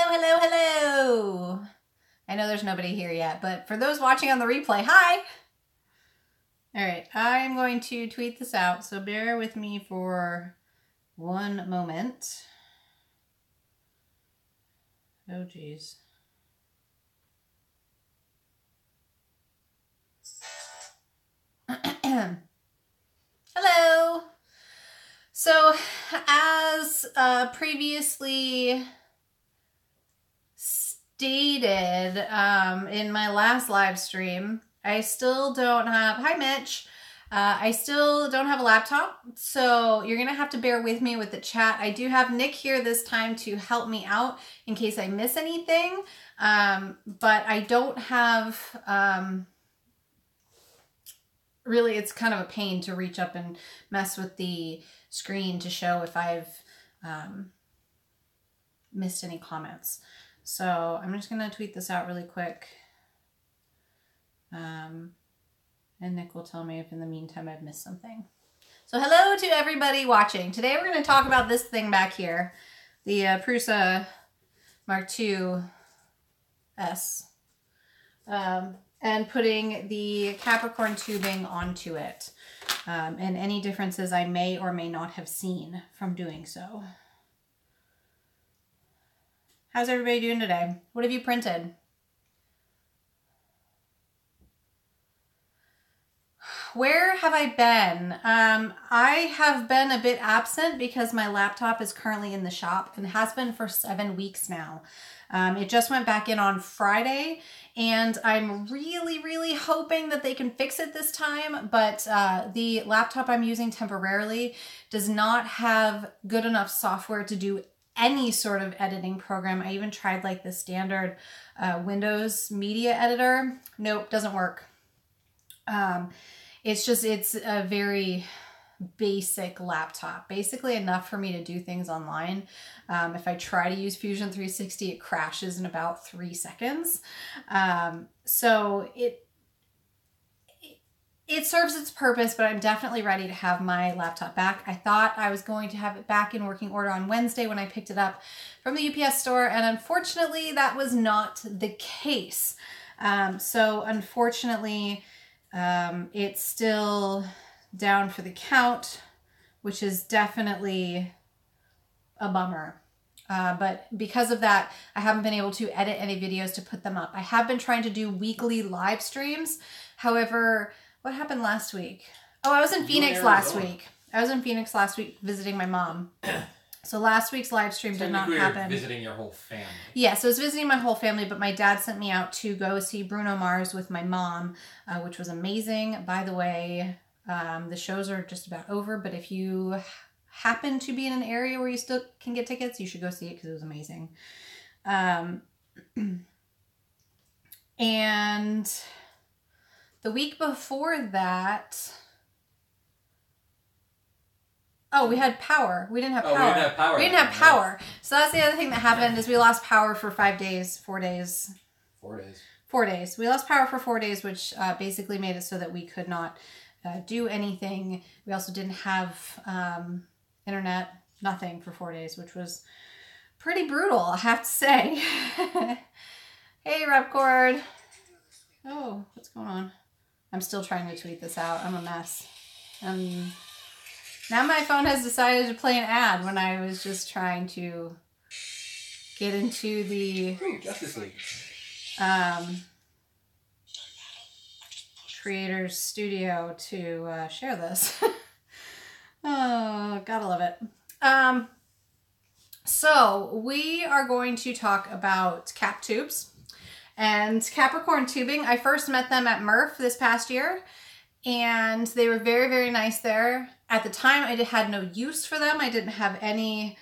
hello, hello. I know there's nobody here yet, but for those watching on the replay, hi. All right, I'm going to tweet this out, so bear with me for one moment. Oh, geez. Hello. So, as previously stated in my last live stream, I still don't have, hi Mitch, I still don't have a laptop, so you're gonna have to bear with me with the chat. I do have Nick here this time to help me out in case I miss anything, but I don't have, really it's kind of a pain to reach up and mess with the screen to show if I've missed any comments. So I'm just gonna tweet this out really quick. And Nick will tell me if in the meantime I've missed something. So hello to everybody watching. Today we're going to talk about this thing back here, the Prusa Mark II S, and putting the Capricorn tubing onto it, and any differences I may or may not have seen from doing so. How's everybody doing today? What have you printed? Where have I been? I have been a bit absent because my laptop is currently in the shop and has been for 7 weeks now. It just went back in on Friday, and I'm really hoping that they can fix it this time, but the laptop I'm using temporarily does not have good enough software to do any sort of editing program. I even tried like the standard Windows media editor. Nope, doesn't work. It's a very basic laptop, basically enough for me to do things online. If I try to use Fusion 360, it crashes in about 3 seconds. So it serves its purpose, but I'm definitely ready to have my laptop back. I thought I was going to have it back in working order on Wednesday when I picked it up from the UPS store, and unfortunately that was not the case. So unfortunately, it's still down for the count, which is definitely a bummer. But because of that, I haven't been able to edit any videos to put them up. I have been trying to do weekly live streams. However, what happened last week? Oh, I was in Phoenix last week. I was in Phoenix last week visiting my mom. So last week's live stream did not happen. Visiting your whole family. Yeah, so I was visiting my whole family, but my dad sent me out to go see Bruno Mars with my mom, which was amazing. By the way, the shows are just about over, but if you happen to be in an area where you still can get tickets, you should go see it because it was amazing. And the week before that... Oh, we had power. We didn't have power. We didn't have power. We didn't have power. So that's the other thing that happened is we lost power for 5 days, 4 days. 4 days. 4 days. We lost power for 4 days, which basically made it so that we could not do anything. We also didn't have internet, nothing for 4 days, which was pretty brutal, I have to say. Hey, Repcord. Oh, what's going on? I'm still trying to tweet this out. I'm a mess. Now my phone has decided to play an ad when I was just trying to get into the Justice League. Creators Studio to share this. Oh, gotta love it. So we are going to talk about cap tubes and Capricorn tubing. I first met them at Murph this past year, and they were very nice there. At the time, I had no use for them. I didn't have any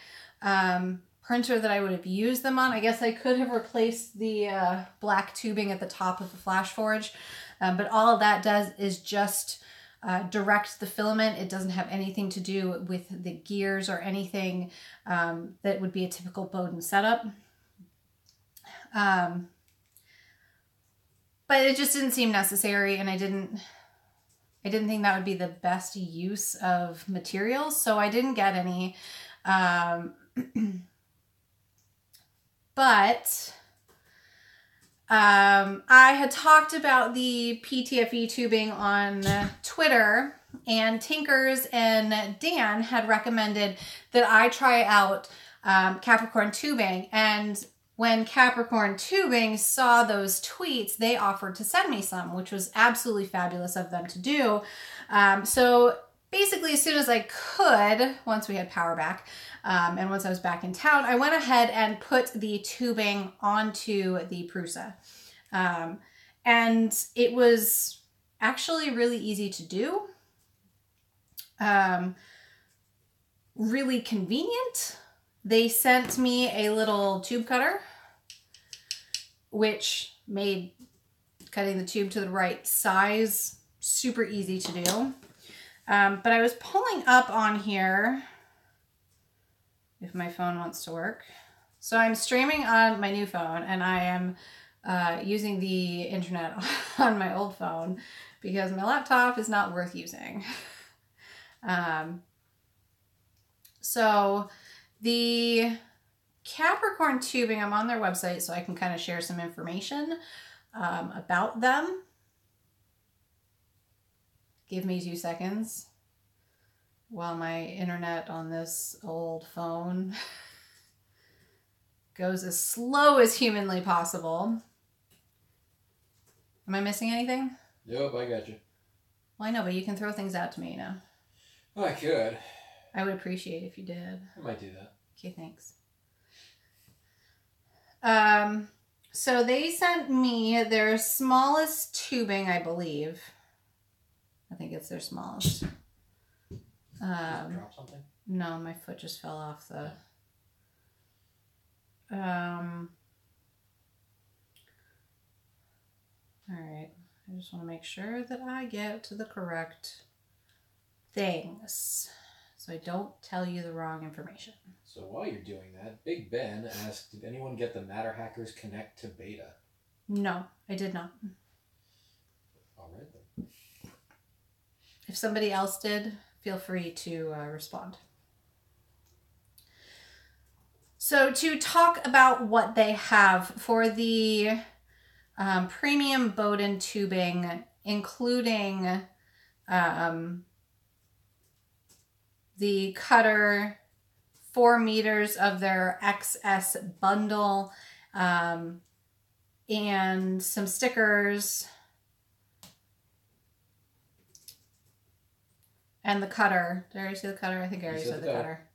printer that I would have used them on. I guess I could have replaced the black tubing at the top of the Flash Forge, but all of that does is just direct the filament. It doesn't have anything to do with the gears or anything that would be a typical Bowden setup. But it just didn't seem necessary, and I didn't think that would be the best use of materials, so I didn't get any. But I had talked about the PTFE tubing on Twitter, and Tinkers and Dan had recommended that I try out Capricorn tubing. And when Capricorn tubing saw those tweets, they offered to send me some, which was absolutely fabulous of them to do. So basically, as soon as I could, once we had power back, and once I was back in town, I went ahead and put the tubing onto the Prusa. And it was actually really easy to do. Really convenient. They sent me a little tube cutter, which made cutting the tube to the right size super easy to do. But I was pulling up on here, if my phone wants to work. So I'm streaming on my new phone, and I am using the internet on my old phone because my laptop is not worth using. So the Capricorn tubing, I'm on their website so I can kind of share some information about them. Give me 2 seconds while my internet on this old phone goes as slow as humanly possible. Am I missing anything? Nope, I got you. Well, I know, but you can throw things out to me, you know. Oh, I could. I would appreciate if you did. I might do that. Okay, thanks. So they sent me their smallest tubing, I believe. I think it's their smallest. Drop something? No, my foot just fell off the... Alright, I just want to make sure that I get to the correct things, so I don't tell you the wrong information. So while you're doing that, Big Ben asked, did anyone get the Matter Hackers Connect to beta? No, I did not. Alright then. If somebody else did, feel free to respond. So to talk about what they have for the premium Bowden tubing, including the cutter, 4 meters of their XS bundle, and some stickers, and the cutter. Did I already say the cutter? I think I already said the cutter.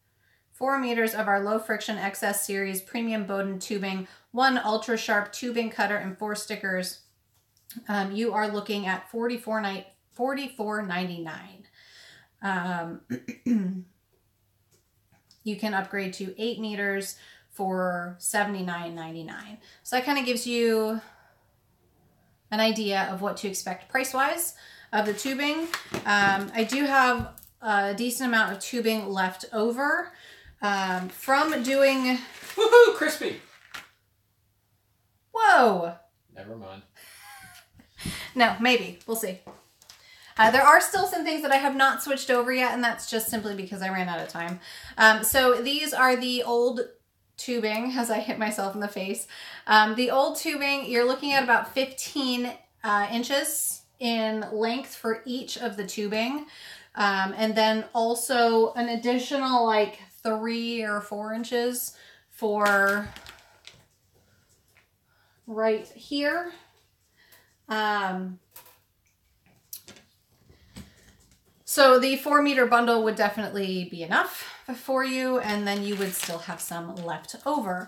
4 meters of our low friction XS series premium Bowden tubing, 1 ultra sharp tubing cutter, and 4 stickers. You are looking at $44.99. You can upgrade to 8 meters for $79.99. So that kind of gives you an idea of what to expect price-wise of the tubing. I do have a decent amount of tubing left over from doing... Woohoo! Crispy! Whoa! Never mind. No, maybe. We'll see. There are still some things that I have not switched over yet, and that's just simply because I ran out of time. So these are the old tubing, as I hit myself in the face. The old tubing, you're looking at about 15 inches in length for each of the tubing. And then also an additional like 3 or 4 inches for right here. So the 4 meter bundle would definitely be enough for you, and then you would still have some left over.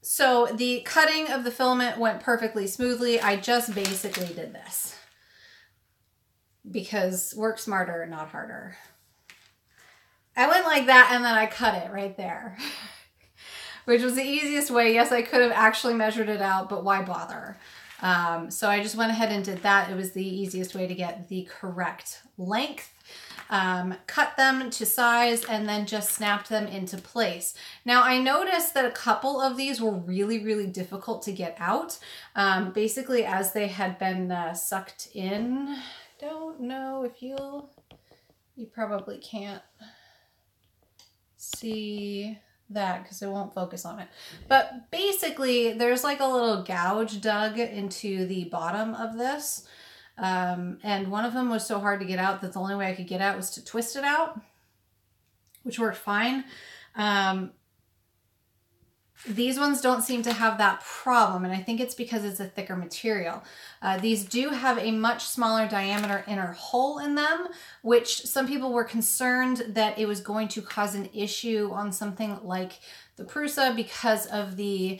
So the cutting of the filament went perfectly smoothly. I just basically did this because work smarter, not harder. I went like that and then I cut it right there, which was the easiest way. Yes, I could have actually measured it out, but why bother? So I just went ahead and did that. It was the easiest way to get the correct length. Cut them to size and then just snapped them into place. Now I noticed that a couple of these were really, really difficult to get out. Basically as they had been sucked in. Don't know if you probably can't see that because it won't focus on it. But basically, there's like a little gouge dug into the bottom of this. And one of them was so hard to get out that the only way I could get out was to twist it out, which worked fine. These ones don't seem to have that problem, and I think it's because it's a thicker material. These do have a much smaller diameter inner hole in them, which some people were concerned that it was going to cause an issue on something like the Prusa because of the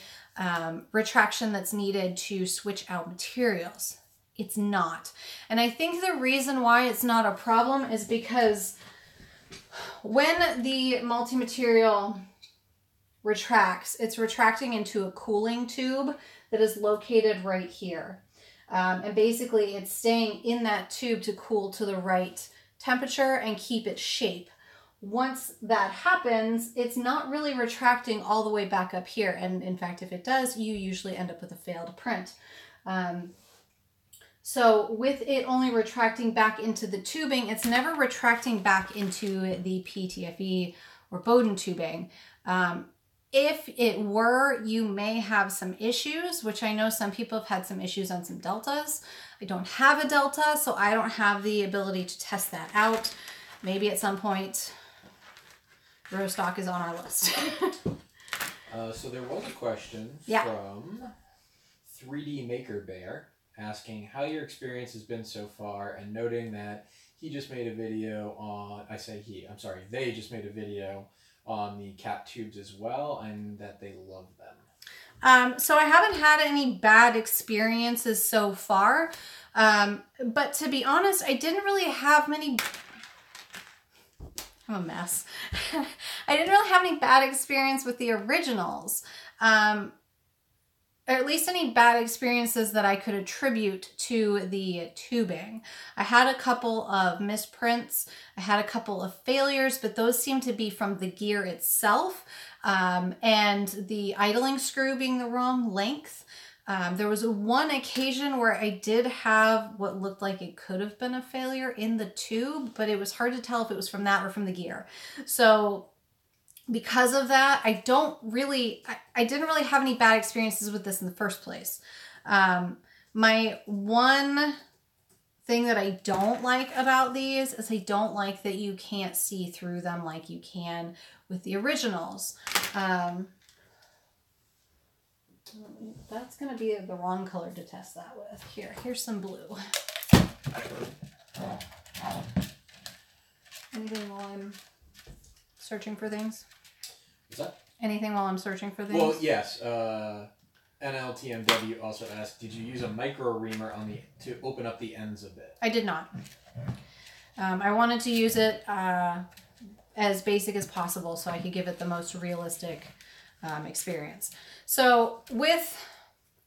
retraction that's needed to switch out materials. It's not. And I think the reason why it's not a problem is because when the multi-material retracts, it's retracting into a cooling tube that is located right here. And basically it's staying in that tube to cool to the right temperature and keep its shape. Once that happens, it's not really retracting all the way back up here. And in fact, if it does, you usually end up with a failed print. So with it only retracting back into the tubing, it's never retracting back into the PTFE or Bowden tubing. If it were, you may have some issues, which I know some people have had some issues on some deltas. I don't have a delta, so I don't have the ability to test that out. Maybe at some point, Rostock is on our list. So there was a question from 3D Maker Bear asking how your experience has been so far, and noting that he just made a video on, they just made a video on the cap tubes as well, and that they love them. So I haven't had any bad experiences so far, but to be honest, I didn't really have many. I'm a mess. I didn't really have any bad experience with the originals, or at least any bad experiences that I could attribute to the tubing. I had a couple of misprints. I had a couple of failures, but those seem to be from the gear itself and the idling screw being the wrong length. There was one occasion where I did have what looked like it could have been a failure in the tube, but it was hard to tell if it was from that or from the gear. So because of that, I didn't really have any bad experiences with this in the first place. My one thing that I don't like about these is I don't like that you can't see through them like you can with the originals. That's going to be the wrong color to test that with. Here's some blue. Anything while I'm searching for things? What's that? Anything while I'm searching for things? Well, yes. NLTMW also asked, did you use a micro reamer to open up the ends of it? I did not. I wanted to use it as basic as possible so I could give it the most realistic experience. So with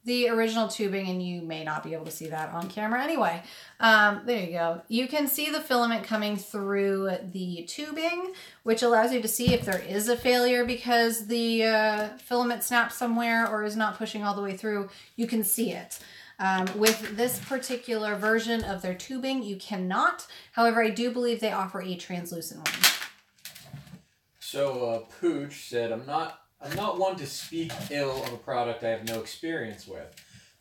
the original tubing, and you may not be able to see that on camera anyway, there you go. You can see the filament coming through the tubing, which allows you to see if there is a failure because the filament snapped somewhere or is not pushing all the way through. You can see it. With this particular version of their tubing, you cannot. However, I do believe they offer a translucent one. So Pooch said, I'm not one to speak ill of a product I have no experience with,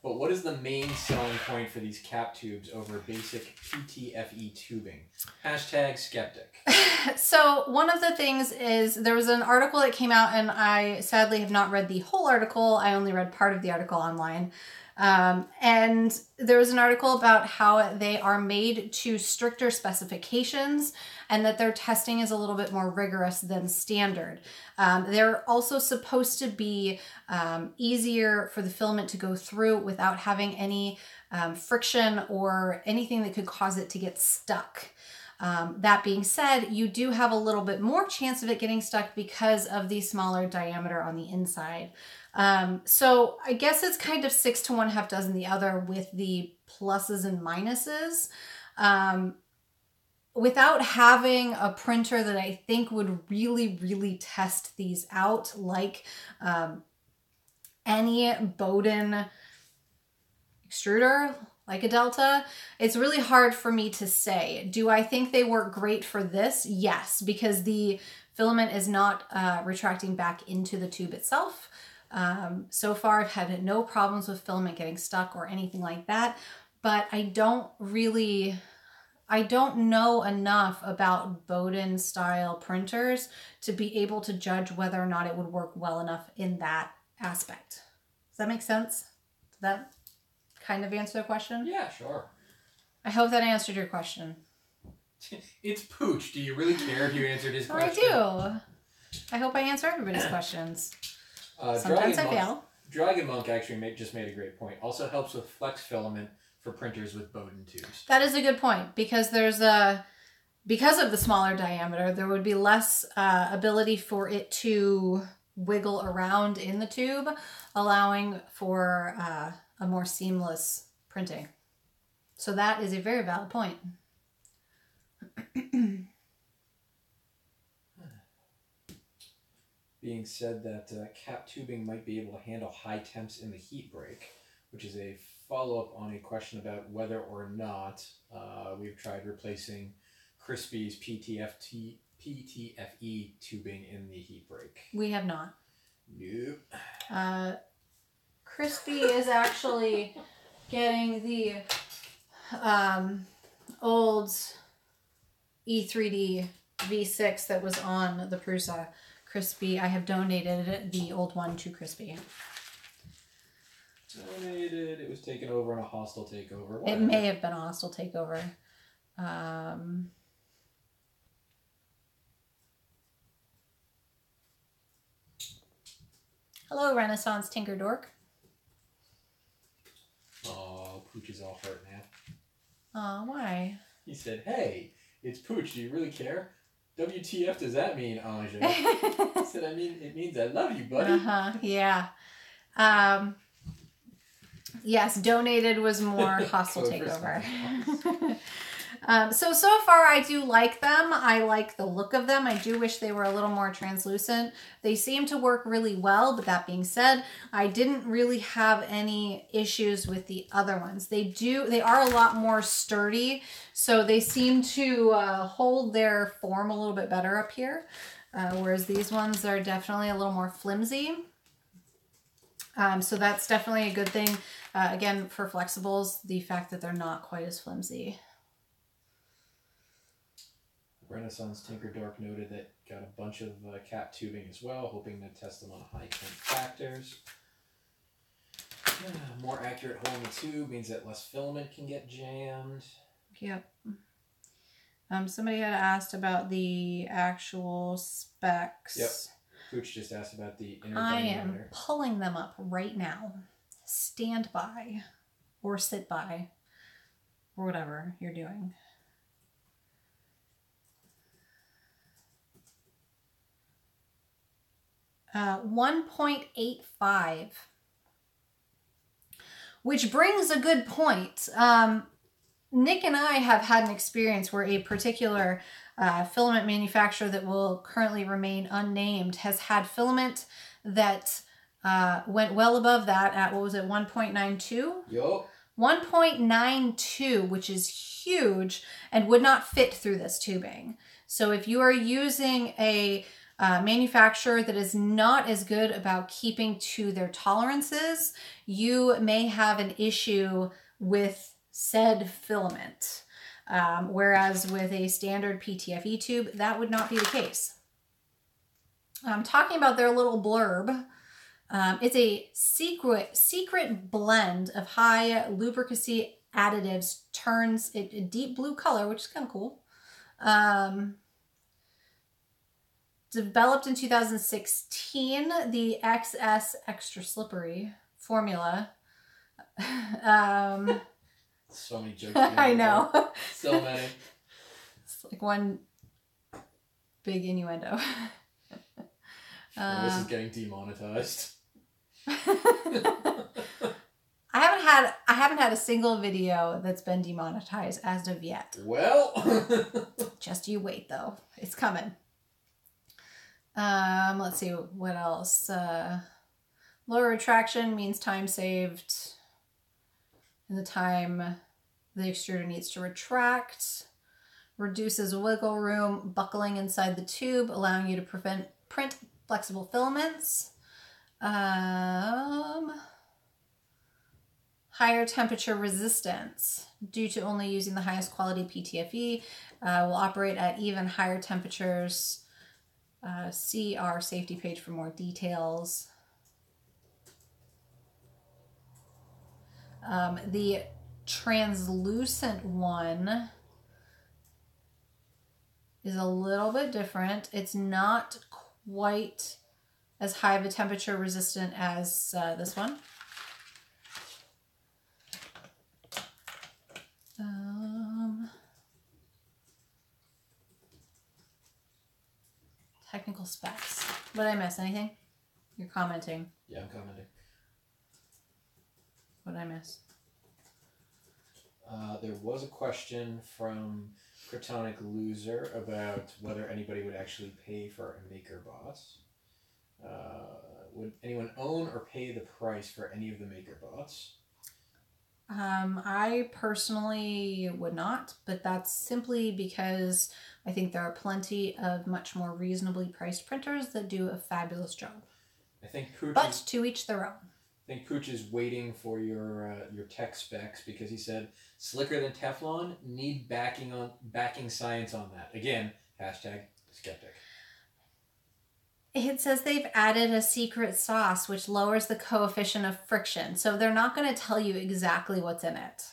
but what is the main selling point for these cap tubes over basic PTFE tubing? # skeptic. So one of the things is there was an article that came out, and I sadly have not read the whole article. I only read part of the article online. And there was an article about how they are made to stricter specifications and that their testing is a little bit more rigorous than standard. They're also supposed to be easier for the filament to go through without having any friction or anything that could cause it to get stuck. That being said, you do have a little bit more chance of it getting stuck because of the smaller diameter on the inside. So I guess it's kind of 6 to 1/2 dozen the other with the pluses and minuses. Without having a printer that I think would really, really test these out, like any Bowden extruder, like a Delta, it's really hard for me to say. Do I think they work great for this? Yes, because the Filament is not retracting back into the tube itself. So far, I've had no problems with filament getting stuck or anything like that, but I don't know enough about Bowden style printers to be able to judge whether or not it would work well enough in that aspect. Does that make sense? Does that kind of answer the question? Yeah, sure. I hope that answered your question. It's Pooch. Do you really care if you answered his question? I do. I hope I answer everybody's questions. Sometimes I fail. Dragon Monk actually just made a great point. Also helps with flex filament for printers with Bowden tubes. That is a good point, because because of the smaller diameter, there would be less ability for it to wiggle around in the tube, allowing for a more seamless printing. So that is a very valid point. Being said that cap tubing might be able to handle high temps in the heat break, which is a follow-up on a question about whether or not we've tried replacing Crispy's PTFE tubing in the heat break. We have not. Nope. Crispy is actually getting the old E3D V6 that was on the Prusa. Crispy, I have donated the old one to Crispy. Donated. It was taken over in a hostile takeover. Whatever. It may have been a hostile takeover. Hello, Renaissance Tinker Dork. Oh, Pooch is all hurt now. Oh, why? He said, "Hey, it's Pooch. Do you really care? WTF does that mean, Anja?" I said, it means I love you, buddy. Yeah. Yes, donated was more hostile takeover. So far I do like them. I like the look of them. I do wish they were a little more translucent. They seem to work really well, but that being said, I didn't really have any issues with the other ones. They are a lot more sturdy, so they seem to hold their form a little bit better up here, whereas these ones are definitely a little more flimsy. So that's definitely a good thing. Again, for flexibles, the fact that they're not quite as flimsy. Renaissance Tinker Dork noted that got a bunch of cap tubing as well, hoping to test them on high temp factors. More accurate hole in the tube means that less filament can get jammed. Yep. Somebody had asked about the actual specs. Yep. Pooch just asked about the inner I diameter. am pulling them up right now. Stand by or sit by or whatever you're doing. Uh, 1.85, which brings a good point. Nick and I have had an experience where a particular filament manufacturer that will currently remain unnamed has had filament that went well above that at, what was it, 1.92? Yup. 1.92, which is huge and would not fit through this tubing. So if you are using a manufacturer that is not as good about keeping to their tolerances, you may have an issue with said filament. Whereas with a standard PTFE tube, that would not be the case. I'm talking about their little blurb. It's a secret blend of high lubricancy additives, turns it a deep blue color, which is kind of cool. Developed in 2016, the XS Extra Slippery formula. So many jokes. I know. So many. It's like one big innuendo. This is getting demonetized. I haven't had a single video that's been demonetized as of yet. Well, just you wait though. It's coming. Let's see what else. Lower retraction means time saved in the time the extruder needs to retract. reduces wiggle room, buckling inside the tube, allowing you to print flexible filaments. Higher temperature resistance. Due to only using the highest quality PTFE, will operate at even higher temperatures. See our safety page for more details. The translucent one is a little bit different. It's not quite as high of a temperature resistant as this one. Technical specs. What did I miss? Anything? You're commenting. Yeah, I'm commenting. What did I miss? There was a question from Cryptonic Loser about whether anybody would actually pay for a MakerBot. Would anyone own or pay the price for any of the MakerBots? I personally would not, but that's simply because I think there are plenty of much more reasonably priced printers that do a fabulous job. I think Pooch but to each their own. I think Pooch is waiting for your tech specs because he said slicker than Teflon, need backing science on that. Again, hashtag skeptic. It says they've added a secret sauce which lowers the coefficient of friction. So they're not going to tell you exactly what's in it.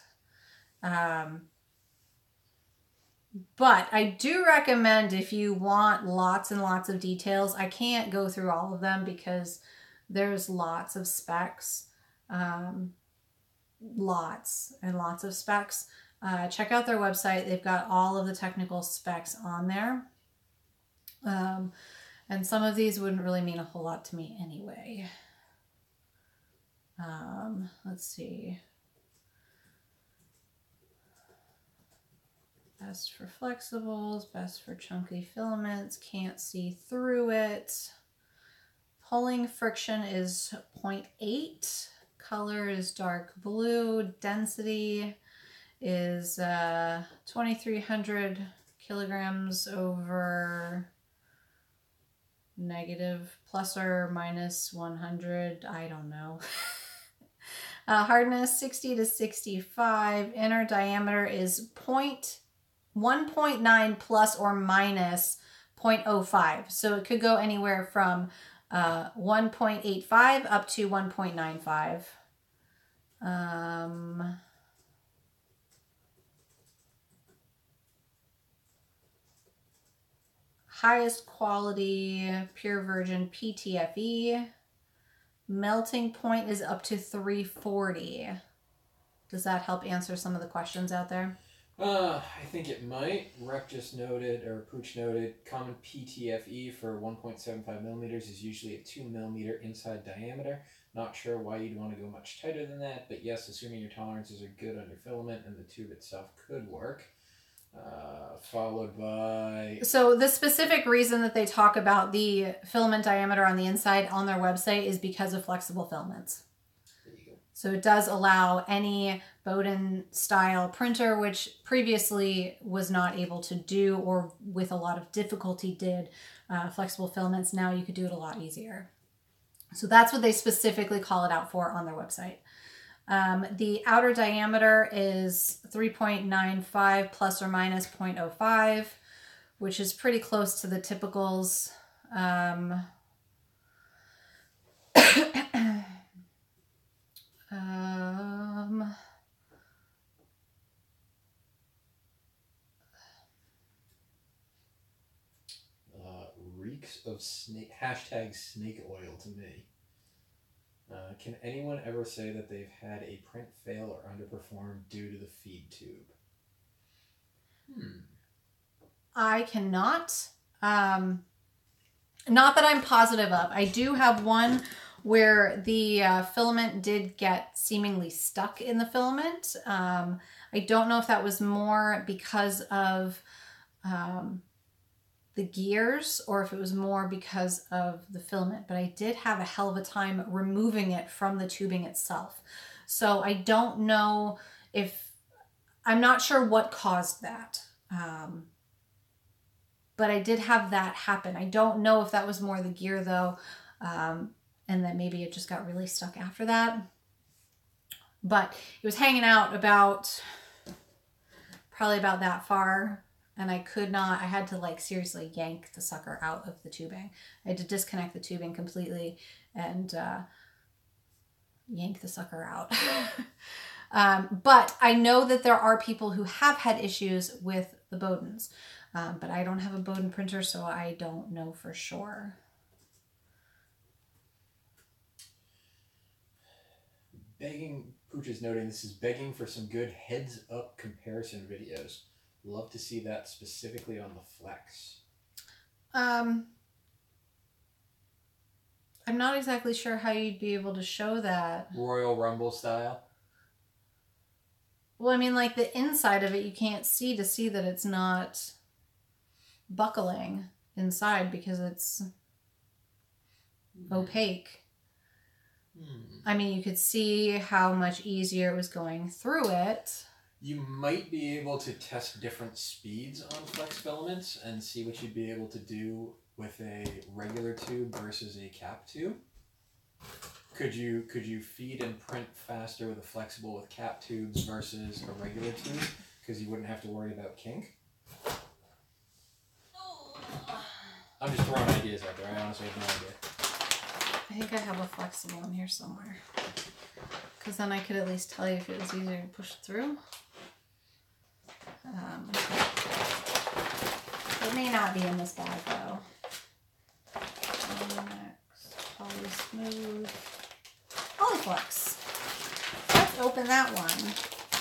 But I do recommend if you want lots and lots of details. I can't go through all of them because there's lots of specs. Lots and lots of specs. Check out their website. They've got all of the technical specs on there. And some of these wouldn't really mean a whole lot to me anyway. Let's see. Best for flexibles, best for chunky filaments, can't see through it. Pulling friction is 0.8. Color is dark blue. Density is 2,300 kilograms over negative plus or minus 100. I don't know. Hardness 60 to 65. Inner diameter is 1.9 plus or minus 0.05. So it could go anywhere from 1.85 up to 1.95. Highest quality pure virgin PTFE. Melting point is up to 340. Does that help answer some of the questions out there? I think it might. Rep just noted, or Pooch noted, common PTFE for 1.75 millimeters is usually a 2 millimeter inside diameter. Not sure why you'd want to go much tighter than that, but yes, assuming your tolerances are good on your filament and the tube itself could work. Followed by... So the specific reason that they talk about the filament diameter on the inside on their website is because of flexible filaments. There you go. So it does allow any Bowden style printer, which previously was not able to do or with a lot of difficulty did flexible filaments. Now you could do it a lot easier. So that's what they specifically call it out for on their website. The outer diameter is 3.95 plus or minus 0.05, which is pretty close to the typicals. Reeks of hashtag snake oil to me. Can anyone ever say that they've had a print fail or underperform due to the feed tube? I cannot. Not that I'm positive of. I do have one where the filament did get seemingly stuck in the filament. I don't know if that was more because of the gears or if it was more because of the filament, but I did have a hell of a time removing it from the tubing itself. So I don't know if, I'm not sure what caused that. But I did have that happen. I don't know if that was more the gear though. And then maybe it just got really stuck after that. But it was hanging out probably about that far. And I could not, I had to like seriously yank the sucker out of the tubing. I had to disconnect the tubing completely and yank the sucker out. But I know that there are people who have had issues with the Bowdens. But I don't have a Bowden printer, so I don't know for sure. Pooch is noting this is begging for some good heads-up comparison videos. Love to see that specifically on the Flex. I'm not exactly sure how you'd be able to show that. Royal Rumble style? Well, I mean, like the inside of it, you can't see to see that it's not buckling inside because it's opaque. I mean, you could see how much easier it was going through it. You might be able to test different speeds on Flex filaments and see what you'd be able to do with a regular tube versus a cap tube. Could you feed and print faster with a flexible with cap tubes versus a regular tube? Because you wouldn't have to worry about kink. I'm just throwing ideas out there. I honestly have no idea. I think I have a flexible in here somewhere. Because then I could at least tell you if it was easier to push through. It may not be in this bag though. Next, Poly Smooth. Polyflex. Let's open that one.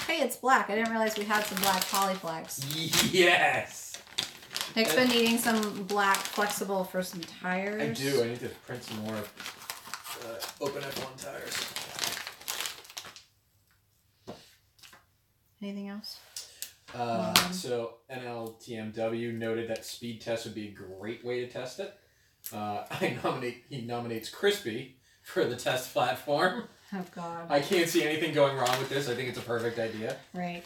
Hey, it's black. I didn't realize we had some black Polyflex. Yes! Nick's been needing some black flexible for some tires. I do. I need to print some more open F1 tires. Anything else? So NLTMW noted that speed test would be a great way to test it. He nominates Crispy for the test platform. Oh God. I can't see anything going wrong with this. I think it's a perfect idea. Right.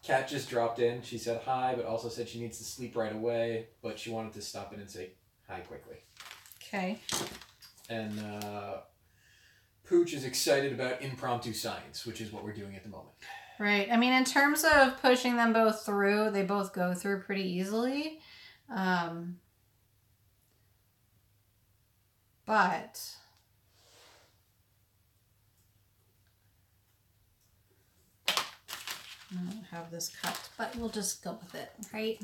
Kat just dropped in. She said hi, but also said she needs to sleep right away, but she wanted to stop in and say hi quickly. Okay. And Pooch is excited about impromptu science, which is what we're doing at the moment. Right. I mean, in terms of pushing them both through, they both go through pretty easily. But I don't have this cut, but we'll just go with it, right?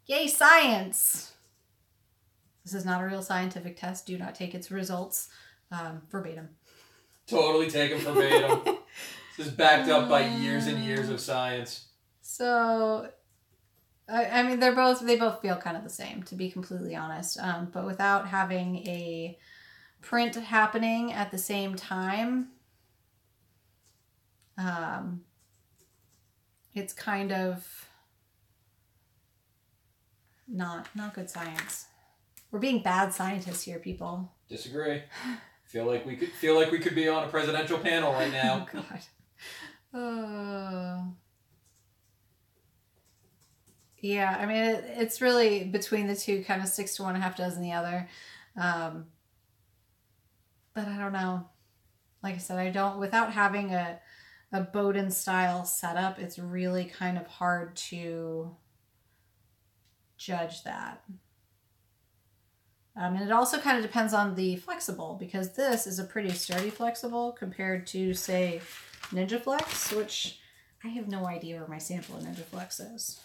Yay, science! This is not a real scientific test. Do not take its results verbatim. Totally take them verbatim. This is backed up by years and years of science. So, I mean, they both feel kind of the same, to be completely honest. But without having a print happening at the same time, it's kind of not good science. We're being bad scientists here, people. Disagree. Feel like we could be on a presidential panel right now. Oh God. Yeah, I mean, it's really between the two, kind of 6 to 1, half dozen the other. But I don't know. Like I said, without having a Bowden style setup, it's really kind of hard to judge that. And it also kind of depends on the flexible, because this is a pretty sturdy flexible compared to, say, Ninja Flex, which I have no idea where my sample of Ninja Flex is.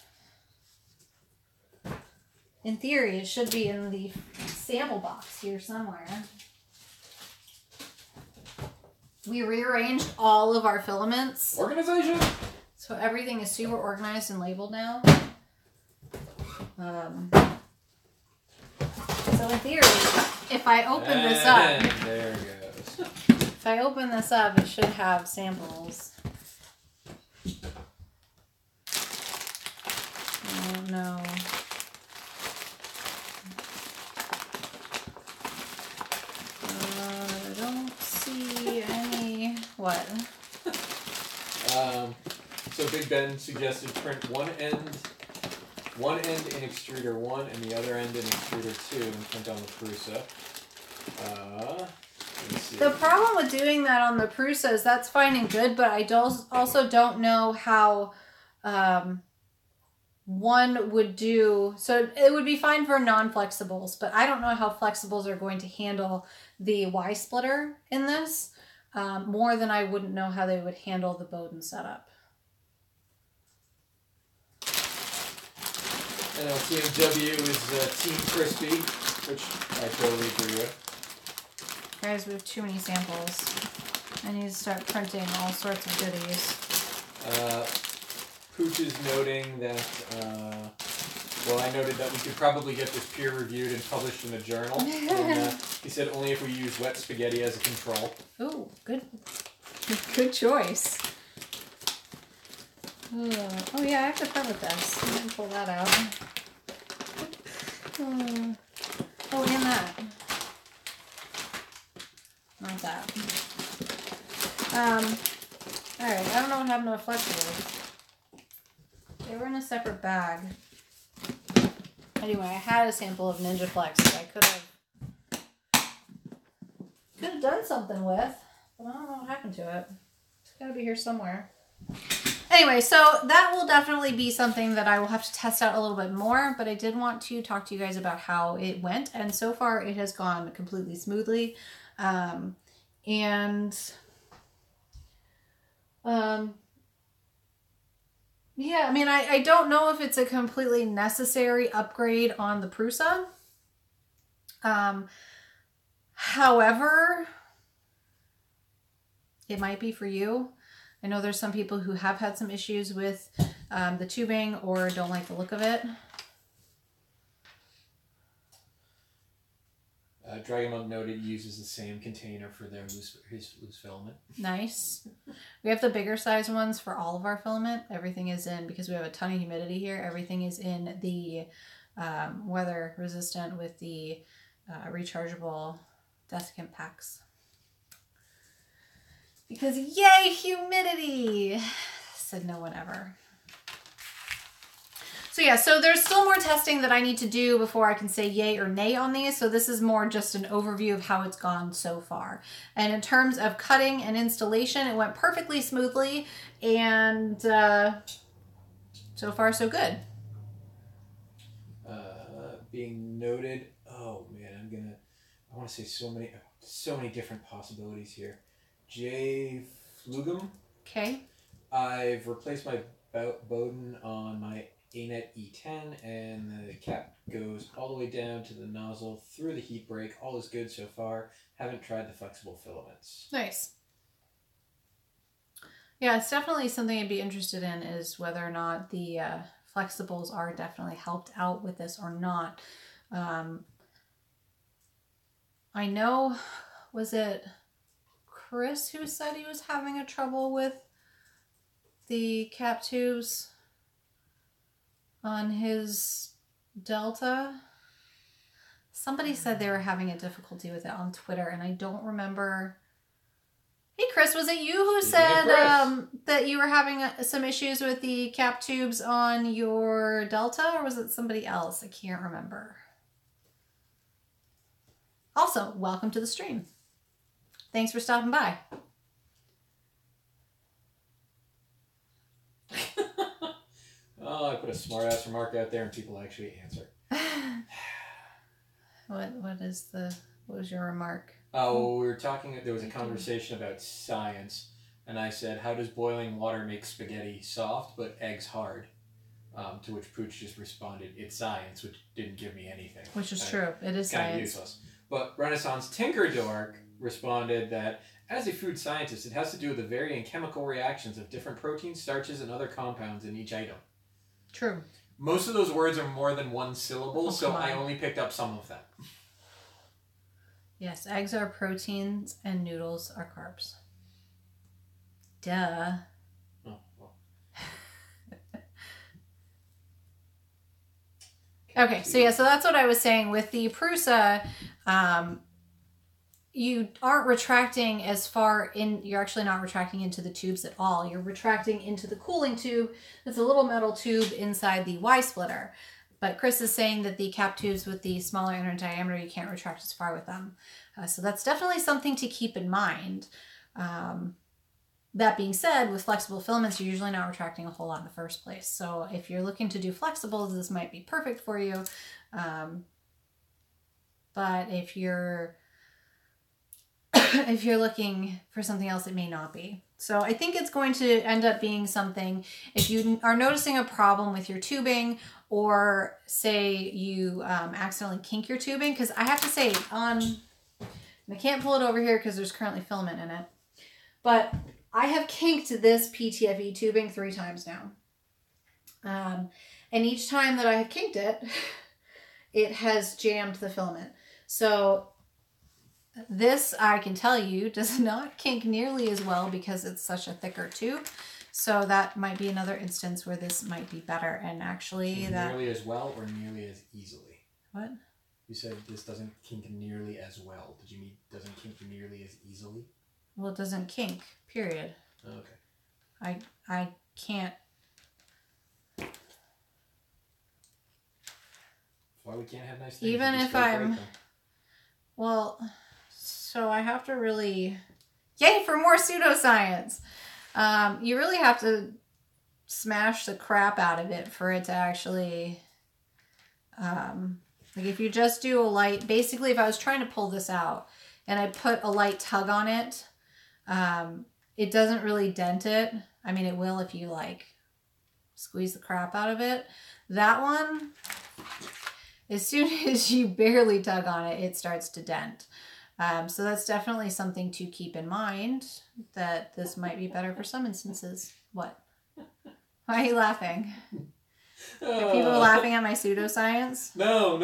In theory, it should be in the sample box here somewhere. We rearranged all of our filaments. Organization! So everything is super organized and labeled now. So in theory, if I open this up... There it goes. If I open this up, it should have samples. Oh no. I don't see any... What? So Big Ben suggested print one end one end in extruder 1 and the other end in extruder 2 and print on the Prusa. The problem with doing that on the Prusa is that's fine and good, but I also don't know how one would do. So it would be fine for non-flexibles, but I don't know how flexibles are going to handle the Y-splitter in this, more than I wouldn't know how they would handle the Bowden setup. I know TMW is Team Crispy, which I totally agree with. Guys, we have too many samples. I need to start printing all sorts of goodies. Pooch is noting that, well, I noted that we could probably get this peer-reviewed and published in a journal. And, he said only if we use wet spaghetti as a control. Ooh, good choice. Oh yeah, I have to print with this. I'm gonna pull that out. Oh, and that. Not that. Alright, I don't know what happened to a flexible. They were in a separate bag. Anyway, I had a sample of Ninja Flex that I could have done something with, but I don't know what happened to it. It's gotta be here somewhere. Anyway, so that will definitely be something that I will have to test out a little bit more, but I did want to talk to you guys about how it went, and so far it has gone completely smoothly. Yeah, I mean, I don't know if it's a completely necessary upgrade on the Prusa. However, it might be for you. I know there's some people who have had some issues with the tubing or don't like the look of it. Dragon Monk noted uses the same container for their his loose filament. Nice. We have the bigger size ones for all of our filament. Everything is in, because we have a ton of humidity here, everything is in the weather resistant with the rechargeable desiccant packs. Because yay, humidity! Said no one ever. So yeah, so there's still more testing that I need to do before I can say yay or nay on these. So this is more just an overview of how it's gone so far. And in terms of cutting and installation, it went perfectly smoothly, and so far so good. Being noted. Oh man, I want to say so many different possibilities here. J Flugum. Okay. I've replaced my Bowden on my ANET E10, and the cap goes all the way down to the nozzle through the heat break. All is good so far. Haven't tried the flexible filaments. Nice. Yeah, it's definitely something I'd be interested in, is whether or not the flexibles are definitely helped out with this or not. I know, was it Chris who said he was having a trouble with the cap tubes on his Delta? Somebody said they were having a difficulty with it on Twitter, and I don't remember. Hey Chris, was it you who said that you were having some issues with the cap tubes on your Delta, or was it somebody else? I can't remember. Also, welcome to the stream. Thanks for stopping by. Oh, I put a smart ass remark out there and people actually answer. What was your remark? Oh, we were talking, there was a conversation about science, and I said, how does boiling water make spaghetti soft but eggs hard? To which Pooch just responded, it's science, which didn't give me anything. Which is true. It is kind science. Of useless. But Renaissance Tinker Dork responded that as a food scientist, it has to do with the varying chemical reactions of different proteins, starches, and other compounds in each item. True. Most of those words are more than one syllable, so I only picked up some of them. Yes, eggs are proteins and noodles are carbs. Duh. Oh, well. Okay, so yeah, so that's what I was saying with the Prusa. You aren't retracting as far in, you're actually not retracting into the tubes at all. You're retracting into the cooling tube. It's a little metal tube inside the Y-splitter. But Chris is saying that the cap tubes with the smaller inner diameter, you can't retract as far with them. So that's definitely something to keep in mind. That being said, with flexible filaments, you're usually not retracting a whole lot in the first place. So if you're looking to do flexibles, this might be perfect for you. But if you're if you're looking for something else, it may not be. So I think it's going to end up being something, if you are noticing a problem with your tubing, or say you accidentally kink your tubing, because I have to say, and I can't pull it over here because there's currently filament in it, but I have kinked this PTFE tubing 3 times now. And each time that I have kinked it, it has jammed the filament. So this, I can tell you, does not kink nearly as well because it's such a thicker tube. So that might be another instance where this might be better. And actually nearly as well or nearly as easily? What? You said this doesn't kink nearly as well. Did you mean doesn't kink nearly as easily? Well, it doesn't kink, period. Okay. I can't. Why we can't have nice things? Even if I'm... Well, so I have to really... Yay for more pseudoscience! You really have to smash the crap out of it for it to actually... like if you just do a light... Basically, if I was trying to pull this out and I put a light tug on it, it doesn't really dent it. I mean, it will if you like squeeze the crap out of it. That one, as soon as you barely tug on it, it starts to dent. So that's definitely something to keep in mind, that this might be better for some instances. What? Why are you laughing? Are people laughing at my pseudoscience? No.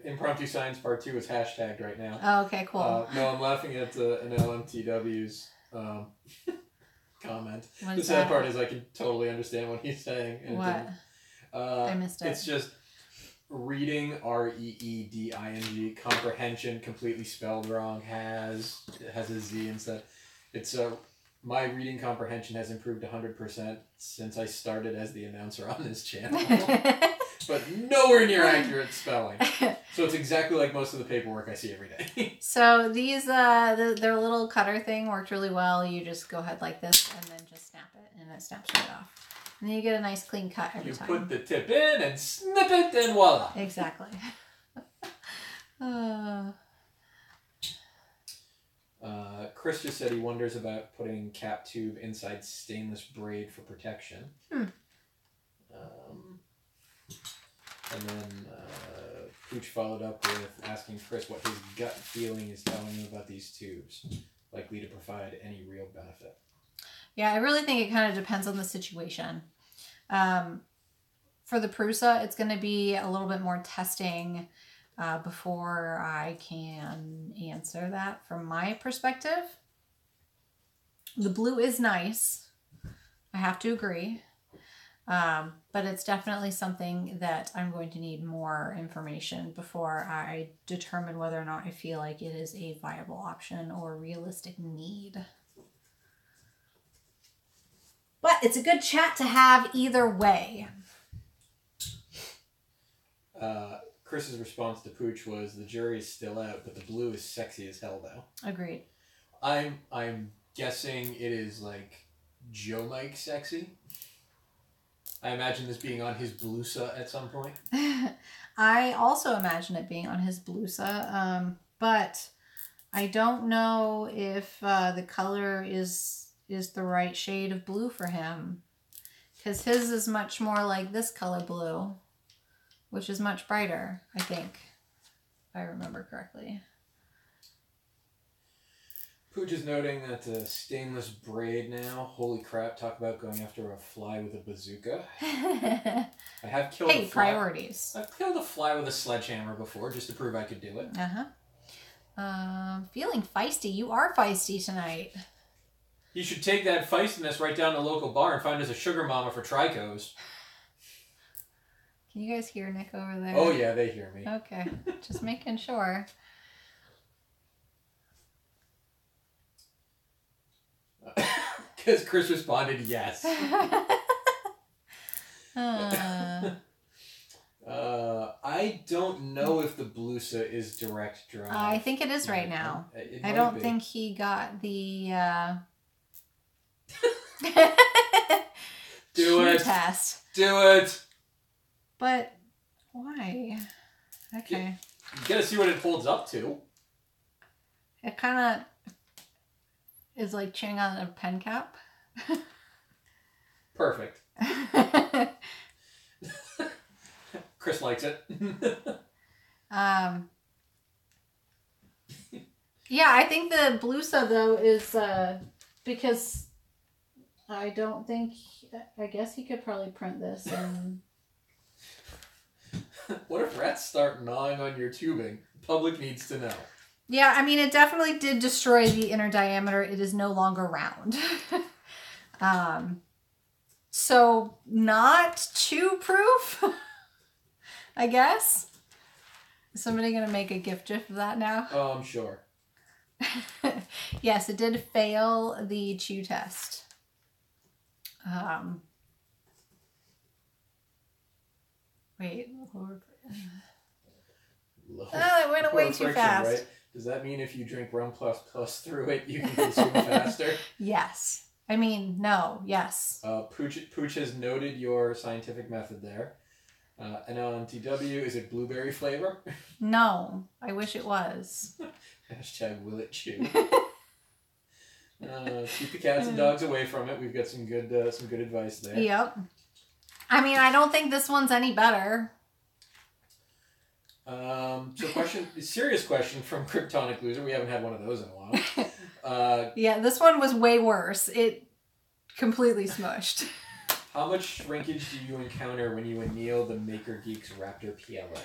Impromptu Science Part 2 is hashtagged right now. Oh, okay, cool. No, I'm laughing at an LMTW's comment. The sad part is I can totally understand what he's saying. And what? I missed it. It's just reading, reeding, comprehension completely spelled wrong, has a Z instead. It's my reading comprehension has improved 100% since I started as the announcer on this channel. But nowhere near accurate spelling. So it's exactly like most of the paperwork I see every day. So these, their little cutter thing worked really well. You just go ahead like this and then just snap it, and it snaps right off. And then you get a nice clean cut every time. You put the tip in and snip it, and voila. Exactly. Chris just said he wonders about putting cap tube inside stainless braid for protection. And then Pooch followed up with asking Chris what his gut feeling is telling him about these tubes, likely to provide any real benefit. Yeah, I really think it kind of depends on the situation. For the Prusa, it's going to be a little bit more testing before I can answer that from my perspective. The blue is nice. I have to agree. But it's definitely something that I'm going to need more information before I determine whether or not I feel like it is a viable option or realistic need. But it's a good chat to have either way. Chris's response to Pooch was, the jury is still out, but the blue is sexy as hell though. Agreed. I'm guessing it is like Joe Mike sexy. I imagine this being on his blusa at some point. I also imagine it being on his blusa, but I don't know if the color is the right shade of blue for him, because his is much more like this color blue, which is much brighter, I think, if I remember correctly. Pooch is noting that stainless braid now. Holy crap, talk about going after a fly with a bazooka. I have killed a fly. Priorities. I've killed a fly with a sledgehammer before, just to prove I could do it. Feeling feisty. You are feisty tonight. You should take that feistiness right down to the local bar and find us a sugar mama for tricos. Can you guys hear Nick over there? Oh yeah, they hear me. Okay, just making sure. Because Chris responded yes. I don't know if the Blusa is direct drive. I think it is right now. I don't think he got the Do it. test. Do it. But why? Okay. You gotta see what it holds up to. It kind of is like chewing on a pen cap. Perfect. Chris likes it. Yeah, I think the Blusa though is because I don't think I guess he could probably print this and. What if rats start gnawing on your tubing? Public needs to know. Yeah, I mean, it definitely did destroy the inner diameter. It is no longer round. So not chew-proof, I guess. Is somebody going to make a gift of that now? Oh, I'm sure. Yes, it did fail the chew test. Wait, lower. Oh, it went away too fast. Right? Does that mean if you drink rum plus through it, you can consume faster? Yes. I mean, no. Yes. Pooch has noted your scientific method there. And on TW, is it blueberry flavor? No. I wish it was. Hashtag will it chew. Keep the cats and dogs away from it. We've got some good advice there. Yep. I mean, I don't think this one's any better. Serious question from Kryptonic Loser. We haven't had one of those in a while. Yeah, this one was way worse. It completely smushed. How much shrinkage do you encounter when you anneal the Maker Geeks Raptor PLA?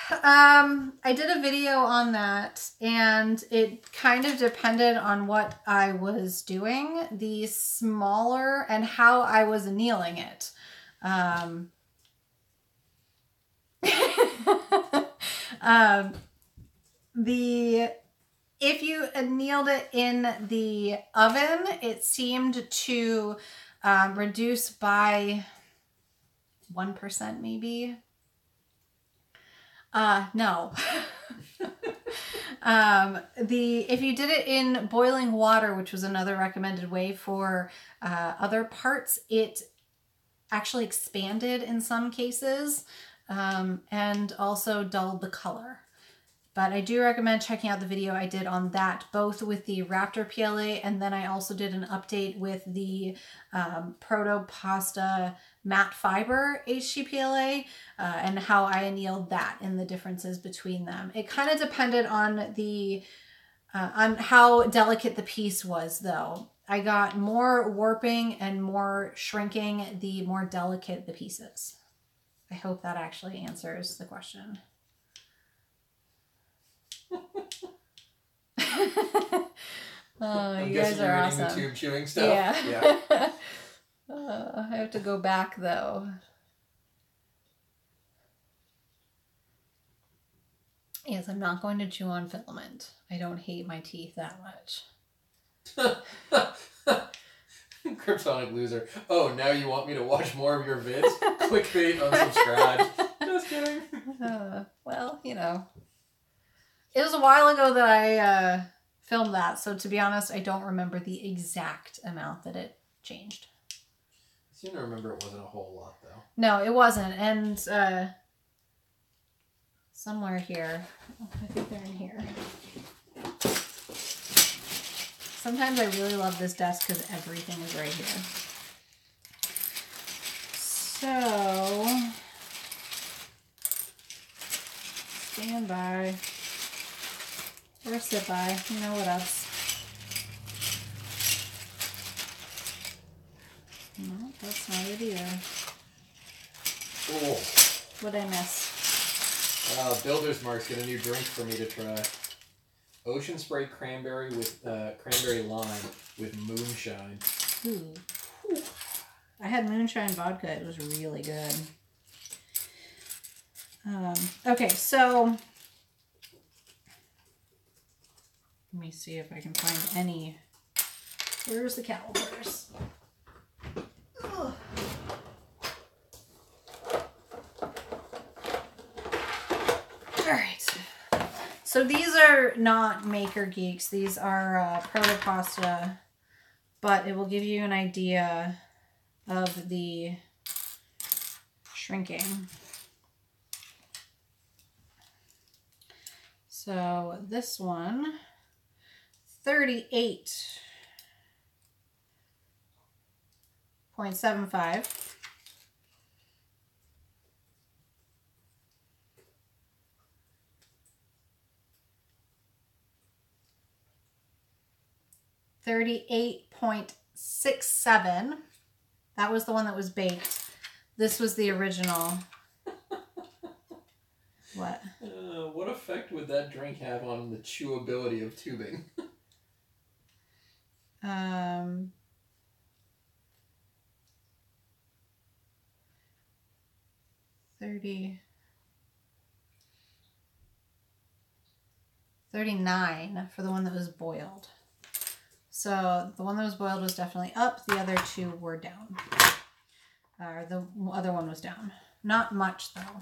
I did a video on that, and it kind of depended on what I was doing. The smaller and how I was annealing it. If you annealed it in the oven, it seemed to reduce by 1% maybe. No. If you did it in boiling water, which was another recommended way for other parts, it actually expanded in some cases and also dulled the color. But I do recommend checking out the video I did on that, both with the Raptor PLA, and then I also did an update with the Proto Pasta Matte Fiber HGPLA and how I annealed that and the differences between them. It kind of depended on the on how delicate the piece was, though. I got more warping and more shrinking the more delicate the pieces. I hope that actually answers the question. Oh, you guys are awesome. YouTube chewing stuff. Yeah. I have to go back though. Yes, I'm not going to chew on filament. I don't hate my teeth that much. Kryptonic Loser. Oh, now you want me to watch more of your vids? Clickbait, unsubscribe. Just kidding. Well, you know. It was a while ago that I filmed that, so to be honest, I don't remember the exact amount that it changed. I seem to remember it wasn't a whole lot, though. No, it wasn't, and somewhere here, I think they're in here. Sometimes I really love this desk because everything is right here. So, stand by. Or sit by, you know what else. No, that's not it either. Oh. What'd I miss? Builder's Mark's got a new drink for me to try. Ocean Spray Cranberry with cranberry lime with moonshine. Ooh. I had moonshine vodka. It was really good. Okay, so let me see if I can find any. Where's the calipers? Ugh. So these are not Maker Geeks. These are Protopasta, but it will give you an idea of the shrinking. So this one, 38.75. $38.67. That was the one that was baked. This was the original. What? What effect would that drink have on the chewability of tubing? 39 for the one that was boiled. So the one that was boiled was definitely up. The other two were down. The other one was down. Not much though.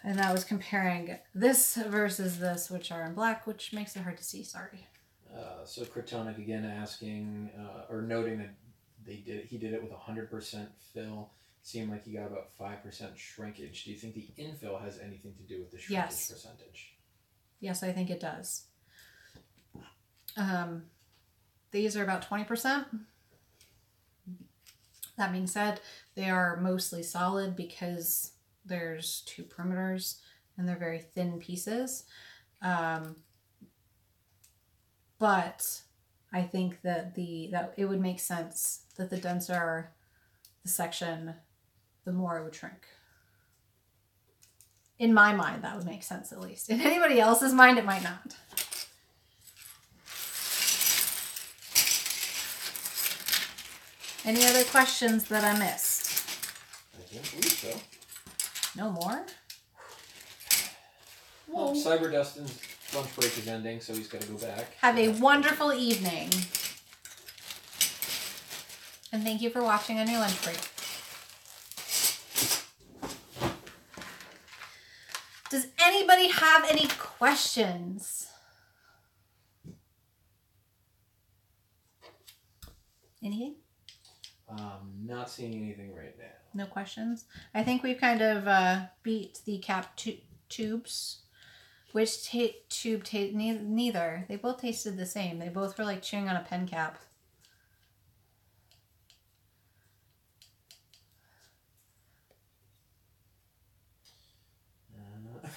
And that was comparing this versus this, which are in black, which makes it hard to see. Sorry. So Kryptonic again asking or noting that he did it with 100% fill. Seemed like he got about 5% shrinkage. Do you think the infill has anything to do with the shrinkage percentage? Yes, I think it does. These are about 20%. That being said, they are mostly solid because there's two perimeters and they're very thin pieces. But I think that it would make sense that the denser the section, the more it would shrink. In my mind, that would make sense at least. In anybody else's mind, it might not. Any other questions that I missed? I don't believe so. No more? Well, Cyber Dustin's lunch break is ending, so he's got to go back. Have a wonderful evening. And thank you for watching on your lunch break. Does anybody have any questions? Anything? Not seeing anything right now. No questions? I think we've kind of beat the cap tubes. Which tube tasted? Neither. They both tasted the same. They both were like chewing on a pen cap.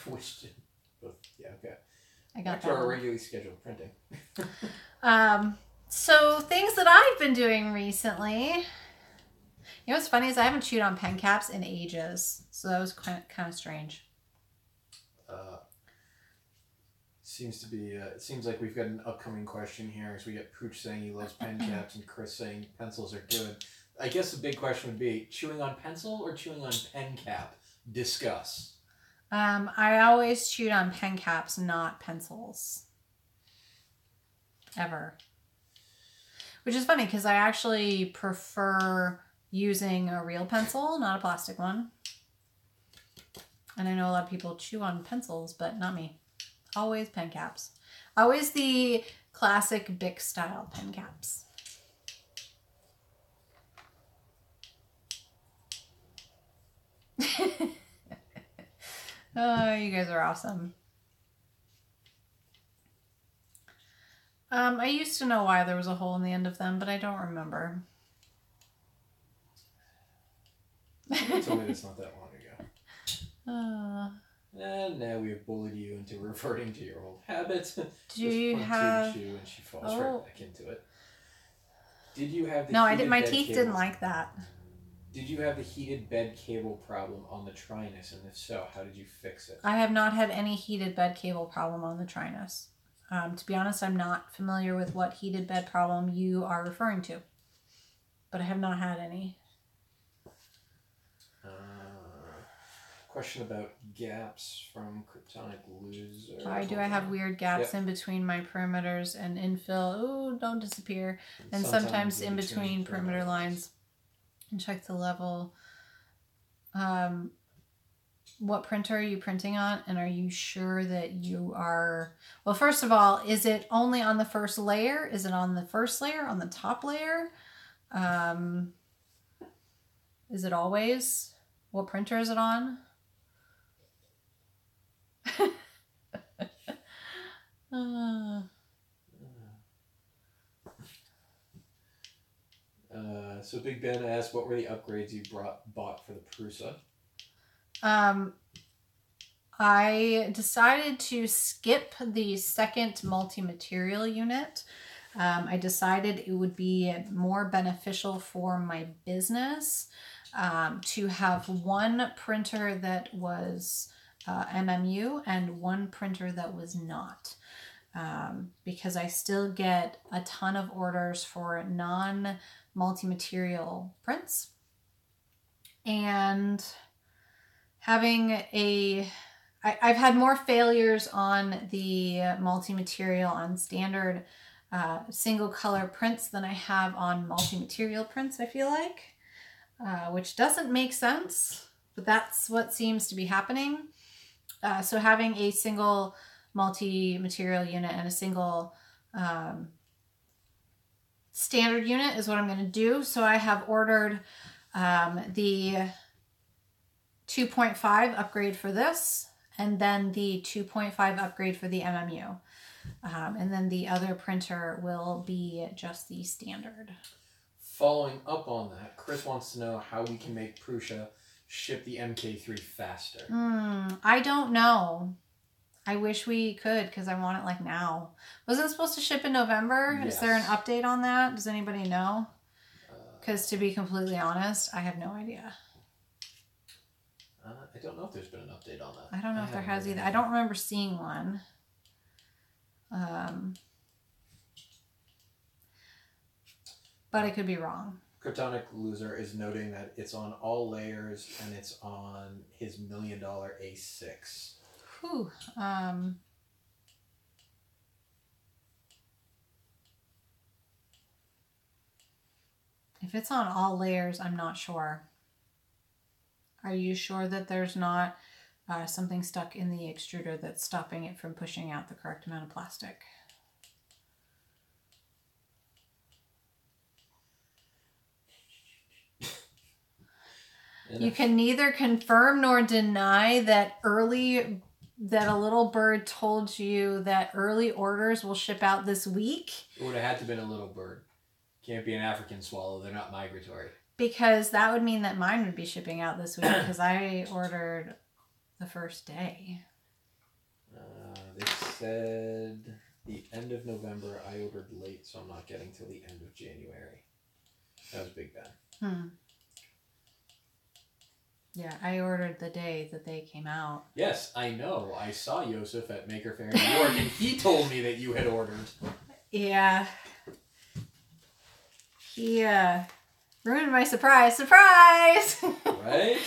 Which did both? Yeah, okay. I got back to our regularly scheduled printing. So things that I've been doing recently. You know what's funny is I haven't chewed on pen caps in ages, so that was kind of strange. It seems like we've got an upcoming question here as we get Pooch saying he loves pen caps and Chris saying pencils are good. I guess the big question would be chewing on pencil or chewing on pen cap? Discuss. I always chewed on pen caps, not pencils. Ever. Which is funny because I actually prefer using a real pencil, not a plastic one. And I know a lot of people chew on pencils, but not me. Always pen caps. Always the classic Bic style pen caps. Oh, you guys are awesome. I used to know why there was a hole in the end of them, but I don't remember. You told me this not that long ago. And now we have bullied you into reverting to your old habits. Do you have... Chew and she falls right back into it. Did you have the No, I didn't. My teeth didn't like that. Did you have the heated bed cable problem on the Trinus? And if so, how did you fix it? I have not had any heated bed cable problem on the Trinus. To be honest, I'm not familiar with what heated bed problem you are referring to. But I have not had any. Question about gaps from Kryptonic Loser. Why do I have weird gaps in between my perimeters and infill? Ooh, don't disappear. And sometimes in between perimeter lines. And check the level. what printer are you printing on? And are you sure that you are... Well, first of all, is it only on the first layer? Is it on the first layer, on the top layer? Is it always? What printer is it on? So Big Ben asked, what were the upgrades you bought for the Prusa? I decided to skip the second multi-material unit. I decided it would be more beneficial for my business to have one printer that was MMU and one printer that was not. Because I still get a ton of orders for non-multi-material prints. And having I've had more failures on the multi-material on standard single color prints than I have on multi-material prints, I feel like, which doesn't make sense, but that's what seems to be happening. So having a single multi-material unit and a single standard unit is what I'm going to do. So I have ordered the 2.5 upgrade for this, and then the 2.5 upgrade for the MMU. And then the other printer will be just the standard. Following up on that, Chris wants to know how we can make Prusa ship the MK3 faster. I don't know. I wish we could, because I want it like now. Was it supposed to ship in November? Yes. Is there an update on that? Does anybody know? Because to be completely honest, I have no idea. I don't know if there's been an update on that. I don't know if there has either. I don't remember seeing one. But I could be wrong. Kryptonic Loser is noting that it's on all layers and it's on his $1 million A6. Whew. If it's on all layers, I'm not sure. Are you sure that there's not something stuck in the extruder that's stopping it from pushing out the correct amount of plastic? You can neither confirm nor deny that a little bird told you that early orders will ship out this week. It would have had to have been a little bird. Can't be an African swallow. They're not migratory. Because that would mean that mine would be shipping out this week because I ordered the first day. They said the end of November. I ordered late, so I'm not getting till the end of January. That was Big Ben. Yeah, I ordered the day that they came out. Yes, I know. I saw Yosef at Maker Faire in New York, and he told me that you had ordered. Yeah. He ruined my surprise. Surprise! Right?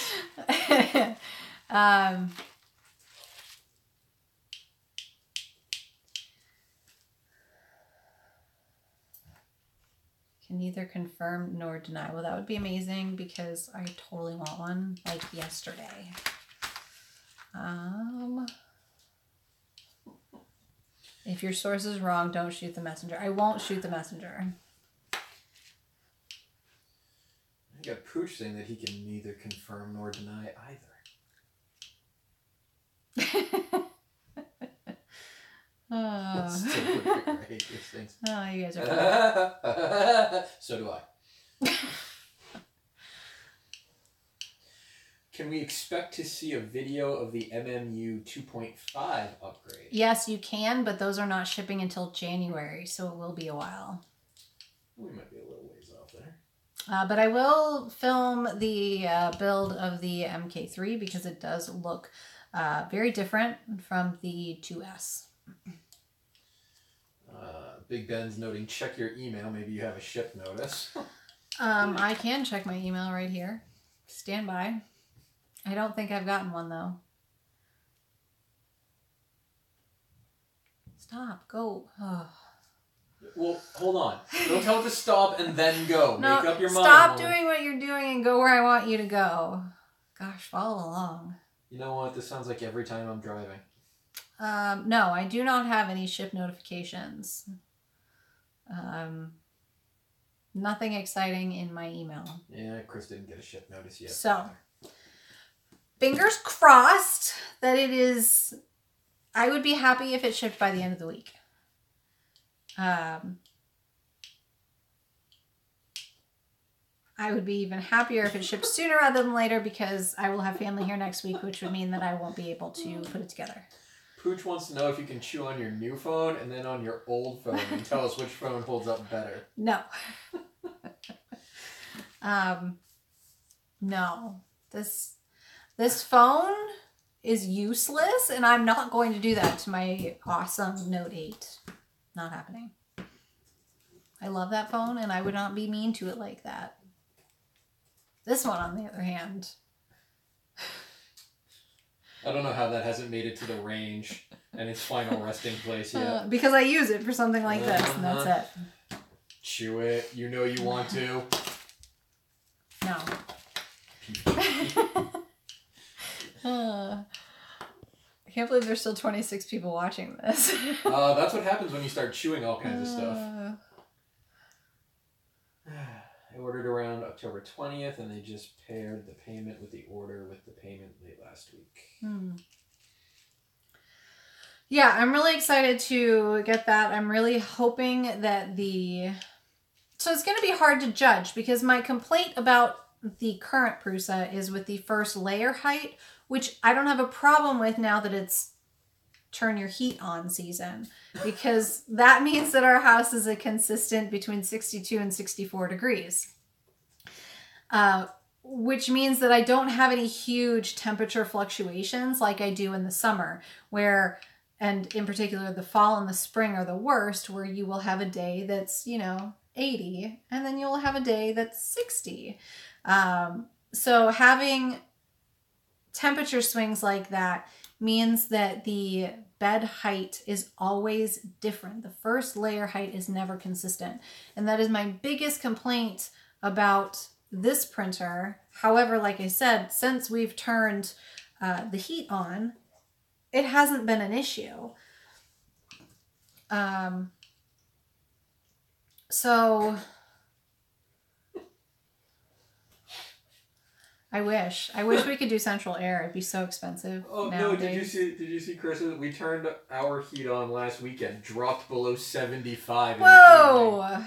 Can neither confirm nor deny. Well, that would be amazing because I totally want one like yesterday. If your source is wrong, don't shoot the messenger. I won't shoot the messenger. I got Pooch saying that he can neither confirm nor deny either. It's so weird, right? These things. Oh, you guys are funny. So do I. Can we expect to see a video of the MMU 2.5 upgrade? Yes, you can, but those are not shipping until January, so it will be a while. We might be a little ways off there. But I will film the build of the MK3 because it does look very different from the 2S. Big Ben's noting, check your email. Maybe you have a ship notice. I can check my email right here. Stand by. I don't think I've gotten one, though. Stop. Go. Oh. Well, hold on. Don't tell it to stop and then go. No, make up your mind. Stop doing what you're doing and go where I want you to go. Gosh, follow along. You know what? This sounds like every time I'm driving. No, I do not have any ship notifications. Nothing exciting in my email. Yeah, Chris didn't get a ship notice yet. So, fingers crossed that it is... I would be happy if it shipped by the end of the week. I would be even happier if it shipped sooner rather than later because I will have family here next week, which would mean that I won't be able to put it together. Pooch wants to know if you can chew on your new phone and then on your old phone and tell us which phone holds up better. No. No. This phone is useless, and I'm not going to do that to my awesome Note 8. Not happening. I love that phone, and I would not be mean to it like that. This one, on the other hand... I don't know how that hasn't made it to the range and its final resting place yet. Because I use it for something like this, and that's it. Chew it. You know you want to. No. I can't believe there's still 26 people watching this. That's what happens when you start chewing all kinds of stuff. I ordered around October 20th, and they just paired the payment with the order with the payment late last week. Yeah, I'm really excited to get that. I'm really hoping that So it's going to be hard to judge because my complaint about the current Prusa is with the first layer height, which I don't have a problem with now that it's turn your heat on season, because that means that our house is a consistent between 62 and 64 degrees. Which means that I don't have any huge temperature fluctuations like I do in the summer, where, and in particular the fall and the spring are the worst, where you will have a day that's, 80, and then you'll have a day that's 60. So having temperature swings like that means that the bed height is always different. The first layer height is never consistent. And that is my biggest complaint about this printer. However, like I said, since we've turned the heat on, it hasn't been an issue. So I wish we could do central air. It'd be so expensive. Oh nowadays. No! Did you see, Chris? We turned our heat on last weekend. Dropped below 75. Whoa!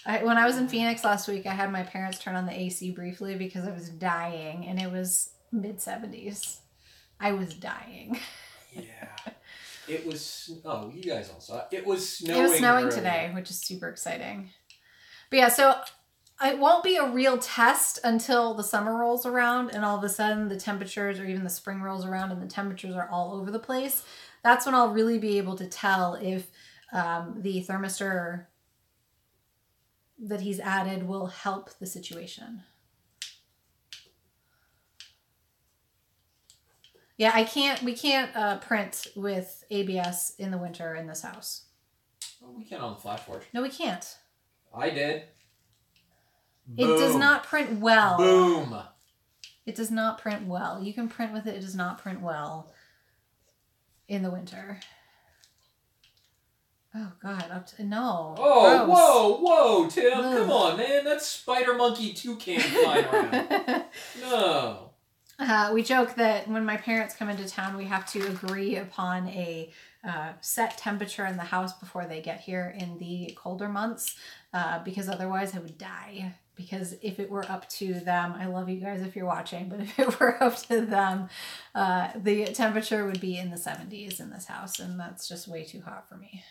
When I was in Phoenix last week, I had my parents turn on the AC briefly because I was dying, and it was mid-70s. I was dying. Yeah. It was. Oh, you guys all saw it. It was snowing. It was snowing today, which is super exciting. But yeah, so it won't be a real test until the summer rolls around and all of a sudden the temperatures, or even the spring rolls around and the temperatures are all over the place. That's when I'll really be able to tell if the thermistor that he's added will help the situation. Yeah, we can't print with ABS in the winter in this house. Well, we can on the FlashForge. No, we can't. I did. Boom. It does not print well. Boom. It does not print well. You can print with it. It does not print well in the winter. Oh, God. No. Oh, gross. whoa, Tim. Ugh. Come on, man. That's Spider Monkey Toucan flying around. No. We joke that when my parents come into town, we have to agree upon a set temperature in the house before they get here in the colder months, because otherwise I would die. Because if it were up to them, I love you guys if you're watching, but if it were up to them, the temperature would be in the 70s in this house, and that's just way too hot for me.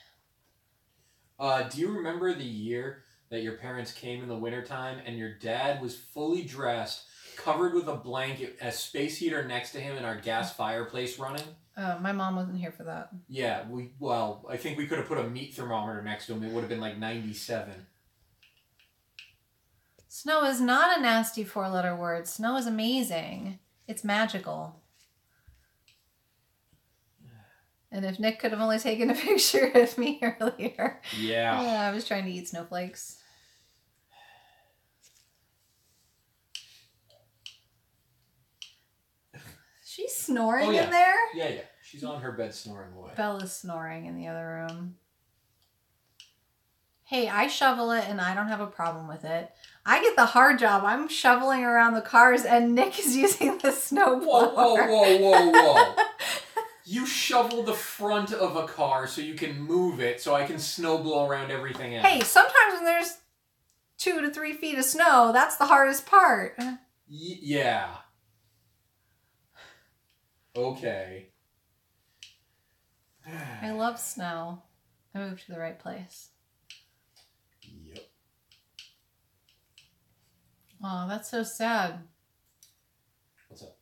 Do you remember the year that your parents came in the wintertime and your dad was fully dressed, covered with a blanket, a space heater next to him, and our gas fireplace running? My mom wasn't here for that. Yeah, I think we could have put a meat thermometer next to him. It would have been like 97. Snow is not a nasty 4-letter word. Snow is amazing. It's magical. And if Nick could have only taken a picture of me earlier. Yeah. I was trying to eat snowflakes. She's snoring in there? Yeah. She's on her bed snoring away. Bella's snoring in the other room. Hey, I shovel it and I don't have a problem with it. I get the hard job. I'm shoveling around the cars and Nick is using the snowblower. Whoa. You shovel the front of a car so you can move it so I can snow blow around everything else. Hey, sometimes when there's 2 to 3 feet of snow, that's the hardest part. Yeah. Okay. I love snow. I moved to the right place. Yep. Oh, that's so sad. What's up?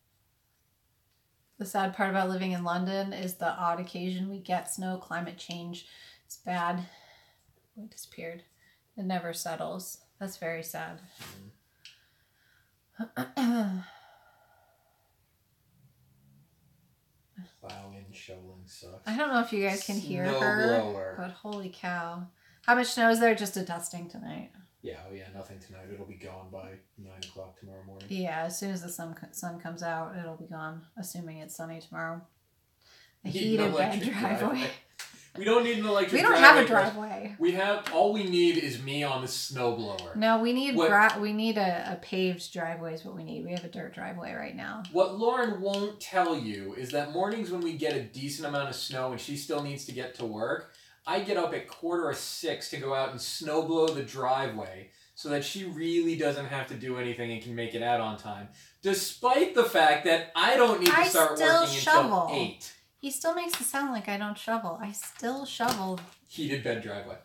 The sad part about living in London is the odd occasion we get snow. Climate change is bad. It disappeared. It never settles. That's very sad. Plowing, shoveling sucks. I don't know if you guys can hear her, but holy cow. How much snow is there? Just a dusting tonight. Yeah, nothing tonight. It'll be gone by 9 o'clock tomorrow morning. Yeah, as soon as the sun comes out, it'll be gone, assuming it's sunny tomorrow. A heated bed driveway. We don't need an electric driveway. We don't have a driveway. All we need is me on the snowblower. No, we need a paved driveway is what we need. We have a dirt driveway right now. What Lauren won't tell you is that mornings when we get a decent amount of snow and she still needs to get to work, I get up at 5:45 to go out and snowblow the driveway so that she really doesn't have to do anything and can make it out on time. Despite the fact that I don't need to start working until 8. He still makes it sound like I don't shovel. I still shovel. Heated bed driveway.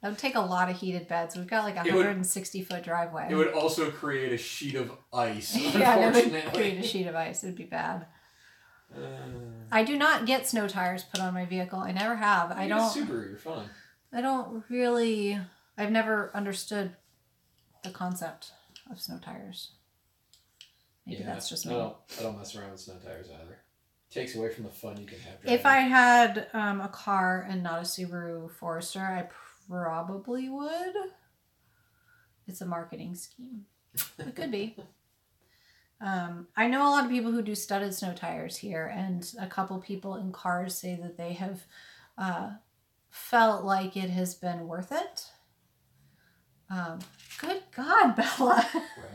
That would take a lot of heated beds. We've got like a 160-foot driveway. It would also create a sheet of ice, yeah, unfortunately. it would create a sheet of ice. It would be bad. I do not get snow tires put on my vehicle. I never have. I don't. Subaru, you're fine. I don't really. I've never understood the concept of snow tires. Maybe that's just me. I don't mess around with snow tires either. Takes away from the fun you can have driving. If I had a car and not a Subaru Forester, I probably would. It's a marketing scheme. It could be. I know a lot of people who do studded snow tires here, and a couple people in cars say that they have felt like it has been worth it. Good God, Bella.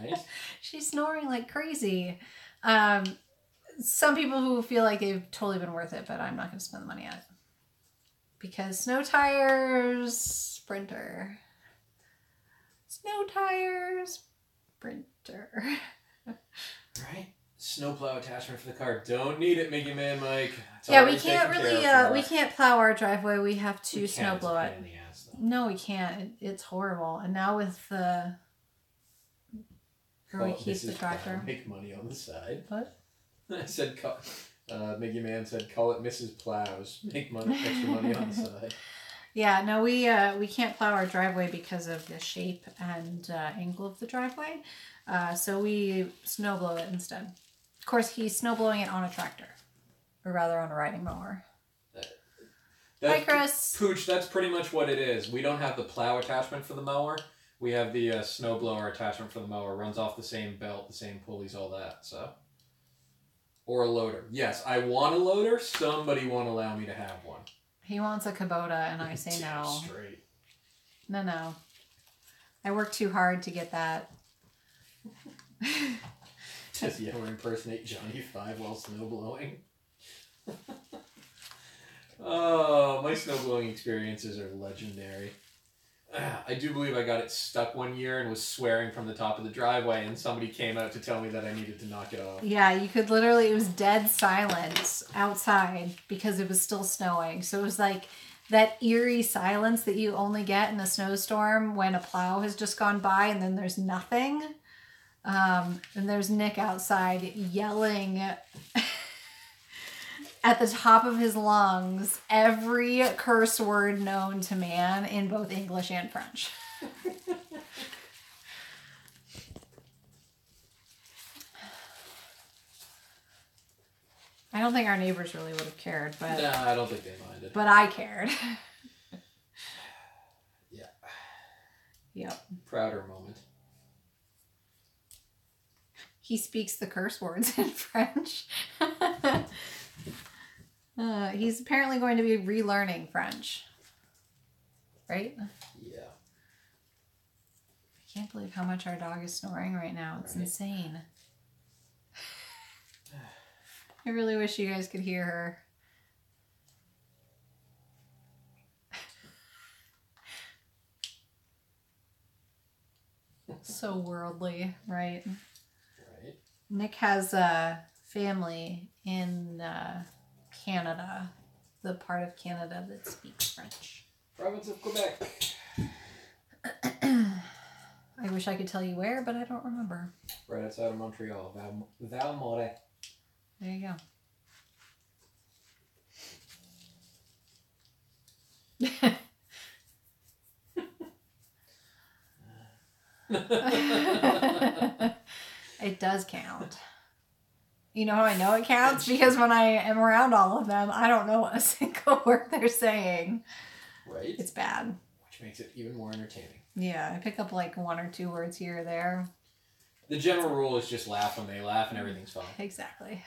Right? She's snoring like crazy. Some people who feel like they've totally been worth it, but I'm not going to spend the money on it. Because snow tires, Sprinter. Snow tires, Sprinter. Right? Snowplow attachment for the car. Don't need it, Mickey Man Mike. Yeah, we can't really, we can't plow our driveway. We have to snowblow it. No, we can't. It's horrible. And now with the... Where we keep the tractor. Make money on the side. What? I said, Mickey Man said, call it Mrs. Plows. Make extra money on the side. Yeah, no, we can't plow our driveway because of the shape and angle of the driveway. So we snowblow it instead. Of course, he's snowblowing it on a tractor. Or rather on a riding mower. Hi, Chris. Pooch, that's pretty much what it is. We don't have the plow attachment for the mower. We have the snowblower attachment for the mower. Runs off the same belt, the same pulleys, all that, so... Or a loader. Yes, I want a loader. Somebody won't allow me to have one. He wants a Kubota, and I say no. Straight. No. I worked too hard to get that. Does he ever impersonate Johnny 5 while snowblowing? Oh, my snowblowing experiences are legendary. I do believe I got it stuck one year and was swearing from the top of the driveway, and somebody came out to tell me that I needed to knock it off. Yeah, you could literally, it was dead silence outside because it was still snowing. So it was like that eerie silence that you only get in a snowstorm when a plow has just gone by and then there's nothing. And there's Nick outside yelling at the top of his lungs every curse word known to man in both English and French. I don't think our neighbors really would have cared, but... No, I don't think they minded. But I cared. Yeah. Yep. Prouder moment. He speaks the curse words in French. He's apparently going to be relearning French. Right? Yeah. I can't believe how much our dog is snoring right now. It's insane. I really wish you guys could hear her. So worldly, right? Right. Nick has a family in Canada, the part of Canada that speaks French. Province of Quebec. I wish I could tell you where, but I don't remember. Right outside of Montreal, Val-Moret. There you go. It does count. You know how I know it counts? Because when I am around all of them, I don't know a single word they're saying. Right. It's bad. Which makes it even more entertaining. Yeah, I pick up like 1 or 2 words here or there. The general rule is just laugh when they laugh and everything's fine. Exactly.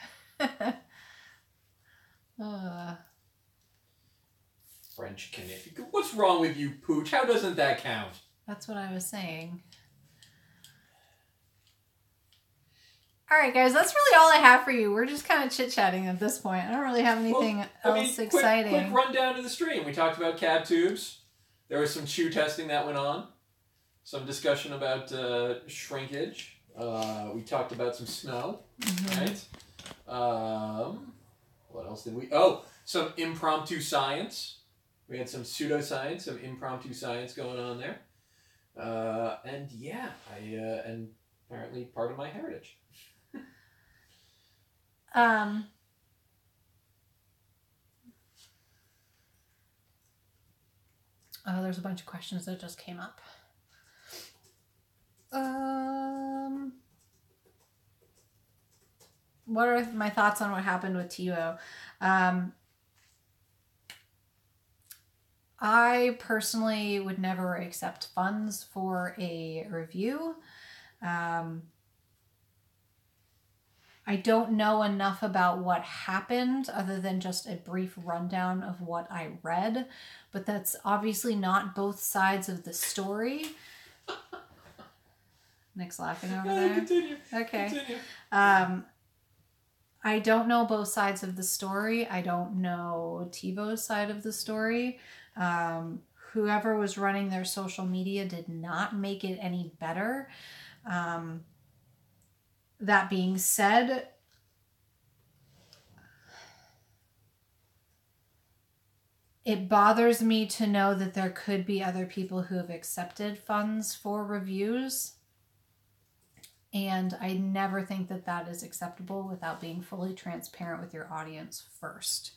French Canadian. What's wrong with you, Pooch? How doesn't that count? That's what I was saying. All right, guys, that's really all I have for you. We're just kind of chit-chatting at this point. I don't really have anything else exciting. Quick rundown of the stream. We talked about cab tubes. There was some shoe testing that went on. Some discussion about shrinkage. We talked about some snow, right? What else did we... Oh, some impromptu science. We had some pseudoscience, some impromptu science going on there. And yeah, and apparently part of my heritage. Oh, there's a bunch of questions that just came up. What are my thoughts on what happened with TiVo? I personally would never accept funds for a review. I don't know enough about what happened other than just a brief rundown of what I read, but that's obviously not both sides of the story. Nick's laughing over there. Continue. Okay. Continue. I don't know both sides of the story. I don't know TiVo's side of the story. Whoever was running their social media did not make it any better. That being said, it bothers me to know that there could be other people who have accepted funds for reviews. And I never think that that is acceptable without being fully transparent with your audience first.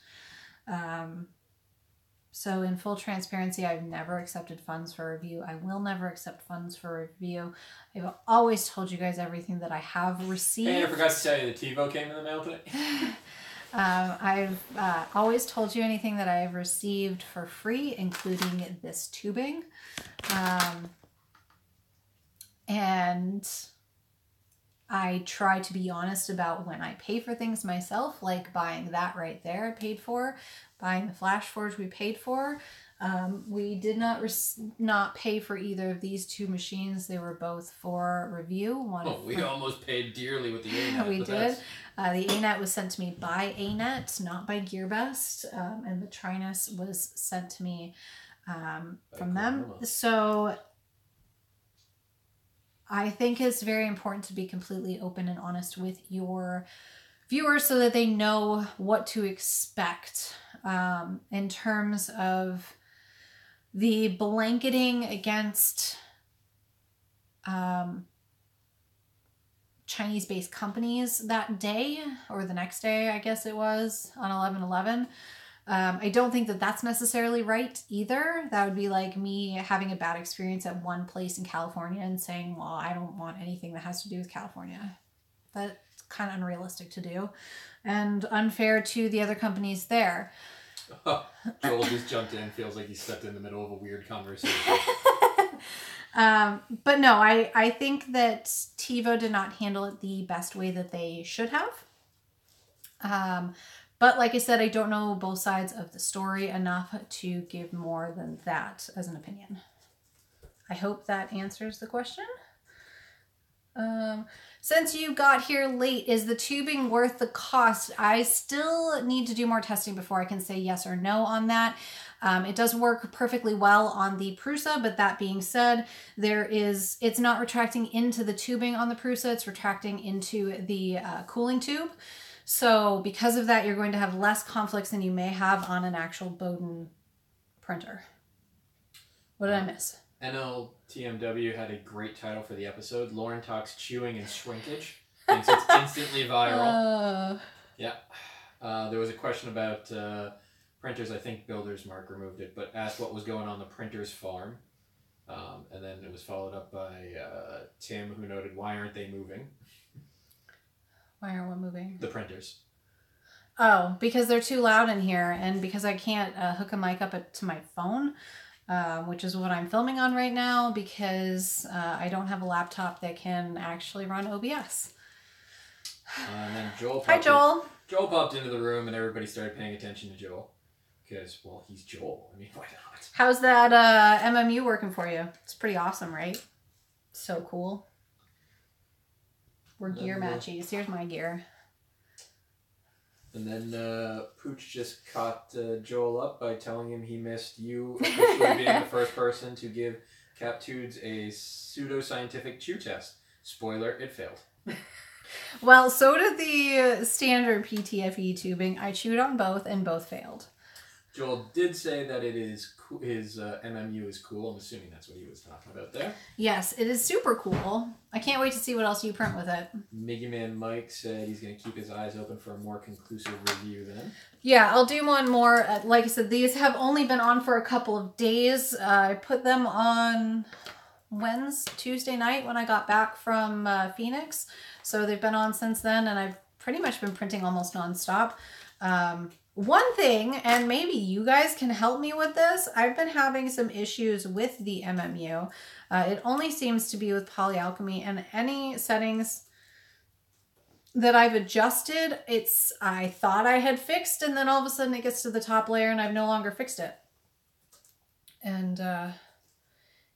So in full transparency, I've never accepted funds for a review. I will never accept funds for a review. I've always told you guys everything that I have received. Hey, I forgot to tell you the TiVo came in the mail today. I've always told you anything that I've received for free, including this tubing. And I try to be honest about when I pay for things myself, like buying that right there I paid for, buying the Flash Forge we paid for. We did not pay for either of these two machines. They were both for review. We almost paid dearly with the ANET. We did. The ANET was sent to me by ANET, not by GearBest, and the Trinus was sent to me from them. So I think it's very important to be completely open and honest with your viewers so that they know what to expect in terms of the blanketing against Chinese-based companies that day, or the next day, I guess it was, on 11/11. I don't think that that's necessarily right either. That would be like me having a bad experience at one place in California and saying, well, I don't want anything that has to do with California. That's kind of unrealistic to do and unfair to the other companies there. Joel just jumped in, feels like he stepped in the middle of a weird conversation. But no, I think that TiVo did not handle it the best way that they should have. But like I said, I don't know both sides of the story enough to give more than that as an opinion. I hope that answers the question. Since you got here late, is the tubing worth the cost? I still need to do more testing before I can say yes or no on that. It does work perfectly well on the Prusa, but that being said, it's not retracting into the tubing on the Prusa, it's retracting into the cooling tube. So because of that, you're going to have less conflicts than you may have on an actual Bowden printer. What did I miss? NLTMW had a great title for the episode. Lauren talks chewing and shrinkage. Thinks it's instantly viral. Yeah. There was a question about printers. I think Builder's Mark removed it, but asked what was going on the printer's farm. And then it was followed up by Tim, who noted, why aren't they moving? Why aren't we moving? The printers. Oh, because they're too loud in here, and because I can't hook a mic up to my phone, which is what I'm filming on right now, because I don't have a laptop that can actually run OBS. And then Joel Hi, Joel. Joel popped into the room, and everybody started paying attention to Joel. Because, well, he's Joel. I mean, why not? How's that MMU working for you? It's pretty awesome, right? So cool. We're gear matchies. Here's my gear. And then Pooch just caught Joel up by telling him he missed you officially being the first person to give Cap2S a pseudoscientific chew test. Spoiler, it failed. Well, so did the standard PTFE tubing. I chewed on both and both failed. Joel did say that it is his MMU is cool. I'm assuming that's what he was talking about there. Yes, it is super cool. I can't wait to see what else you print with it. Miggy Man Mike said he's going to keep his eyes open for a more conclusive review then. Yeah, I'll do one more. Like I said, these have only been on for a couple of days. I put them on Tuesday night when I got back from Phoenix. So they've been on since then, and I've pretty much been printing almost nonstop. One thing, and maybe you guys can help me with this, I've been having some issues with the MMU. It only seems to be with polyalchemy, and any settings that I've adjusted, I thought I had fixed, and then all of a sudden it gets to the top layer and I've no longer fixed it. And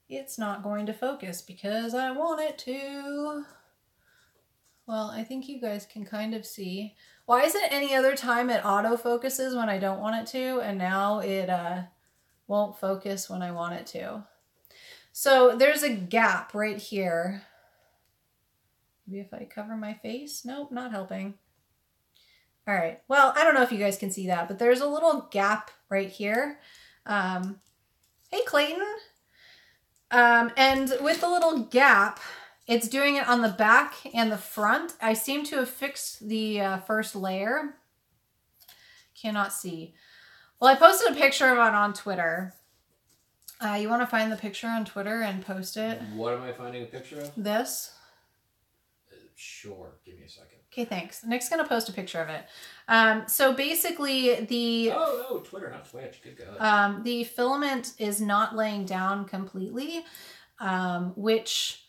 it's not going to focus because I want it to. Well, I think you guys can kind of see. Why is it any other time it auto-focuses when I don't want it to, and now it won't focus when I want it to? So there's a gap right here. Maybe if I cover my face? Nope, not helping. All right. Well, I don't know if you guys can see that, but there's a little gap right here. Hey, Clayton. And with the little gap, it's doing it on the back and the front. I seem to have fixed the first layer. Cannot see. Well, I posted a picture of it on Twitter. You want to find the picture on Twitter and post it? What am I finding a picture of? This? Sure. Give me a second. Okay, thanks. Nick's going to post a picture of it. So basically the... Oh, Twitter, not Twitch. Good God. The filament is not laying down completely, which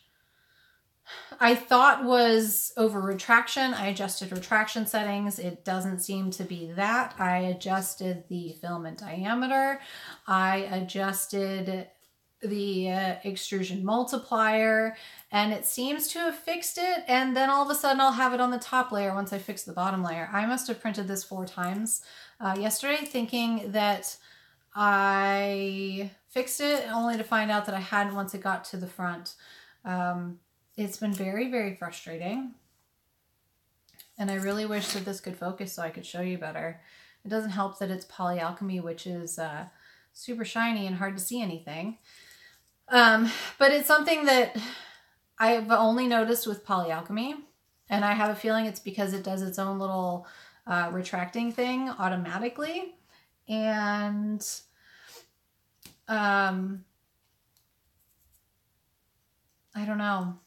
I thought was over retraction. I adjusted retraction settings. It doesn't seem to be that. I adjusted the filament diameter. I adjusted the extrusion multiplier, and it seems to have fixed it. And then all of a sudden I'll have it on the top layer once I fix the bottom layer. I must have printed this 4 times yesterday thinking that I fixed it, only to find out that I hadn't once it got to the front. It's been very, very frustrating. And I really wish that this could focus so I could show you better. It doesn't help that it's polyalchemy, which is super shiny and hard to see anything. But it's something that I've only noticed with polyalchemy. And I have a feeling it's because it does its own little retracting thing automatically. And I don't know.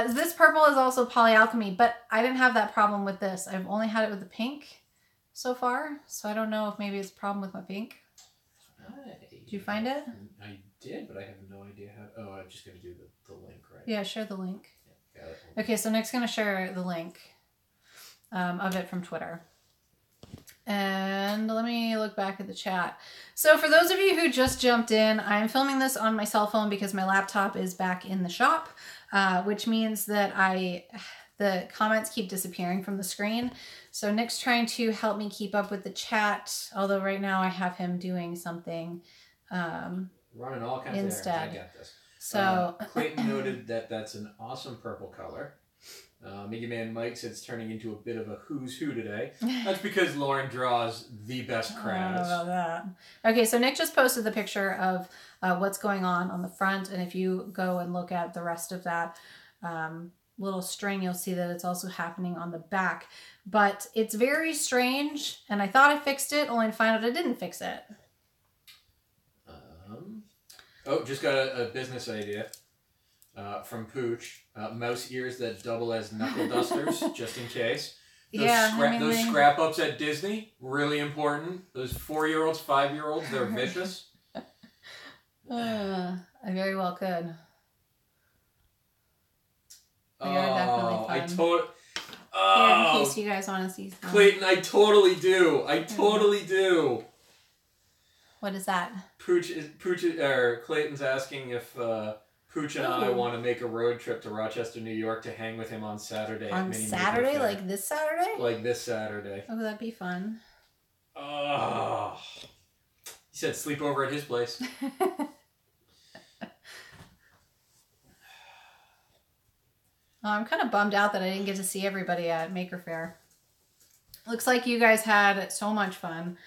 This purple is also polyalchemy, but I didn't have that problem with this. I've only had it with the pink so far, so I don't know if maybe it's a problem with my pink. Hi. Did you find it? I did, but I have no idea how. Oh, I'm just going to do the link, right? Yeah, share the link. Yeah, got it. Okay, so Nick's going to share the link of it from Twitter. And let me look back at the chat. So for those of you who just jumped in, I'm filming this on my cell phone because my laptop is back in the shop, which means that the comments keep disappearing from the screen. So Nick's trying to help me keep up with the chat, although right now I have him doing something running all kinds instead. of errands. I got this. So Clayton noted that that's an awesome purple color. Mickey Man Mike said it's turning into a bit of a who's who today. That's because Lauren draws the best crowds. I don't know about that. Okay, so Nick just posted the picture of what's going on the front, and if you go and look at the rest of that little string, you'll see that it's also happening on the back. But it's very strange, and I thought I fixed it, only to find out I didn't fix it. Oh, just got a business idea. From Pooch, mouse ears that double as knuckle dusters, just in case. Those scrap ups at Disney, really important. Those 4-year-olds, 5-year-olds, they're vicious. I very well could. They are definitely fun. Here, in case you guys want to see some. Clayton, I totally do. I totally do. What is that? Clayton's asking if Pooch and I want to make a road trip to Rochester, New York to hang with him on Saturday. On Saturday? Like this Saturday? Like this Saturday. Oh, that'd be fun. Oh. He said sleep over at his place. I'm kind of bummed out that I didn't get to see everybody at Maker Faire. Looks like you guys had so much fun.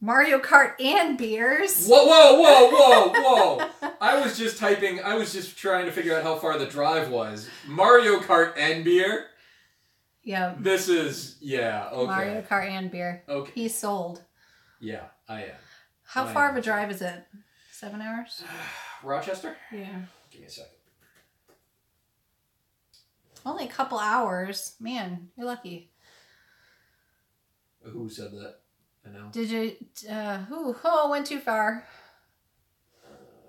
Mario Kart and beers. Whoa, whoa, whoa, whoa, whoa. I was just trying to figure out how far the drive was. Mario Kart and beer? Yeah. This is, yeah, okay. Mario Kart and beer. Okay. He's sold. Yeah, I am. How far of a drive is it? 7 hours? Rochester? Yeah. Give me a second. Only a couple hours. Man, you're lucky. Who said that? I know. Did you, oh, went too far.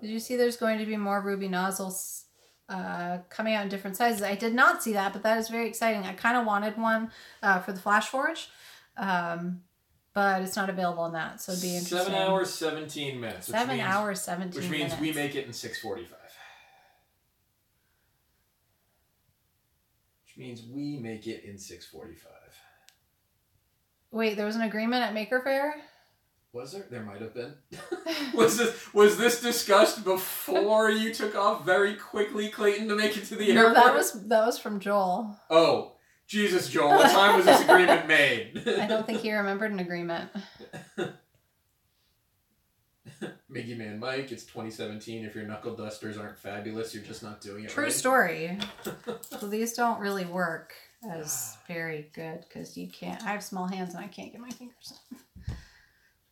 Did you see there's going to be more ruby nozzles coming out in different sizes? I did not see that, but that is very exciting. I kind of wanted one for the Flash Forge, but it's not available in that, so it'd be interesting. 7 hours, 17 minutes. 7 hours, 17 minutes. Which means we make it in 6:45. Which means we make it in 6:45. Wait, there was an agreement at Maker Faire? Was there? There might have been. was this discussed before you took off very quickly, Clayton, to make it to the airport? That was from Joel. Oh, Jesus, Joel! What time was this agreement made? I don't think he remembered an agreement. Mickey Man Mike, it's 2017. If your knuckle dusters aren't fabulous, you're just not doing it True right. Story. So these don't really work as very good because you can't. I have small hands and I can't get my fingers.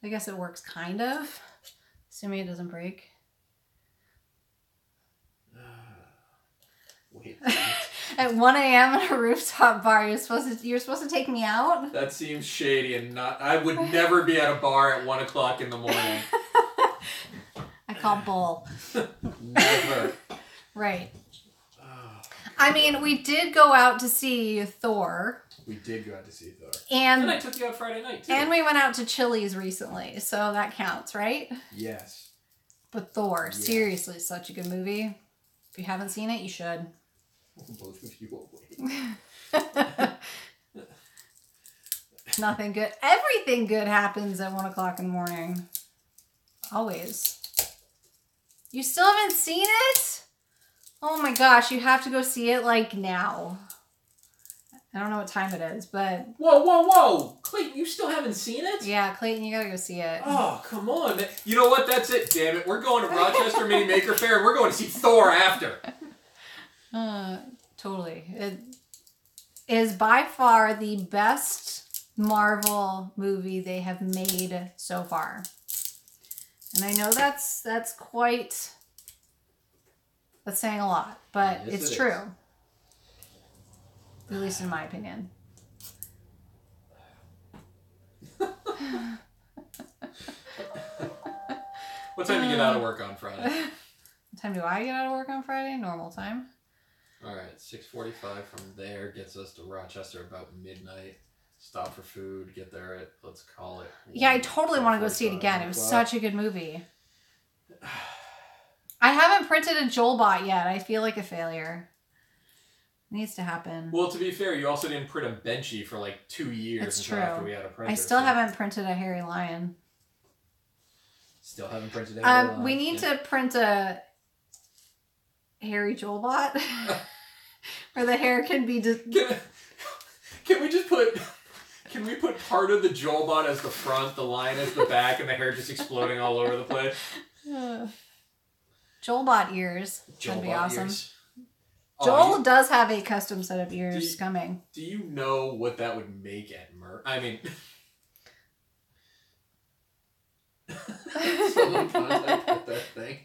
I guess it works kind of, assuming it doesn't break. Wait. At 1 a.m. at a rooftop bar, you're supposed to take me out? That seems shady and not. I would never be at a bar at 1 o'clock in the morning. I call bull. Never. Right. I mean, we did go out to see Thor. We did go out to see Thor. And I took you out Friday night, too. And we went out to Chili's recently, so that counts, right? Yes. But Thor, seriously, such a good movie. If you haven't seen it, you should. Both of you will wait. Nothing good. Everything good happens at 1 o'clock in the morning. Always. You still haven't seen it? Oh my gosh, you have to go see it like now. I don't know what time it is, but... Whoa, whoa, whoa! Clayton, you still haven't seen it? Yeah, Clayton, you gotta go see it. Oh, come on. You know what? That's it, damn it. We're going to Rochester Mini Maker Faire and we're going to see Thor after. Totally. It is by far the best Marvel movie they have made so far. And I know that's quite... That's saying a lot, but yes, it's true. At least in my opinion. What time do you get out of work on Friday? What time do I get out of work on Friday? Normal time. All right, 6:45 from there gets us to Rochester about midnight. Stop for food, get there at, let's call it. Yeah, I totally want to go see it again. It was such a good movie. I haven't printed a Joelbot yet. I feel like a failure. It needs to happen. Well, to be fair, you also didn't print a Benchy for like 2 years. It's true. After we had a printer, I still haven't printed a Hairy Lion. Still haven't printed a Hairy Lion. We need to print a Hairy Joelbot. Where the hair can be... Can we just put... Can we put part of the Joelbot as the front, the lion as the back, and the hair just exploding all over the place? Joelbot ears. That'd be awesome. Ears. Joel does have a custom set of ears coming. Do you know what that would make at I mean... Someone contact that thing.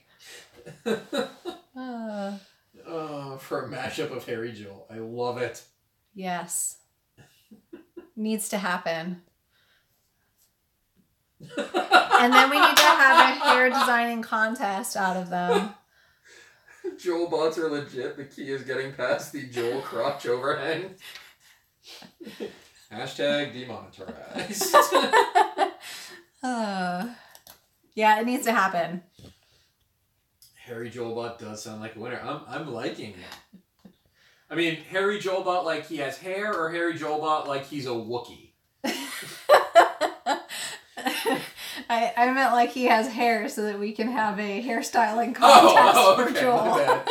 For a mashup of Harry Joel. I love it. Yes. Needs to happen. And then we need to have a hair designing contest out of them. Joelbots are legit. The key is getting past the Joel crotch overhang. Hashtag demonetized. Yeah, it needs to happen. Harry Joelbot does sound like a winner. I'm liking it. I mean, Harry Joelbot like he has hair, or Harry Joelbot like he's a Wookiee? I meant like he has hair so that we can have a hairstyling contest for Joel.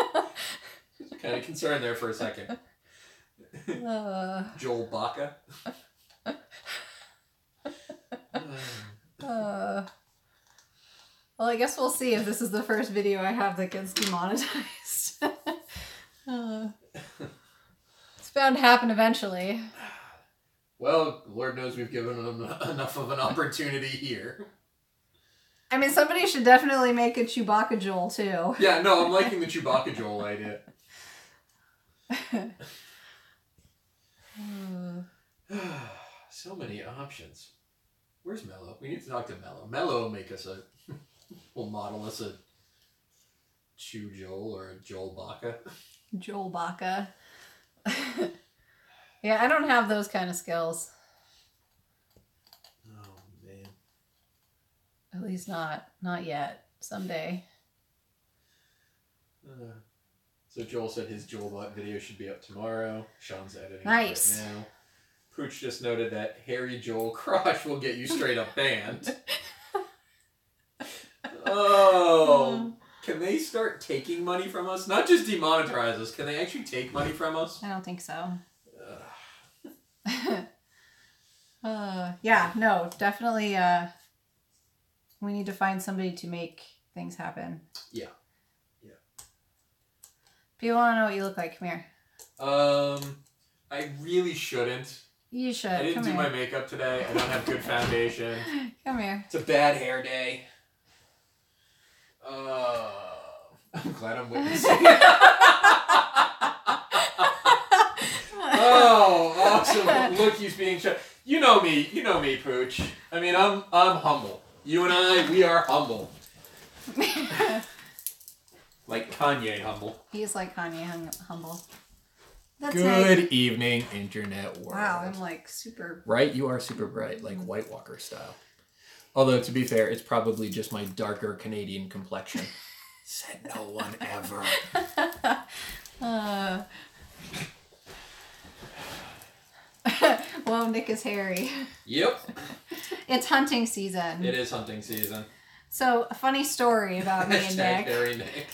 Kind of concerned there for a second. Joel Baca. Well, I guess we'll see if this is the first video I have that gets demonetized. It's bound to happen eventually. Well, Lord knows we've given them enough of an opportunity here. I mean, somebody should definitely make a Chewbacca Joel, too. Yeah, no, I'm liking the Chewbacca Joel idea. So many options. Where's Mello? We need to talk to Mello. Mello will make us will model us a Chew Joel or a Joel Baca. Joel Baca. Yeah, I don't have those kind of skills. Oh, man. At least not yet. Someday. So Joel said his Joelbot video should be up tomorrow. Sean's editing nice. It right now. Pooch just noted that Harry Joel Crotch will get you straight up banned. Oh, can they start taking money from us? Not just demonetize us. Can they actually take money from us? I don't think so. Yeah, no, definitely. We need to find somebody to make things happen. Yeah. People want to know what you look like. Come here. I really shouldn't. You should. I didn't do my makeup today. I don't have good foundation. Come here. It's a bad hair day. I'm glad I'm witnessing it. Oh, awesome. Look, he's being shot. You know me, Pooch. I mean, I'm humble. You and I, we are humble. Like Kanye humble. He's like Kanye humble. That's Good evening, internet world. Wow, I'm like super... Right? You are super bright, like White Walker style. Although, to be fair, it's probably just my darker Canadian complexion. Said no one ever. Whoa, Nick is hairy. Yep. It's hunting season. It is hunting season. So, a funny story about me and Nick. Hairy Nick.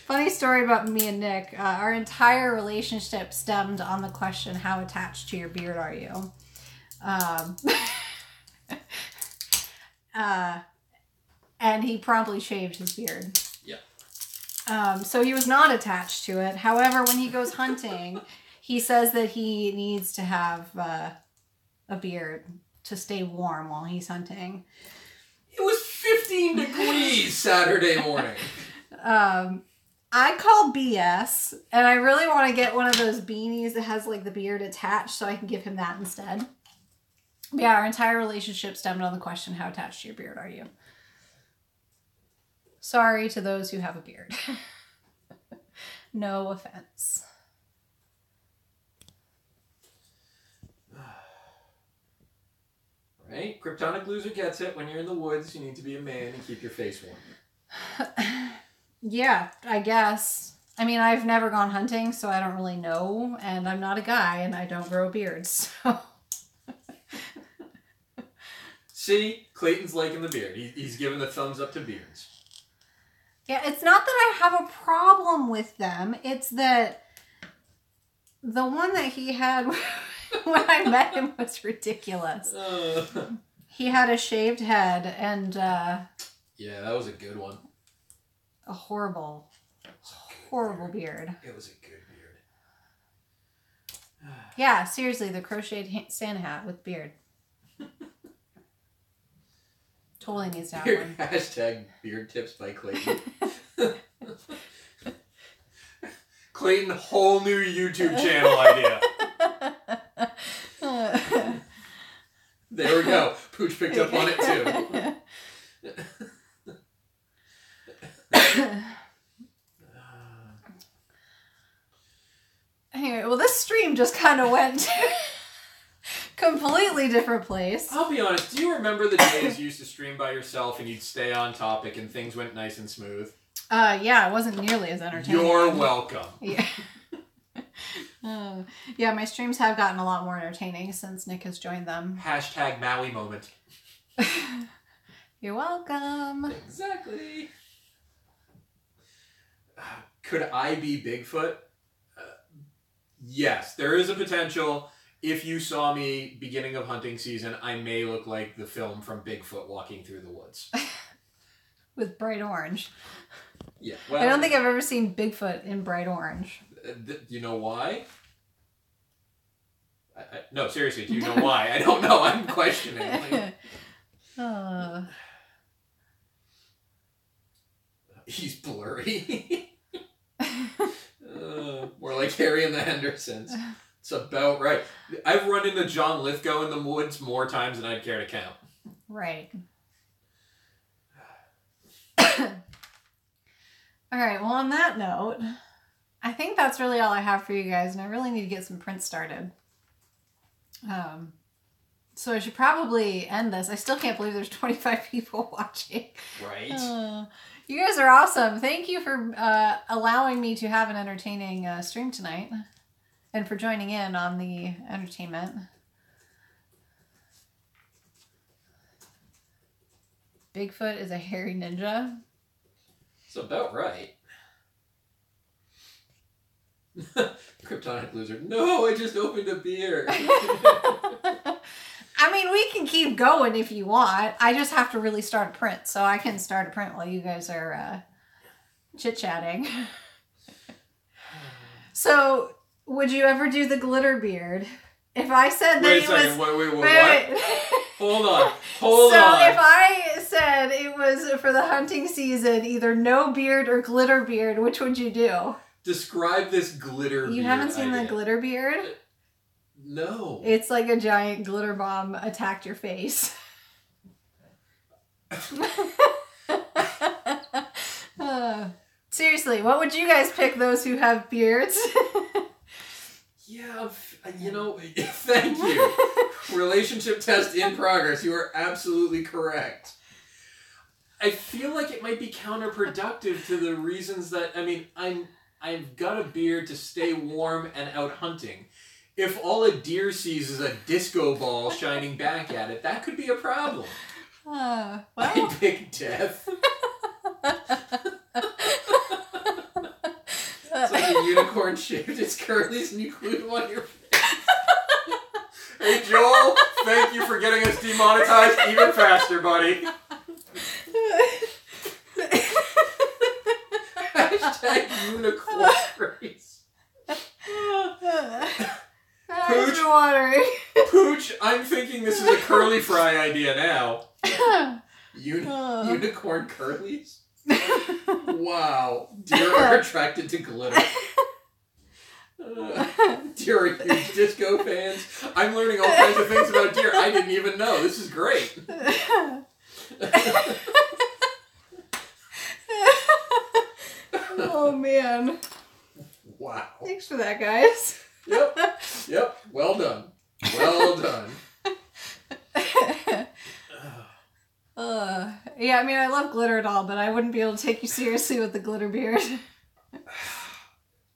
Funny story about me and Nick. Our entire relationship stemmed on the question, how attached to your beard are you? And he promptly shaved his beard. Yeah. So he was not attached to it. However, when he goes hunting, he says that he needs to have a beard to stay warm while he's hunting. It was 15 degrees Saturday morning. I call BS, and I really want to get one of those beanies that has like the beard attached so I can give him that instead. But yeah, our entire relationship stemmed on the question, how attached to your beard are you? Sorry to those who have a beard. No offense. Right? Kryptonic Loser gets it. When you're in the woods, you need to be a man and keep your face warm. Yeah, I guess. I mean, I've never gone hunting, so I don't really know. And I'm not a guy, and I don't grow a beard, so... See? Clayton's liking the beard. He's giving the thumbs up to beards. Yeah, it's not that I have a problem with them. It's that the one that he had when I met him was ridiculous. He had a shaved head and... yeah, that was a good one. A horrible beard. It was a good beard. Yeah, seriously, the crocheted Santa hat with beard. Totally needs to have one. Hashtag beard tips by Clayton. Clayton, whole new YouTube channel idea. There we go. Pooch picked up on it too. Anyway, well, this stream just kind of went completely different place. I'll be honest, do you remember the days you used to stream by yourself and you'd stay on topic and things went nice and smooth? Yeah, it wasn't nearly as entertaining. You're welcome. Yeah. Yeah, my streams have gotten a lot more entertaining since Nick has joined them. Hashtag Maui moment. You're welcome. Exactly. Could I be Bigfoot? Yes, there is a potential. If you saw me beginning of hunting season, I may look like the film from Bigfoot walking through the woods. With bright orange. Yeah. Well, I don't think I've ever seen Bigfoot in bright orange. You know why? No, seriously, do you know why? I don't know. I'm questioning. He's blurry. More like Harry and the Hendersons. It's about right. I've run into John Lithgow in the woods more times than I'd care to count. Right. All right, well, on that note, I think that's really all I have for you guys, and I really need to get some prints started. So I should probably end this. I still can't believe there's 25 people watching. Right. You guys are awesome. Thank you for allowing me to have an entertaining stream tonight, and for joining in on the entertainment. Bigfoot is a hairy ninja. It's about right. Kryptonic Loser. No, I just opened a beer. I mean, we can keep going if you want. I just have to really start a print. So I can start a print while you guys are chit-chatting. So, would you ever do the glitter beard? If I said that Wait a second. Wait, what? Hold on. So if I said it was for the hunting season, either no beard or glitter beard, which would you do? Describe this glitter beard. You haven't seen the glitter beard? No. It's like a giant glitter bomb attacked your face. Seriously, what would you guys pick, those who have beards? Yeah, you know, thank you. Relationship test in progress. You are absolutely correct. I feel like it might be counterproductive to the reasons that, I mean, I've got a beard to stay warm and out hunting. If all a deer sees is a disco ball shining back at it, that could be a problem. Well. I pick death. It's like a unicorn shaved its curlies and you glued them on your face. Hey Joel, thank you for getting us demonetized even faster, buddy. Hashtag unicorns. Pooch, Pooch, I'm thinking this is a curly fry idea now. Unicorn curlies? Wow. Deer are attracted to glitter. Deer are huge disco fans. I'm learning all kinds of things about deer I didn't even know. This is great. Oh, man. Wow. Thanks for that, guys. Yep. Well done. Well done. Yeah, I mean, I love glitter at all, but I wouldn't be able to take you seriously with the glitter beard.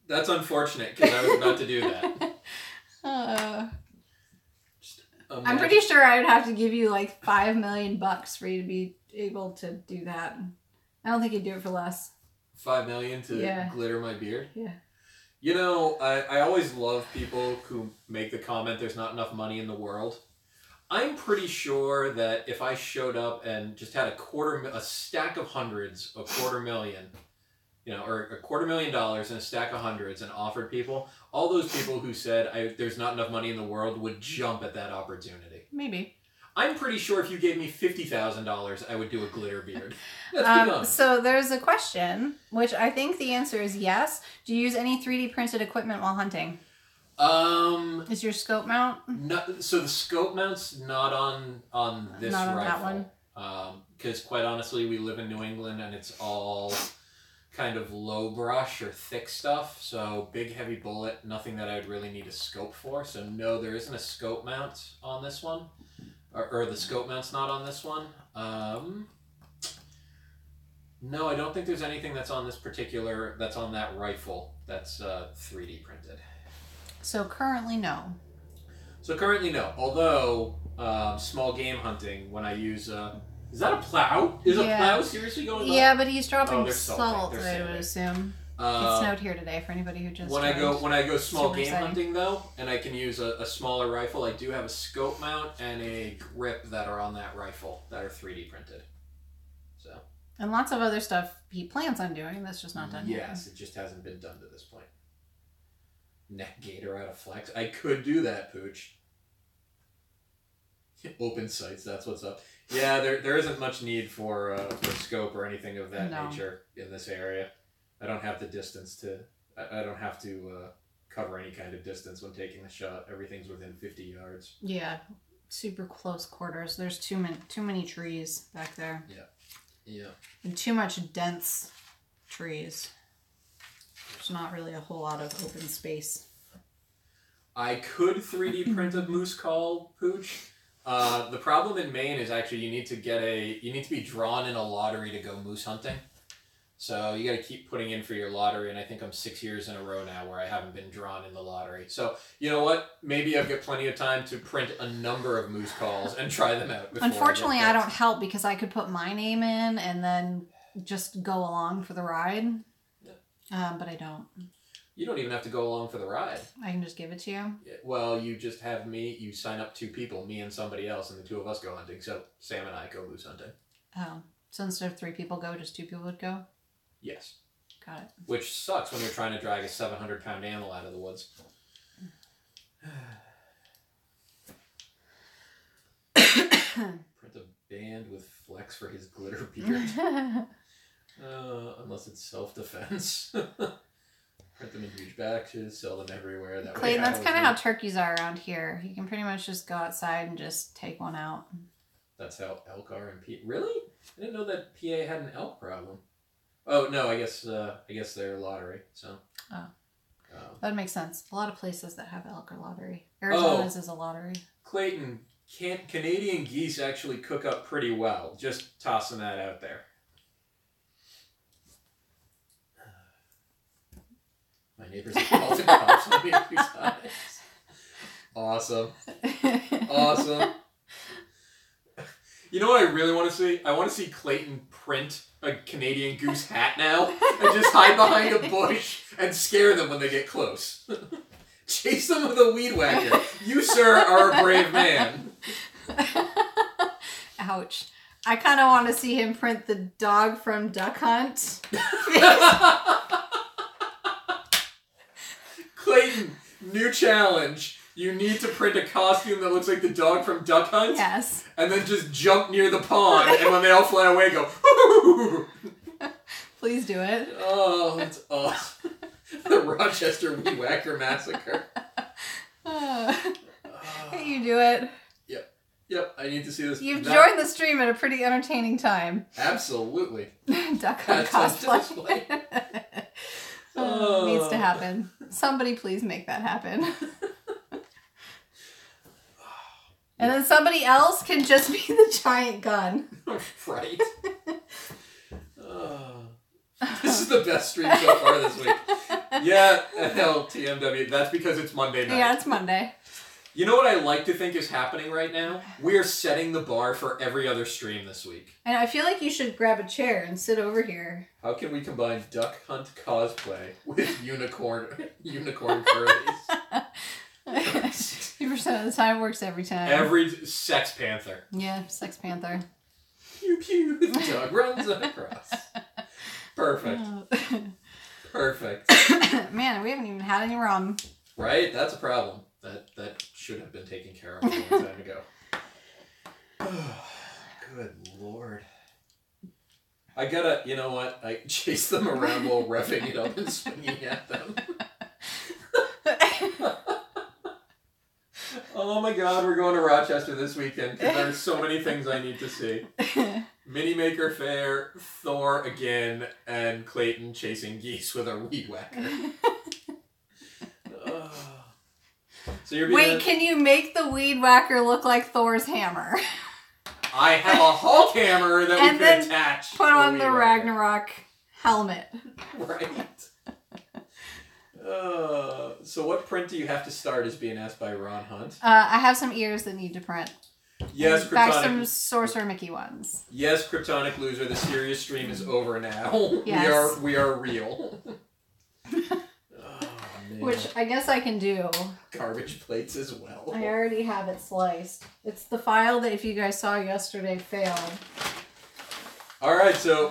That's unfortunate, because I was about to do that. I'm pretty sure I would have to give you like $5 million for you to be able to do that. I don't think you'd do it for less. $5 million to glitter my beard? Yeah. You know, I always love people who make the comment there's not enough money in the world. I'm pretty sure that if I showed up and just had a stack of hundreds, $250,000, or $250,000 and a stack of hundreds and offered people, all those people who said there's not enough money in the world would jump at that opportunity. Maybe. I'm pretty sure if you gave me $50,000, I would do a glitter beard. Let's be honest. So there's a question, which I think the answer is yes. Do you use any 3D printed equipment while hunting? Is your scope mount? So the scope mount's not on this rifle. Not on that one? Because quite honestly, we live in New England and it's all kind of low brush or thick stuff. So big, heavy bullet, nothing that I would really need a scope for. So no, there isn't a scope mount on this one. Or the scope mount's not on this one. No, I don't think there's anything that's on that's on that rifle that's 3D printed. So currently, no. Although, small game hunting, when I use... is that a plow? Is a plow seriously going by? Yeah, but he's dropping salt, I would assume. It Uh, snowed here today for anybody who just when I go small game exciting. hunting though, and I can use a smaller rifle, I do have a scope mount and a grip that are on that rifle that are 3D printed. So. And lots of other stuff he plans on doing. That's just not done yet. Yes, it just hasn't been done to this point. Neck gator out of flex. I could do that, Pooch. Open sights, that's what's up. Yeah, there isn't much need for scope or anything of that nature in this area. I don't have the distance to... I don't have to cover any kind of distance when taking the shot. Everything's within 50 yards. Yeah, super close quarters. There's too many trees back there. Yeah. And too much dense trees. There's not really a whole lot of open space. I could 3D print a moose call, Pooch. The problem in Maine is actually you need to be drawn in a lottery to go moose hunting. So you got to keep putting in for your lottery, and I think I'm 6 years in a row now where I haven't been drawn in the lottery. So you know what? Maybe I've got plenty of time to print a number of moose calls and try them out. Unfortunately, I don't help because I could put my name in and then just go along for the ride. Yeah. But I don't. You don't even have to go along for the ride. I can just give it to you? Well, you just have me, you sign up 2 people, me and somebody else, and the 2 of us go hunting. So Sam and I go moose hunting. Oh. So instead of 3 people go, just 2 people would go? Yes. Got it. Which sucks when you're trying to drag a 700-pound animal out of the woods. Print a band with flex for his glitter beard. Unless it's self-defense. Print them in huge batches, sell them everywhere. Clayton, that's kind of how turkeys are around here. You can pretty much just go outside and just take one out. That's how elk are in PA. Really? I didn't know that PA had an elk problem. Oh no, I guess they're lottery. So. Oh. That makes sense. A lot of places that have elk are lottery. Arizona's is a lottery. Clayton, Canadian geese actually cook up pretty well. Just tossing that out there. My neighbors have called the cops on me a few times. Awesome. Awesome. You know what I really want to see? I want to see Clayton print a Canadian goose hat now and just hide behind a bush and scare them when they get close. Chase them with a weed whacker. You, sir, are a brave man. Ouch. I kind of want to see him print the dog from Duck Hunt. Clayton, new challenge. You need to print a costume that looks like the dog from Duck Hunt. Yes. And then just jump near the pond, and when they all fly away, go, Please do it. Oh, that's awesome. The Rochester Weed Whacker Massacre. Hey, you do it. Yep, I need to see this. You've joined the stream at a pretty entertaining time. Absolutely. Duck Hunt cosplay. happen. Somebody please make that happen. And then somebody else can just be the giant gun. Right. This is the best stream so far this week. Yeah, LTMW. That's because it's Monday night. Yeah, it's Monday. You know what I like to think is happening right now? We are setting the bar for every other stream this week. And I feel like you should grab a chair and sit over here. How can we combine duck hunt cosplay with unicorn furries? 50% of the time works every time. Every Sex Panther. Yeah, Sex Panther. Pew pew, the dog runs across. Perfect. Perfect. Man, we haven't even had any rum. Right? That's a problem. That should have been taken care of a long time ago. Good Lord. I gotta, you know what? I chase them around while revving it up and swinging at them. Oh my God, we're going to Rochester this weekend because there's so many things I need to see. Mini Maker Fair, Thor again, and Clayton chasing geese with a weed whacker. So you're Wait, can you make the weed whacker look like Thor's hammer? I have a Hulk hammer that we can attach. Put on the Ragnarok helmet. Right. So what print do you have to start is being asked by Ron Hunt. I have some ears that need to print. Yes, Kryptonic. In fact, some Sorcerer Mickey ones. Yes, Kryptonic Loser, the serious stream is over now. Yes. We are real. Which I guess I can do. Garbage plates as well. I already have it sliced. It's the file that, if you guys saw yesterday, failed. All right, so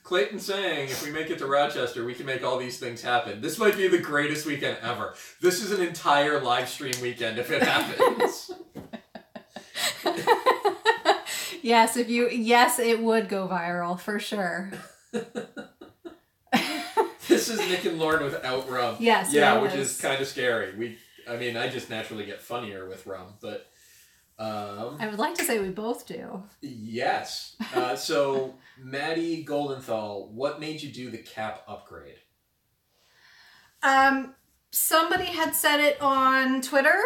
Clayton's saying if we make it to Rochester, we can make all these things happen. This might be the greatest weekend ever. This is an entire live stream weekend if it happens. Yes, it would go viral for sure. This is Nick and Lauren without rum. Yes. Yeah, which is kind of scary. I just naturally get funnier with rum, but I would like to say we both do. Yes. So Maddie Goldenthal, what made you do the cap upgrade? Somebody had said it on Twitter.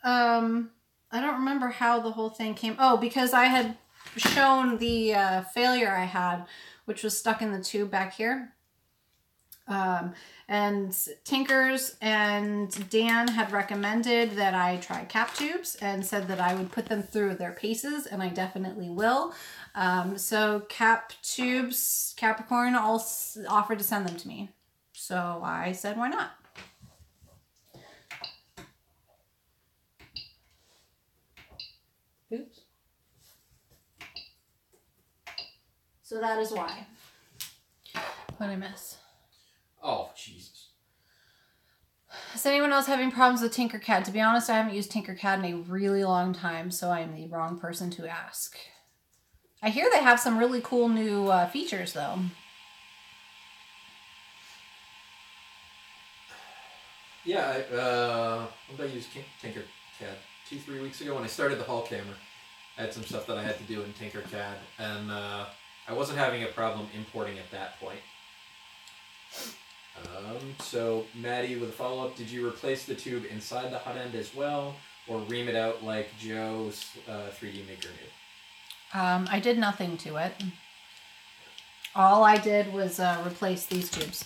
I don't remember how the whole thing came. Oh, because I had shown the failure I had, which was stuck in the tube back here. And Tinkers and Dan had recommended that I try cap tubes and said that I would put them through their paces, and I definitely will. So cap tubes, Capricorn all offered to send them to me. So I said, why not? Oops. So that is why. What did I miss? Oh, Jesus. Is anyone else having problems with Tinkercad? To be honest, I haven't used Tinkercad in a really long time, so I am the wrong person to ask. I hear they have some really cool new features, though. Yeah, what did I use Tinkercad? 2-3 weeks ago when I started the Hulk hammer. I had some stuff that I had to do in Tinkercad, and I wasn't having a problem importing at that point. So Maddie, with a follow-up, did you replace the tube inside the hot end as well, or ream it out like Joe's 3D Maker did? I did nothing to it. All I did was replace these tubes.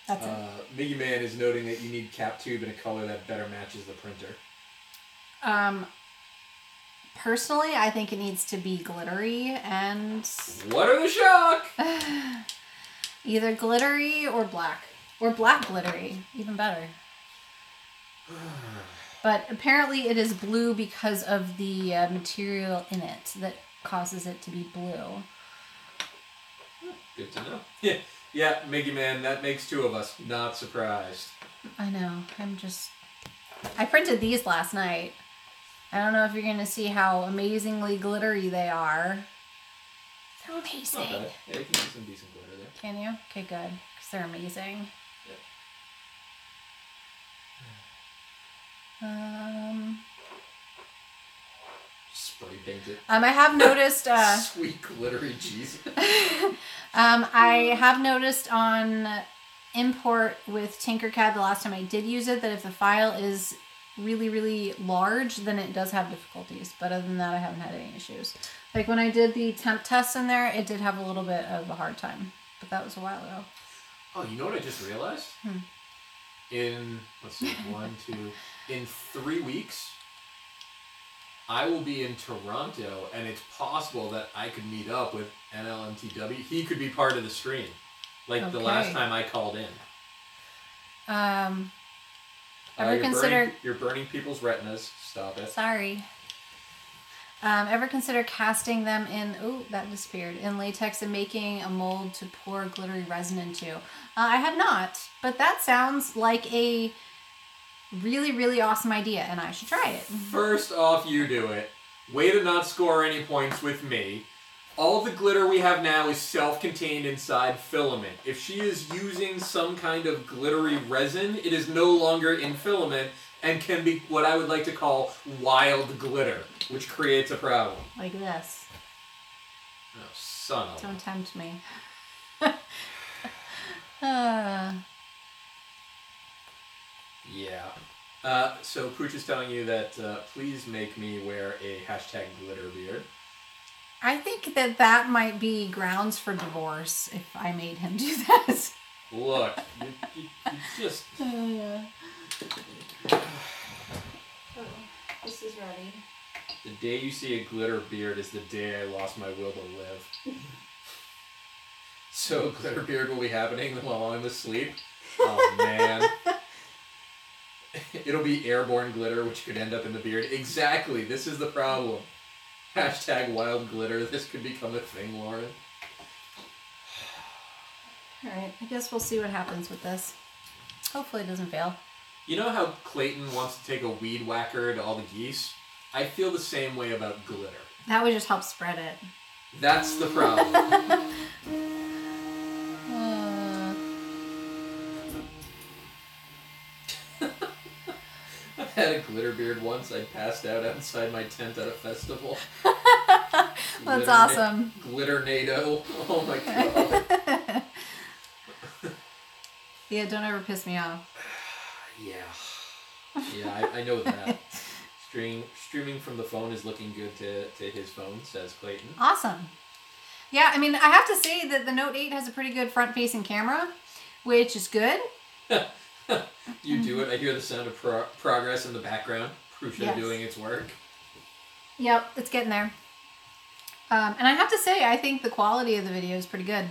That's it. Miggy Man is noting that you need cap tube in a color that better matches the printer. Personally, I think it needs to be glittery and... What are the shock? Either glittery or black. Or black glittery. Even better. But apparently it is blue because of the material in it that causes it to be blue. Good to know. Yeah, Miggy Man, that makes two of us. Not surprised. I know. I printed these last night. I don't know if you're going to see how amazingly glittery they are. They're amazing. Not bad. Yeah, you can see some decent glitter there. Can you? Okay, good. Because they're amazing. Yeah. Spray paint it. I have noticed... Sweet glittery cheese. I have noticed on import with Tinkercad the last time I did use it, that if the file is really, really large, then it does have difficulties. But other than that, I haven't had any issues. Like when I did the temp test in there, it did have a little bit of a hard time. But that was a while ago. Oh, you know what I just realized? In, let's see, in 3 weeks, I will be in Toronto, and it's possible that I could meet up with NLMTW. He could be part of the stream, like the last time I called in. Ever consider... You're burning people's retinas. Stop it. Sorry. Ever consider casting them in... Oh, that disappeared. In latex and making a mold to pour glittery resin into. I have not, but that sounds like a really, really awesome idea, and I should try it. First off, you do it. Way to not score any points with me. All the glitter we have now is self-contained inside Filament. If she is using some kind of glittery resin, it is no longer in Filament and can be what I would like to call wild glitter, which creates a problem. Like this. Oh, son of a... Don't tempt me. Yeah. So Pooch is telling you that please make me wear a #glitter beard. I think that might be grounds for divorce if I made him do that. Look, you just... This is ready. The day you see a glitter beard is the day I lost my will to live. So glitter beard will be happening while I'm asleep? Oh, man. It'll be airborne glitter, which could end up in the beard. Exactly, this is the problem. #wild glitter. This could become a thing, Lauren. Alright, I guess we'll see what happens with this. Hopefully it doesn't fail. You know how Clayton wants to take a weed whacker to all the geese? I feel the same way about glitter. That would just help spread it. That's the problem. I had a glitter beard once. I passed out outside my tent at a festival. That's awesome. Glitter-nado. Oh my god. Yeah, don't ever piss me off. Yeah, I know that. Streaming from the phone is looking good to his phone, says Clayton. Awesome. Yeah, I mean, I have to say that the Note 8 has a pretty good front-facing camera, which is good. You do it. I hear the sound of progress in the background. Prusa doing its work. Yep, it's getting there. And I have to say, I think the quality of the video is pretty good.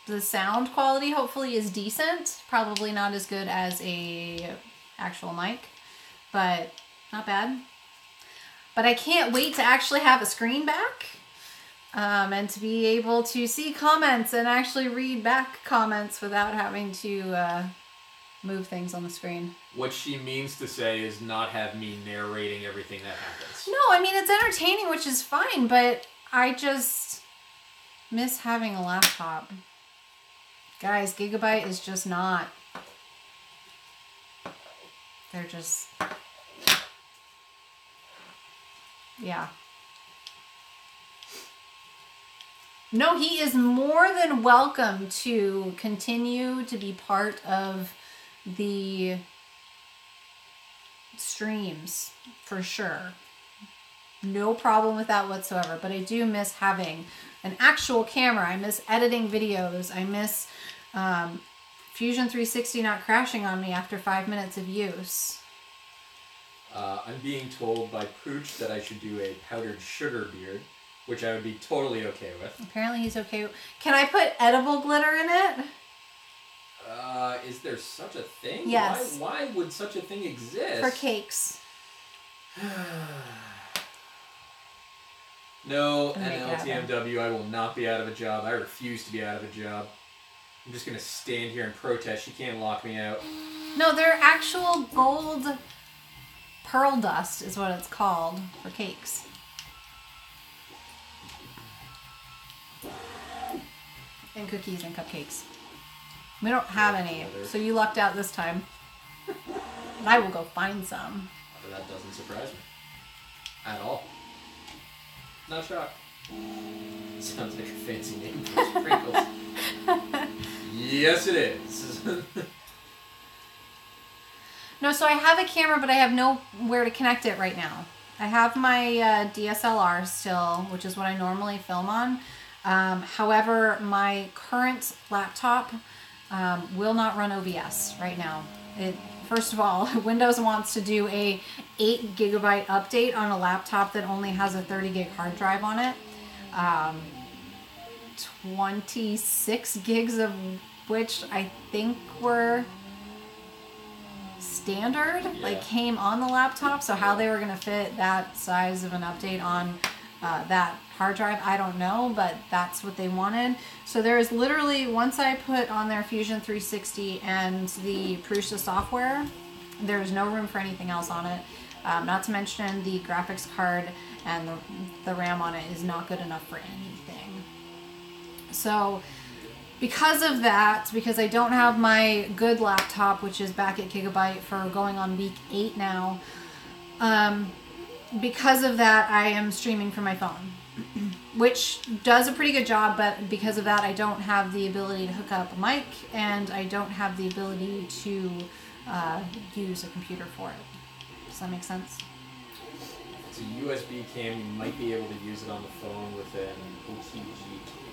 The sound quality hopefully is decent. Probably not as good as a actual mic, but not bad. But I can't wait to actually have a screen back. And to be able to see comments and actually read back comments without having to move things on the screen. What she means to say is not have me narrating everything that happens. No, I mean, it's entertaining, which is fine, but I just miss having a laptop. Guys, Gigabyte is just not. They're just... Yeah. No, he is more than welcome to continue to be part of the streams, for sure. No problem with that whatsoever, but I do miss having an actual camera. I miss editing videos. I miss Fusion 360 not crashing on me after 5 minutes of use. I'm being told by Pooch that I should do a powdered sugar beard, which I would be totally okay with. Apparently he's okay. Can I put edible glitter in it? Is there such a thing? Yes. Why would such a thing exist? For cakes. No, NLTMW, I will not be out of a job. I refuse to be out of a job. I'm just going to stand here and protest. She can't lock me out. No, they're actual gold pearl dust is what it's called for cakes. And cookies and cupcakes. We don't have any, so you lucked out this time. But I will go find some. But that doesn't surprise me. At all. Not shocked. Sounds like a fancy name for sprinkles. Yes, it is. No, so I have a camera, but I have nowhere to connect it right now. I have my DSLR still, which is what I normally film on. However, my current laptop will not run OBS right now. First of all, Windows wants to do a 8 GB update on a laptop that only has a 30 gig hard drive on it. 26 gigs of which I think were standard, like came on the laptop. So how they were going to fit that size of an update on that hard drive, I don't know, but that's what they wanted. So there is literally, once I put on their Fusion 360 and the Prusa software, there's no room for anything else on it. Not to mention the graphics card and the RAM on it is not good enough for anything. So because of that, because I don't have my good laptop, which is back at Gigabyte for going on week 8 now, because of that, I am streaming from my phone, which does a pretty good job, but because of that, I don't have the ability to hook up a mic, and I don't have the ability to use a computer for it. Does that make sense? If it's a USB cam, you might be able to use it on the phone with an OTG cable.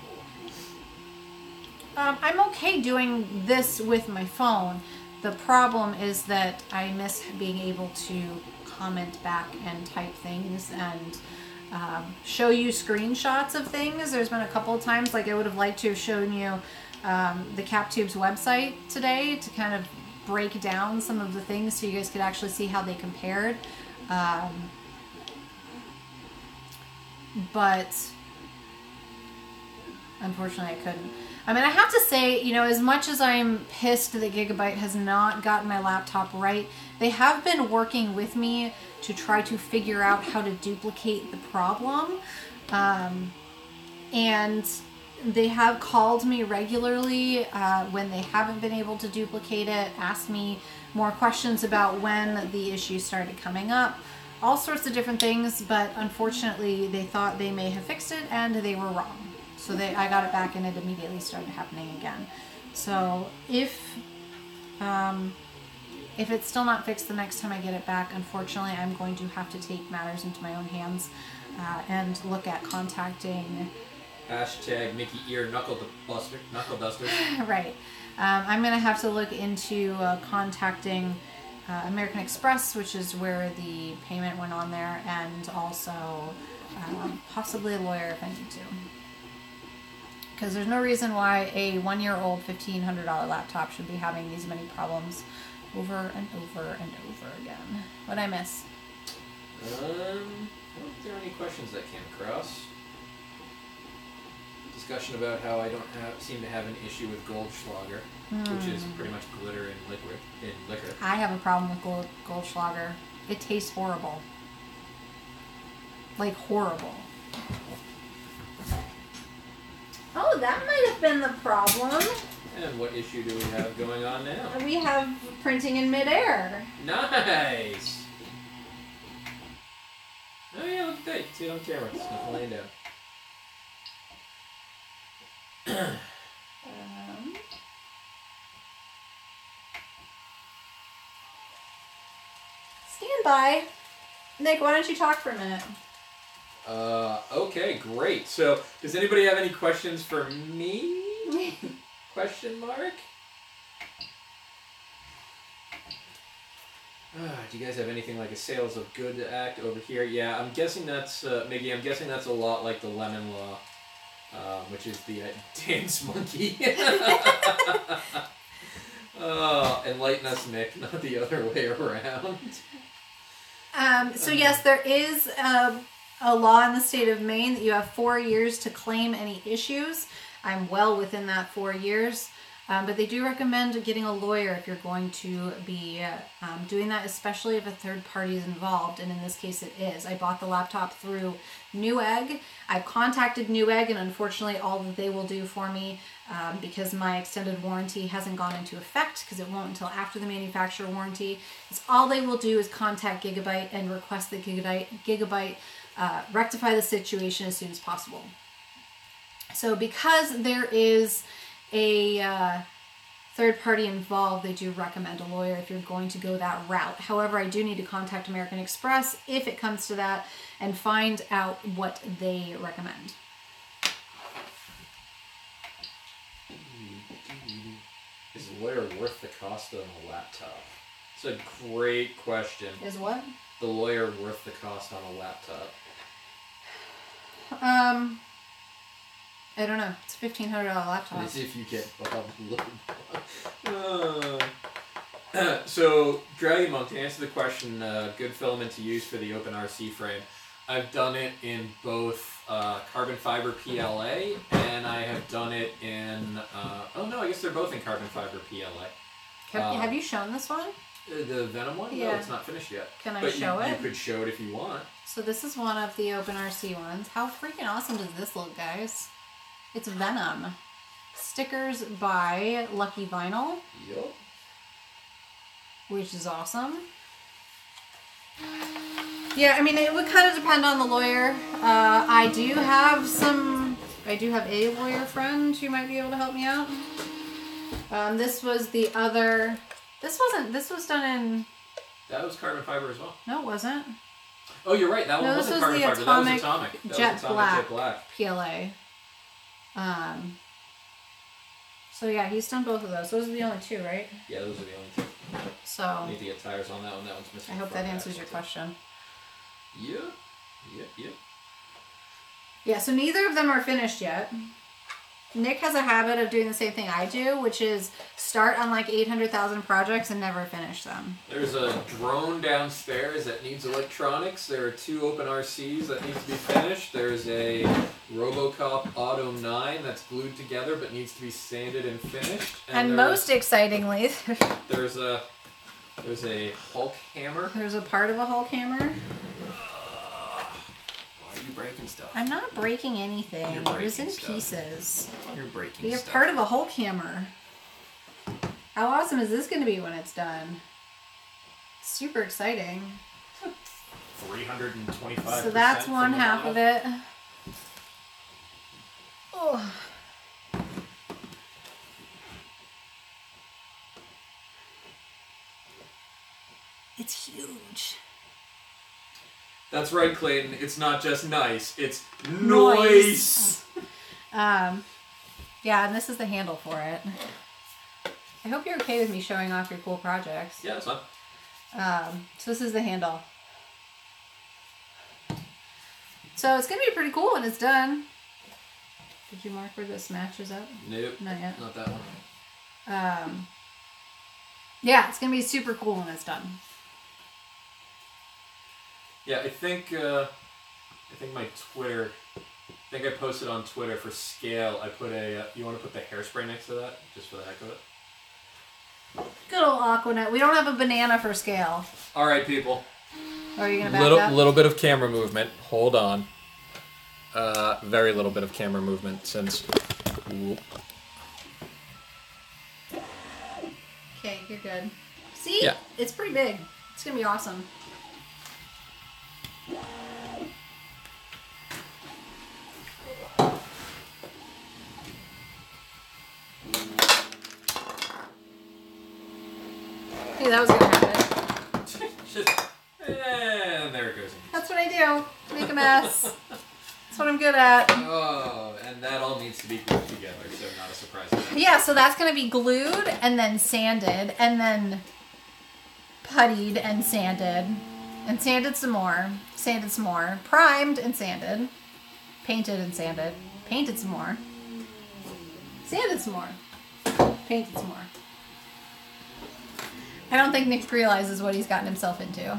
I'm okay doing this with my phone. The problem is that I miss being able to comment back and type things and show you screenshots of things. There's been a couple of times, like I would have liked to have shown you the CapTube's website today to kind of break down some of the things so you guys could actually see how they compared. But unfortunately I couldn't. I mean, I have to say, you know, as much as I'm pissed that Gigabyte has not gotten my laptop right, they have been working with me to try to figure out how to duplicate the problem. And they have called me regularly when they haven't been able to duplicate it, asked me more questions about when the issue started coming up, all sorts of different things, but unfortunately they thought they may have fixed it and they were wrong. So I got it back and it immediately started happening again. So if it's still not fixed the next time I get it back, unfortunately I'm going to have to take matters into my own hands and look at contacting... Hashtag Mickey Ear Knuckle Duster. Right. I'm going to have to look into contacting American Express, which is where the payment went on there, and also possibly a lawyer if I need to. Because there's no reason why a 1-year-old $1,500 laptop should be having these many problems over and over and over again. What'd I miss? I don't think there are any questions that came across. Discussion about how I don't seem to have an issue with Goldschlager, which is pretty much glitter in liquor. I have a problem with Goldschlager. It tastes horrible. Like horrible. Oh, that might have been the problem. And what issue do we have going on now? We have printing in midair. Nice! Oh yeah, look at that. You can see it on camera. It's not laying down. Stand by. Nick, why don't you talk for a minute? Okay, great. So, does anybody have any questions for me? Question mark? Do you guys have anything like a sales of good act over here? Yeah, I'm guessing that's, Miggy, I'm guessing that's a lot like the Lemon Law, which is the dance monkey. Oh, enlighten us, Mick, not the other way around. So yes, there is a law in the state of Maine that you have 4 years to claim any issues. I'm well within that 4 years. But they do recommend getting a lawyer if you're going to be doing that, especially if a third party is involved, and in this case it is. I bought the laptop through Newegg. I've contacted Newegg, and unfortunately all that they will do for me, because my extended warranty hasn't gone into effect, because it won't until after the manufacturer warranty, is all they will do is contact Gigabyte and request that Gigabyte rectify the situation as soon as possible. So because there is a third party involved, they do recommend a lawyer if you're going to go that route. However, I do need to contact American Express if it comes to that and find out what they recommend. Is a lawyer worth the cost of a laptop? It's a great question. Is what? The lawyer worth the cost on a laptop? I don't know. It's a $1,500 laptop. As if you get So, Dragon Monk, to answer the question, good filament to use for the open RC frame. I've done it in both carbon fiber PLA, and I have done it in... oh no, I guess they're both in carbon fiber PLA. Have you shown this one? The Venom one? Yeah. No, it's not finished yet. Can I show it? You could show it if you want. So this is one of the open RC ones. How freaking awesome does this look, guys? It's Venom. Stickers by Lucky Vinyl. Yup. Which is awesome. Yeah, I mean, it would kind of depend on the lawyer. I do have a lawyer friend who might be able to help me out. This was the other... This was done in... That was carbon fiber as well. No, it wasn't. Oh, you're right. That one wasn't carbon fiber. That was atomic. Jet Black PLA. So yeah, he's done both of those. Those are the only two, right? Yeah, those are the only two. So... Need to get tires on that one. That one's missing. I hope that answers your question. Yep. Yeah, so neither of them are finished yet. Nick has a habit of doing the same thing I do, which is start on like 800,000 projects and never finish them. There's a drone downstairs that needs electronics. There are 2 open RCs that need to be finished. There's a RoboCop Auto 9 that's glued together but needs to be sanded and finished. And most excitingly, there's a Hulk hammer. There's a part of a Hulk hammer. Why are you breaking stuff? I'm not breaking anything. You're breaking it was in stuff. Pieces. You're breaking We have stuff. part of a Hulk hammer. How awesome is this going to be when it's done? Super exciting. 325%. So that's one half of it. Oh. It's huge. That's right, Clayton. It's not just nice. It's noise. Yeah, and this is the handle for it. I hope you're okay with me showing off your cool projects. Yeah, that's fine. So this is the handle. So it's going to be pretty cool when it's done. Did you mark where this matches up? Nope. Not yet. Not that one. Yeah, it's going to be super cool when it's done. Yeah, I think my Twitter... I think I posted on Twitter for scale. I put a... you want to put the hairspray next to that? Just for the heck of it? Good old Aquanet. We don't have a banana for scale. All right, people. Are you going to back up? Little bit of camera movement. Hold on. Very little bit of camera movement since... Whoop. Okay, you're good. See? Yeah. It's pretty big. It's going to be awesome. Hey, that was going to happen. And there it goes. That's what I do. Make a mess. That's what I'm good at. Oh, and that all needs to be glued together, so not a surprise. Yeah, so that's going to be glued and then sanded and then puttied and sanded some more, primed and sanded, painted and sanded, painted some more, sanded some more, painted some more. I don't think Nick realizes what he's gotten himself into.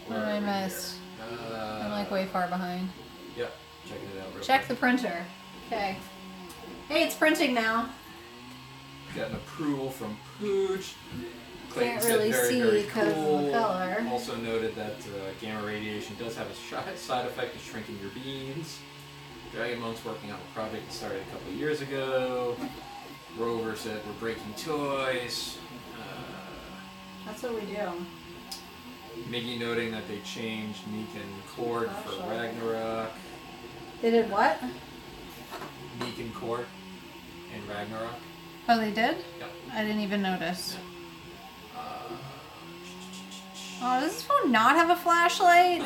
What did I miss? I'm like way far behind. Yep, checking it out real Check quick. the printer. Okay. Hey, it's printing now. Got an approval from Pooch. Clayton Can't really said see very because cool. of the color. Also noted that gamma radiation does have a side effect of shrinking your beans. Dragon Monk's working on a project that started a couple of years ago. Rover said we're breaking toys. That's what we do. Miggy noting that they changed Meek and Cord for Ragnarok. They did what? Meek and Cord in Ragnarok. Oh, they did? Yep. I didn't even notice. Oh, does this phone not have a flashlight?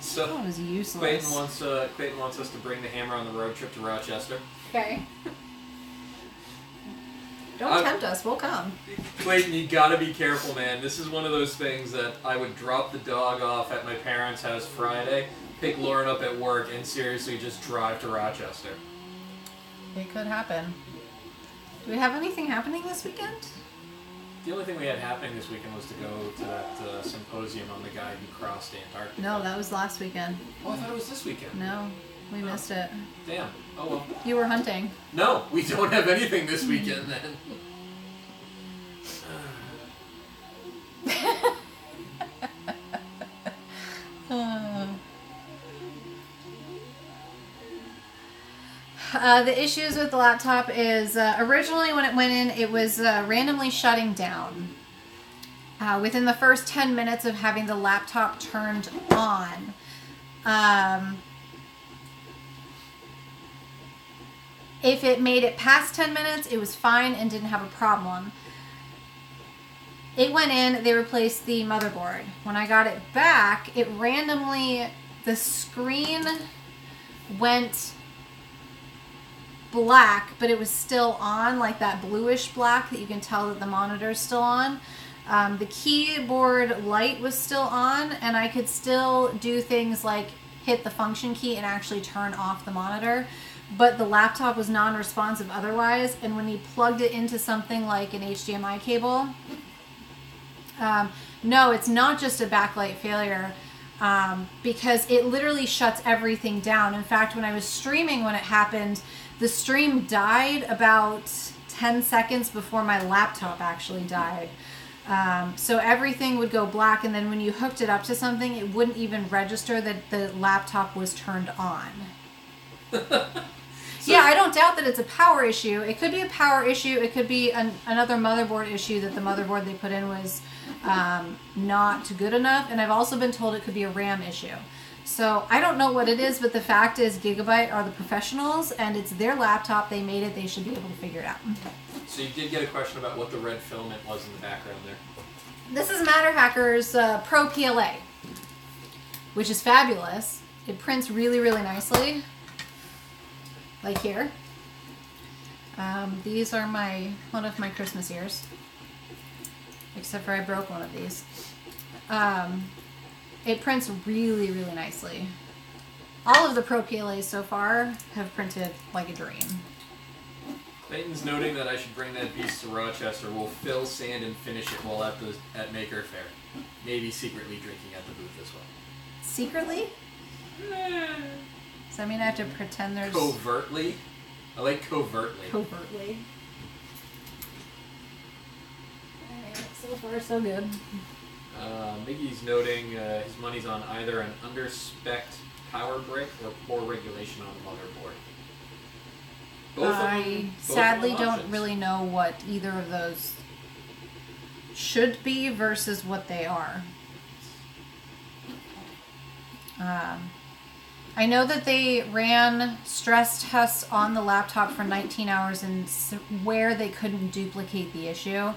So phone is useless. Clayton wants us to bring the hammer on the road trip to Rochester. Okay. Don't tempt us, we'll come. Clayton, you gotta be careful, man. This is one of those things that I would drop the dog off at my parents' house Friday, pick Lauren up at work, and seriously just drive to Rochester. It could happen. Do we have anything happening this weekend? The only thing we had happening this weekend was to go to that symposium on the guy who crossed Antarctica. No, that was last weekend. Oh, I thought it was this weekend. No, we missed it. Damn. Oh well. You were hunting. No, we don't have anything this weekend then. The issues with the laptop is originally when it went in, it was randomly shutting down. Within the first 10 minutes of having the laptop turned on. If it made it past 10 minutes, it was fine and didn't have a problem. It went in, they replaced the motherboard. When I got it back, it randomly, the screen went black, but it was still on, like that bluish black that you can tell that the monitor is still on. The keyboard light was still on, and I could still do things like hit the function key and actually turn off the monitor, but the laptop was non-responsive otherwise. And when you plugged it into something like an HDMI cable, no, it's not just a backlight failure, because it literally shuts everything down. In fact, when I was streaming when it happened, the stream died about 10 seconds before my laptop actually died. So everything would go black, and then when you hooked it up to something, it wouldn't even register that the laptop was turned on. Yeah, I don't doubt that it's a power issue. It could be a power issue. It could be another motherboard issue, that the motherboard they put in was not good enough. And I've also been told it could be a RAM issue. So I don't know what it is, but the fact is Gigabyte are the professionals, and it's their laptop. They made it. They should be able to figure it out. So you did get a question about what the red filament was in the background there. This is Matterhacker's Pro PLA, which is fabulous. It prints really, really nicely. Like here. These are one of my Christmas ears. Except for I broke one of these. It prints really, really nicely. All of the Pro PLAs so far have printed like a dream. Clayton's noting that I should bring that beast to Rochester. We'll fill, sand, and finish it while at Maker Faire. Maybe secretly drinking at the booth as well. Secretly? Does that mean I have to pretend there's... Covertly? I like covertly. Covertly. Alright, so far so good. Miggy's noting his money's on either an under-spec'd power brick or poor regulation on the motherboard. I sadly don't really know what either of those should be versus what they are. I know that they ran stress tests on the laptop for 19 hours and where they couldn't duplicate the issue,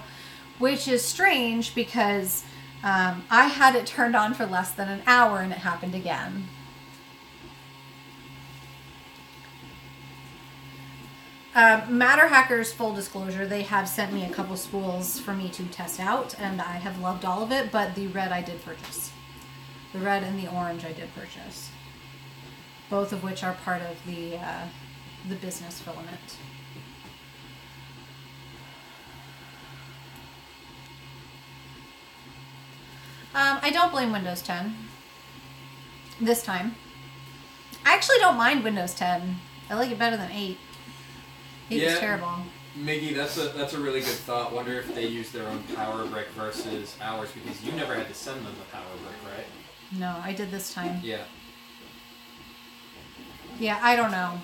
which is strange because I had it turned on for less than an hour and it happened again. Matterhacker's full disclosure, they have sent me a couple spools for me to test out, and I have loved all of it, but the red I did purchase. The red and the orange I did purchase. Both of which are part of the business filament. I don't blame Windows 10 this time. I actually don't mind Windows 10. I like it better than 8. 8 was terrible. Miggy, that's a really good thought. Wonder if they use their own power brick versus ours, because you never had to send them the power brick, right? No, I did this time. Yeah. Yeah, I don't know.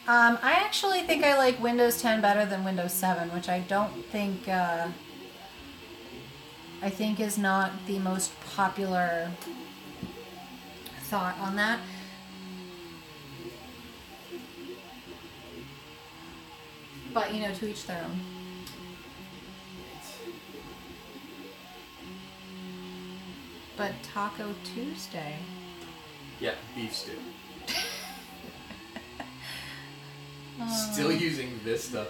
I actually think I like Windows 10 better than Windows 7, which I don't think, I think is not the most popular thought on that. But, you know, to each their own. But Taco Tuesday. Yeah, beef stew. Still using Vista.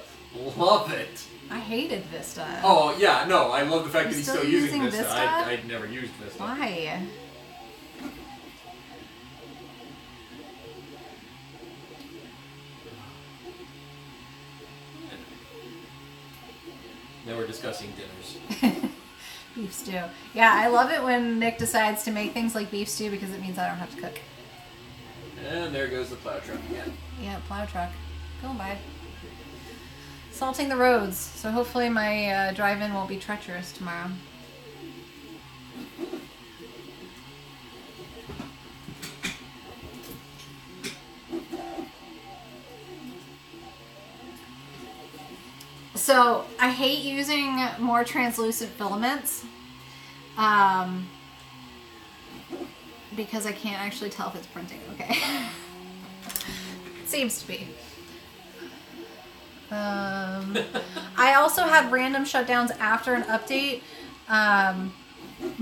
Love it. I hated Vista. Oh, yeah, no, I love the fact that he's still still using Vista? I'd never used Vista. Why? Now we're discussing dinners. Beef stew. Yeah, I love it when Nick decides to make things like beef stew because it means I don't have to cook. And there goes the plow truck again. Yeah, plow truck. Going by. Salting the roads. So hopefully my drive-in won't be treacherous tomorrow. So I hate using more translucent filaments because I can't actually tell if it's printing okay. Seems to be. I also had random shutdowns after an update,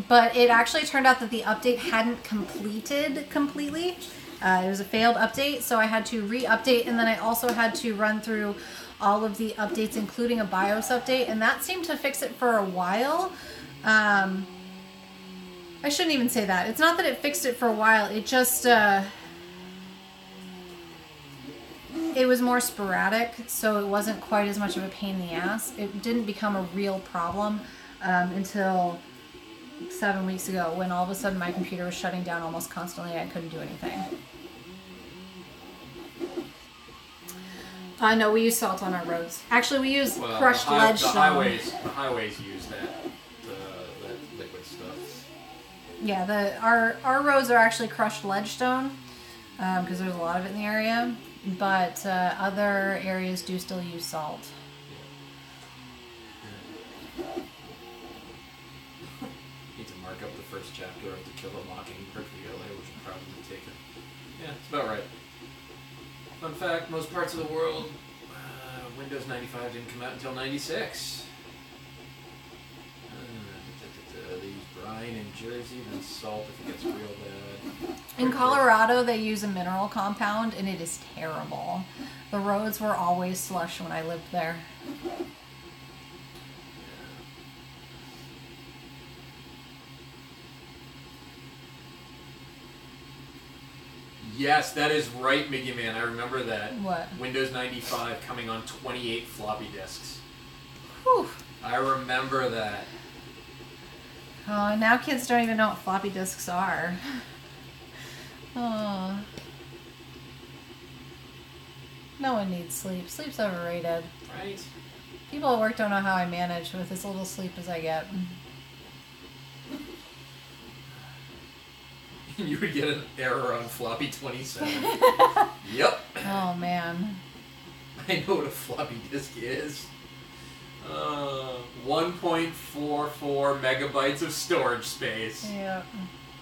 but it actually turned out that the update hadn't completed completely. It was a failed update, so I had to re-update, and then I also had to run through all of the updates, including a BIOS update, and that seemed to fix it for a while. I shouldn't even say that. It's not that it fixed it for a while, it just... it was more sporadic, so it wasn't quite as much of a pain in the ass. It didn't become a real problem until 7 weeks ago, when all of a sudden my computer was shutting down almost constantly and I couldn't do anything. No, we use salt on our roads. Actually, we use crushed ledgestone. The highways use that liquid stuff. Yeah, our roads are actually crushed ledgestone because there's a lot of it in the area. But other areas do still use salt. Need to mark up the first chapter of To Kill a Mockingbird for LA, which will probably take it. Yeah, it's about right. Fun fact, most parts of the world, Windows 95 didn't come out until 96. They use brine in Jersey, then salt if it gets real bad. In Colorado, they use a mineral compound, and it is terrible. The roads were always slush when I lived there. Yes, that is right, Miggy Man. I remember that. What? Windows 95 coming on 28 floppy disks. Whew. I remember that. Oh, now kids don't even know what floppy disks are. Oh. No one needs sleep. Sleep's overrated. Right? People at work don't know how I manage with as little sleep as I get. You would get an error on floppy 27. Yep. Oh, man. I know what a floppy disk is. 1.44 megabytes of storage space. Yeah.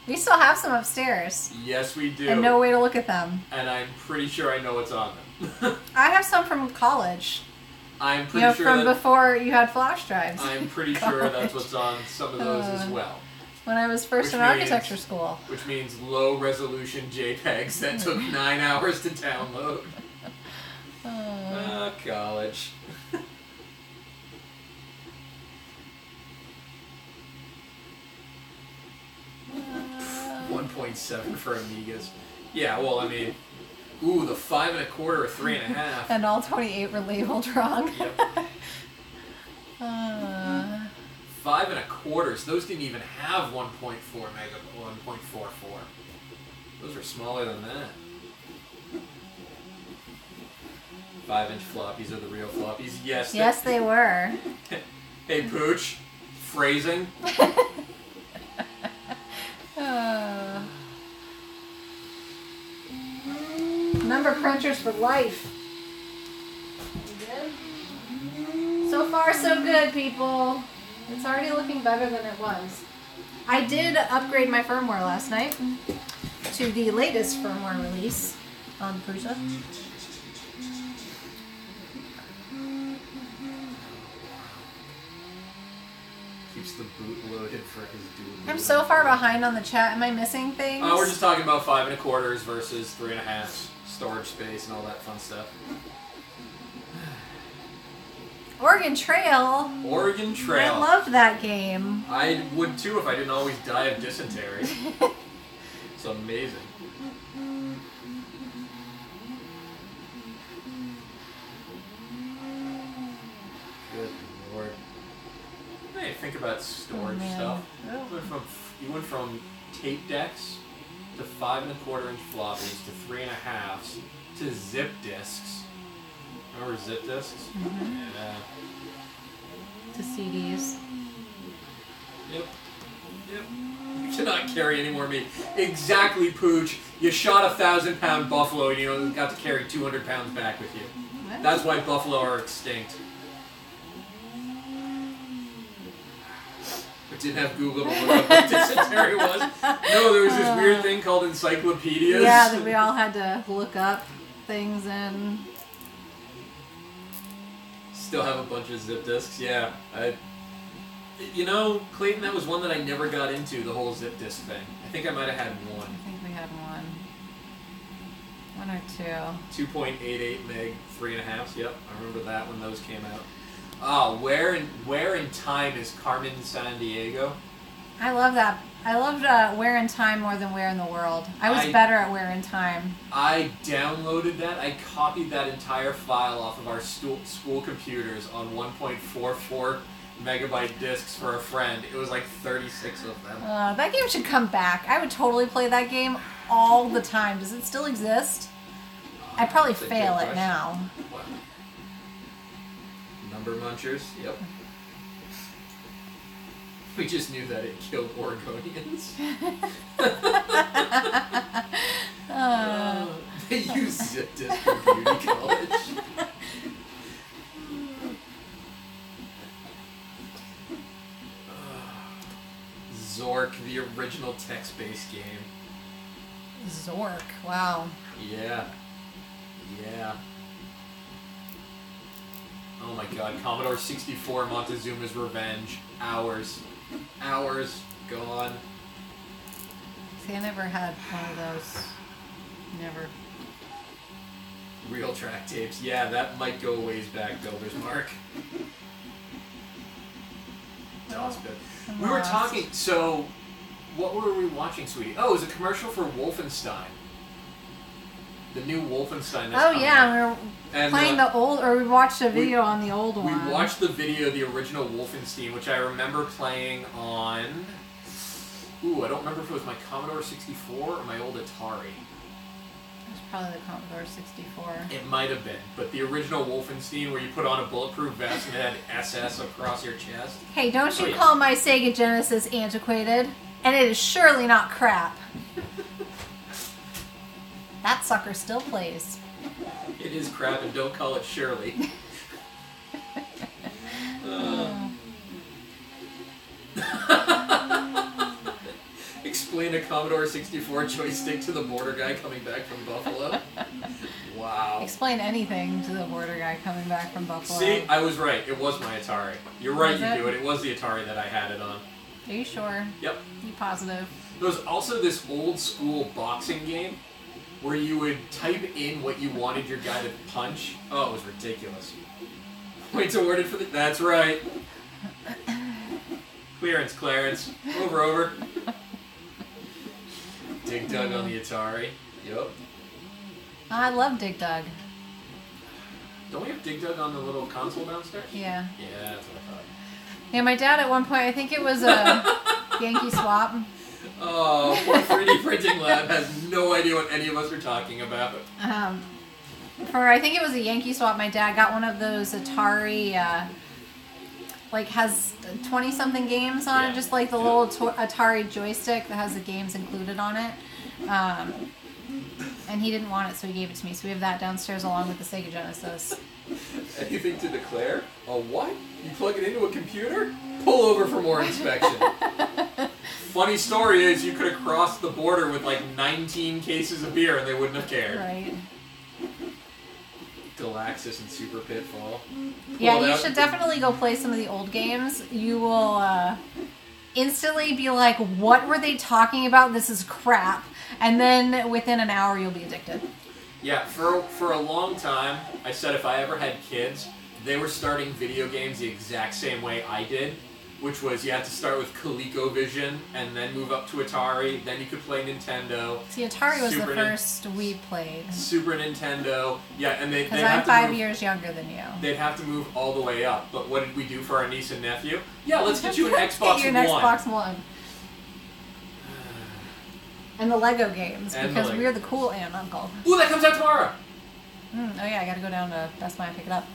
We still have some upstairs. Yes, we do. And no way to look at them. And I'm pretty sure I know what's on them. I have some from college. I'm pretty sure from before you had flash drives. I'm pretty sure that's what's on some of those as well. When I was first in architecture school. Which means low resolution JPEGs that took 9 hours to download. College. 1.7 for Amigas. Yeah, well, I mean, ooh, the 5 1/4 or 3 1/2. And all 28 were labeled wrong. Yep. 5 1/4. Those didn't even have 1.44. Those were smaller than that. 5-inch floppies are the real floppies. Yes. Yes, they were. Hey, Pooch. Phrasing. Remember printers for life. So far, so good, people. It's already looking better than it was. I did upgrade my firmware last night to the latest firmware release on Prusa. Keeps the boot loaded for his dual. I'm so far behind on the chat. Am I missing things? We're just talking about 5 1/4 versus 3 1/2 storage space and all that fun stuff. Oregon Trail. Oregon Trail. I loved that game. I would too if I didn't always die of dysentery. It's amazing. Good Lord. Hey, think about storage stuff. You went from tape decks to 5 1/4 floppies to 3 1/2 to zip discs. Remember zip discs? Mm-hmm. Yeah. To CDs. Yep. You cannot carry any more meat. Exactly, Pooch. You shot a 1,000-pound buffalo and you got to carry 200 pounds back with you. What? That's why buffalo are extinct. I didn't have Google to look up what dysentery was. No, there was this weird thing called encyclopedias. Yeah, that we all had to look up things in. Still have a bunch of zip discs. Yeah, you know, Clayton, that was one that I never got into, the whole zip disc thing. I think I might have had one. I think we had one. One or two. 2.88 meg, 3 1/2. Yep, I remember that when those came out. Ah, Where in Time is Carmen Sandiego. I love that. I loved Where in Time more than Where in the World. I was better at Where in Time. I downloaded that. I copied that entire file off of our school computers on 1.44 megabyte discs for a friend. It was like 36 of them. That game should come back. I would totally play that game all the time. Does it still exist? I'd probably fail it now. What? Number munchers? Yep. We just knew that it killed Oregonians. They use zip disk for beauty college. Zork, the original text-based game. Zork, wow. Yeah. Oh my god, Commodore 64, Montezuma's Revenge. Hours gone. See, I never had one of those. Never. Real track tapes. Yeah, that might go a ways back, Builder's Mark. We were talking, so what were we watching, sweetie? Oh, it was a commercial for Wolfenstein. The new Wolfenstein that's coming out. We were playing the old, or we watched a video on the old one. We watched the video, the original Wolfenstein, which I remember playing on... Ooh, I don't remember if it was my Commodore 64 or my old Atari. It was probably the Commodore 64. It might have been, but the original Wolfenstein where you put on a bulletproof vest and it had SS across your chest. Hey, don't you call my Sega Genesis antiquated? And it is surely not crap. That sucker still plays. It is crap, and don't call it Shirley. Explain a Commodore 64 joystick to the border guy coming back from Buffalo. Wow. Explain anything to the border guy coming back from Buffalo. See, I was right. It was my Atari. You're right, you do it. It was the Atari that I had it on. Are you sure? Yep. You positive? There was also this old school boxing game where you would type in what you wanted your guy to punch. Oh, it was ridiculous. Points awarded for the... That's right. Clearance, Clarence. Over. Dig Dug on the Atari. Yep. I love Dig Dug. Don't we have Dig Dug on the little console downstairs? Yeah. Yeah, that's what I thought. Yeah, my dad at one point, I think it was a Yankee Swap. Oh, poor 3D Printing Lab has no idea what any of us are talking about. For, I think it was a Yankee swap, my dad got one of those Atari, like has 20-something games on it, just like the little Atari joystick that has the games included on it. And he didn't want it, so he gave it to me. So we have that downstairs along with the Sega Genesis. Anything to declare? A what? You plug it into a computer? Pull over for more inspection. Funny story is you could have crossed the border with like 19 cases of beer and they wouldn't have cared. Right. Galaxis and Super Pitfall. Yeah, you should definitely go play some of the old games. You will instantly be like, what were they talking about? This is crap. And then within an hour, you'll be addicted. Yeah, for a long time, I said if I ever had kids, they were starting video games the exact same way I did, which was you had to start with ColecoVision and then move up to Atari, then you could play Nintendo. See, Atari was the first we played. Super Nintendo, yeah, and they because I'm 5 years younger than you. They'd have to move all the way up, but what did we do for our niece and nephew? Yeah, let's get you an Xbox One. Get you an Xbox One. And the Lego games, because we're the cool aunt and uncle. Ooh, that comes out tomorrow! Oh yeah, I gotta go down to Best Buy and pick it up.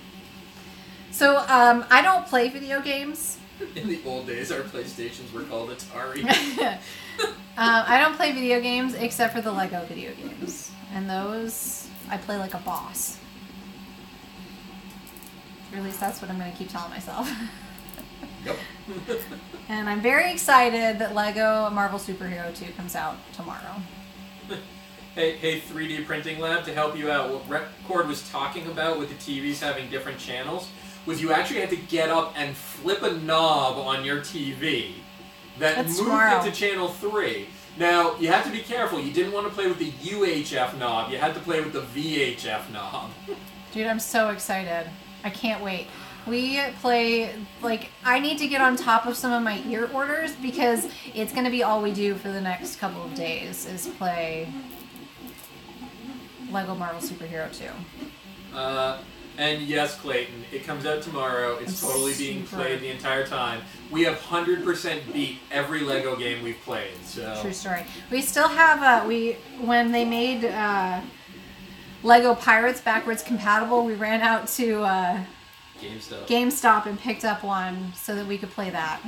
So, I don't play video games. In the old days, our PlayStations were called Atari. I don't play video games except for the Lego video games. And those, I play like a boss. Or at least that's what I'm going to keep telling myself. Yep. And I'm very excited that Lego Marvel Superhero 2 comes out tomorrow. Hey, 3D printing lab, to help you out, what Record was talking about with the TVs having different channels was you actually had to get up and flip a knob on your TV that moved it to channel 3. Now, you have to be careful. You didn't want to play with the UHF knob. You had to play with the VHF knob. Dude, I'm so excited. I can't wait. We play, like, I need to get on top of some of my ear orders because it's going to be all we do for the next couple of days is play Lego Marvel Superhero 2. And yes, Clayton, it comes out tomorrow. It's totally being played the entire time. We have 100% beat every Lego game we've played. So true story. We still have when they made Lego Pirates backwards compatible, we ran out to GameStop and picked up one so that we could play that.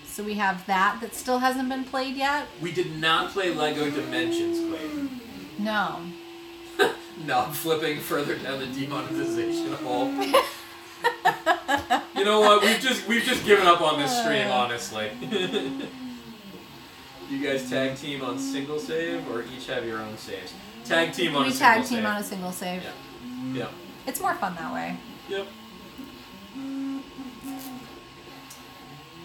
So we have that still hasn't been played yet. We did not play Lego Dimensions, Clayton. No. Knob flipping further down the demonetization hole. You know what? We've just given up on this stream, honestly. You guys tag team on single save or each have your own saves? Tag team on a single save. We tag team on a single save. Yeah. Yeah. It's more fun that way. Yep.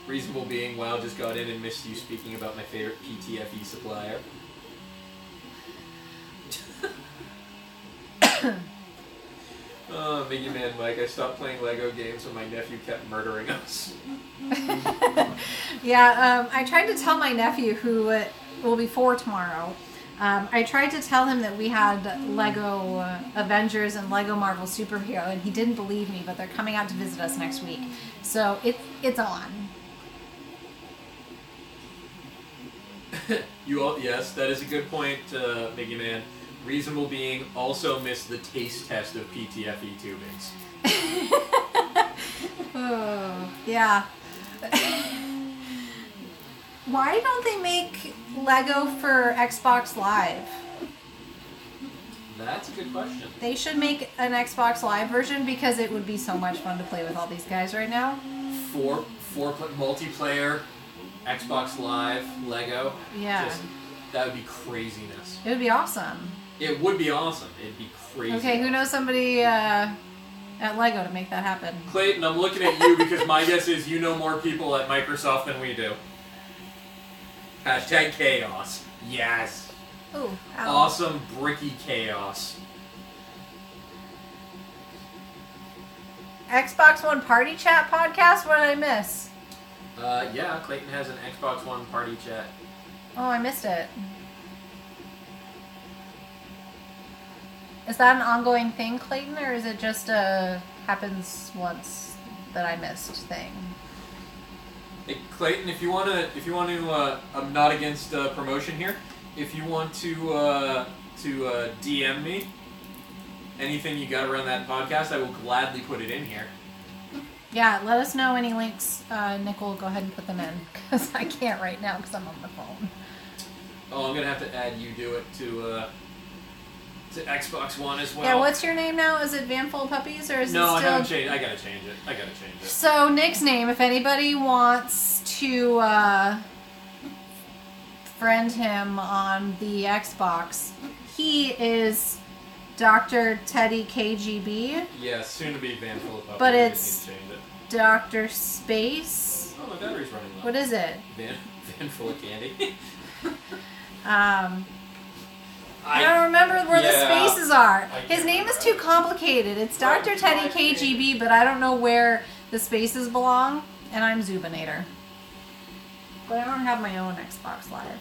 Reasonable Being, wow, just got in and missed you speaking about my favorite PTFE supplier. Oh, Miggy Man Mike, I stopped playing Lego games when my nephew kept murdering us. Yeah, I tried to tell my nephew, who will be 4 tomorrow, I tried to tell him that we had Lego Avengers and Lego Marvel Superhero, and he didn't believe me, but they're coming out to visit us next week. So it's on. Yes, that is a good point, Miggy Man. Reasonable Being also missed the taste test of PTFE tubings. Oh, yeah. Why don't they make Lego for Xbox Live? That's a good question. They should make an Xbox Live version because it would be so much fun to play with all these guys right now. Four multiplayer, Xbox Live, Lego. Yeah. That would be craziness. It would be awesome. It would be awesome. It'd be crazy. Okay, who knows somebody at Lego to make that happen? Clayton, I'm looking at you because my guess is you know more people at Microsoft than we do. Hashtag chaos. Yes. Ooh, ow. Awesome bricky chaos. Xbox One Party Chat podcast? What did I miss? Yeah, Clayton has an Xbox One Party Chat. Oh, I missed it. Is that an ongoing thing, Clayton, or is it just a happens once that I missed thing? Hey, Clayton, if you want to, I'm not against promotion here. if you want to DM me anything you got around that podcast, I will gladly put it in here. Yeah, let us know any links. Nick will go ahead and put them in, because I can't right now because I'm on the phone. Oh, I'm going to have to add you do it to Xbox One as well. Yeah, what's your name now? Is it Van Full Puppies, or is it still... No, I haven't changed it. I gotta change it. So, Nick's name, if anybody wants to friend him on the Xbox, he is Dr. Teddy KGB. Yeah, soon to be Van Full Puppies. But it's Dr. Space. Oh, my battery's running low. What is it? Van Full of Candy. I don't remember where the spaces are. His name is too complicated. It's Dr. Teddy KGB, but I don't know where the spaces belong. And I'm Zubinator. But I don't have my own Xbox Live.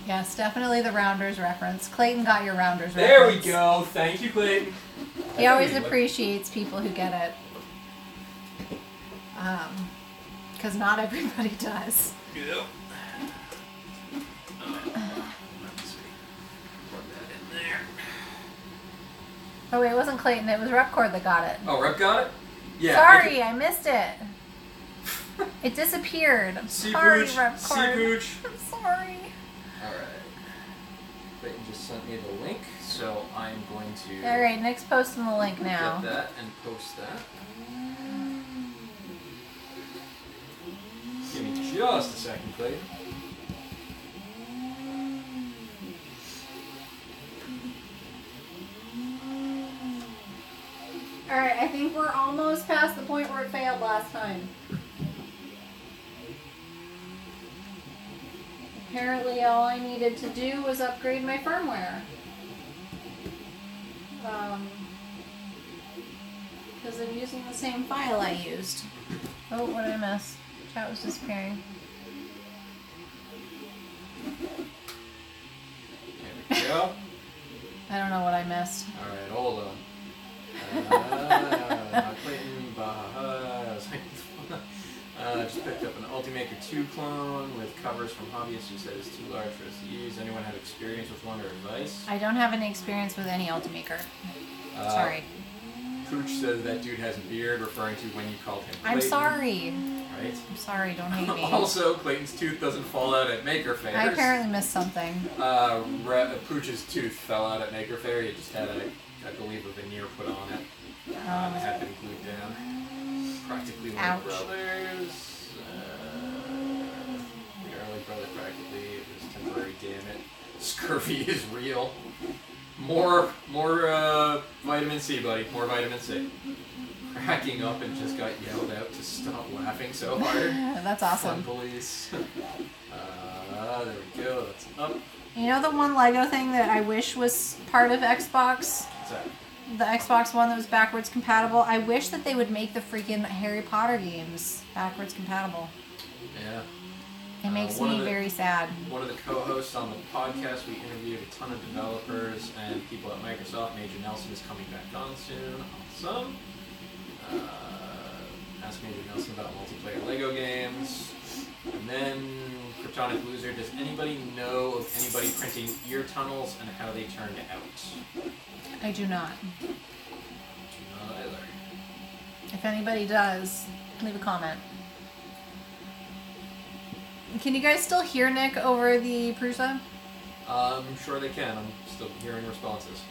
Yes, definitely the Rounders reference. Clayton got your Rounders reference. There we go. Thank you, Clayton. He always appreciates people who get it. Because not everybody does. Yep. Let's see. Plug that in there. Oh wait, it wasn't Clayton. It was Repcord that got it. Oh, Rep got it? Yeah. Sorry, I missed it. It disappeared. I'm sorry, Repcord. Sea-pooch. I'm sorry. Alright. Clayton just sent me the link, so I'm going to... Alright, Nick's posting the link now. Get that and post that. Give me just a second, Clayton. Alright, I think we're almost past the point where it failed last time. Apparently all I needed to do was upgrade my firmware. Because I'm using the same file I used. Oh, what did I miss? Chat was disappearing. There we go. I don't know what I missed. Alright, hold on. Clayton, just picked up an Ultimaker 2 clone with covers from hobbyists who said it's too large for us to use. Anyone have experience with one or advice? I don't have any experience with any Ultimaker. Sorry. Pooch says that dude has a beard, referring to when you called him Clayton. I'm sorry. Right? I'm sorry, don't hate me. Also, Clayton's tooth doesn't fall out at Maker Fairs. I apparently missed something. Pooch's tooth fell out at Maker Fair. He just had, I believe, a veneer put on it. It had been glued down. Practically like brothers. We are like brothers practically. It was temporary, damn it. Scurvy is real. More vitamin C, buddy. More vitamin C. Cracking up and just got yelled out to stop laughing so hard. That's awesome. Fun police. There we go. That's up. You know the one Lego thing that I wish was part of Xbox? What's that? The Xbox One that was backwards compatible? I wish that they would make the freaking Harry Potter games backwards compatible. Yeah. It makes me very sad. One of the co-hosts on the podcast, we interviewed a ton of developers and people at Microsoft. Major Nelson is coming back on soon. Awesome. Ask Major Nelson about multiplayer Lego games. And then Kryptonic Loser, does anybody know of anybody printing ear tunnels and how they turned out? I do not. Do not either. If anybody does, leave a comment. Can you guys still hear Nick over the Prusa? I'm sure they can. I'm still hearing responses.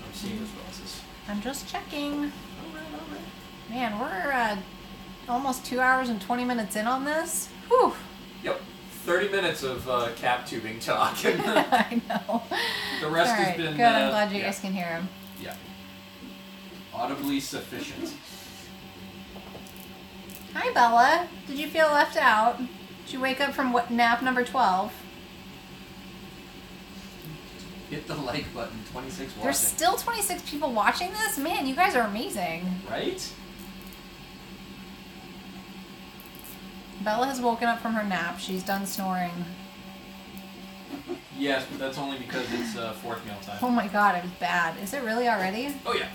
I'm seeing responses. I'm just checking. Man, we're almost 2 hours and 20 minutes in on this. Whew. Yep. 30 minutes of cap tubing talk. I know. The rest has been... Good, I'm glad you guys can hear him. Yeah. Audibly sufficient. Hi, Bella. Did you feel left out? Did you wake up from nap number 12? Hit the like button. 26 watching. There's still 26 people watching this? Man, you guys are amazing. Right? Bella has woken up from her nap. She's done snoring. Yes, but that's only because it's fourth meal time. Oh my god, it was bad. Is it really already? Oh yeah.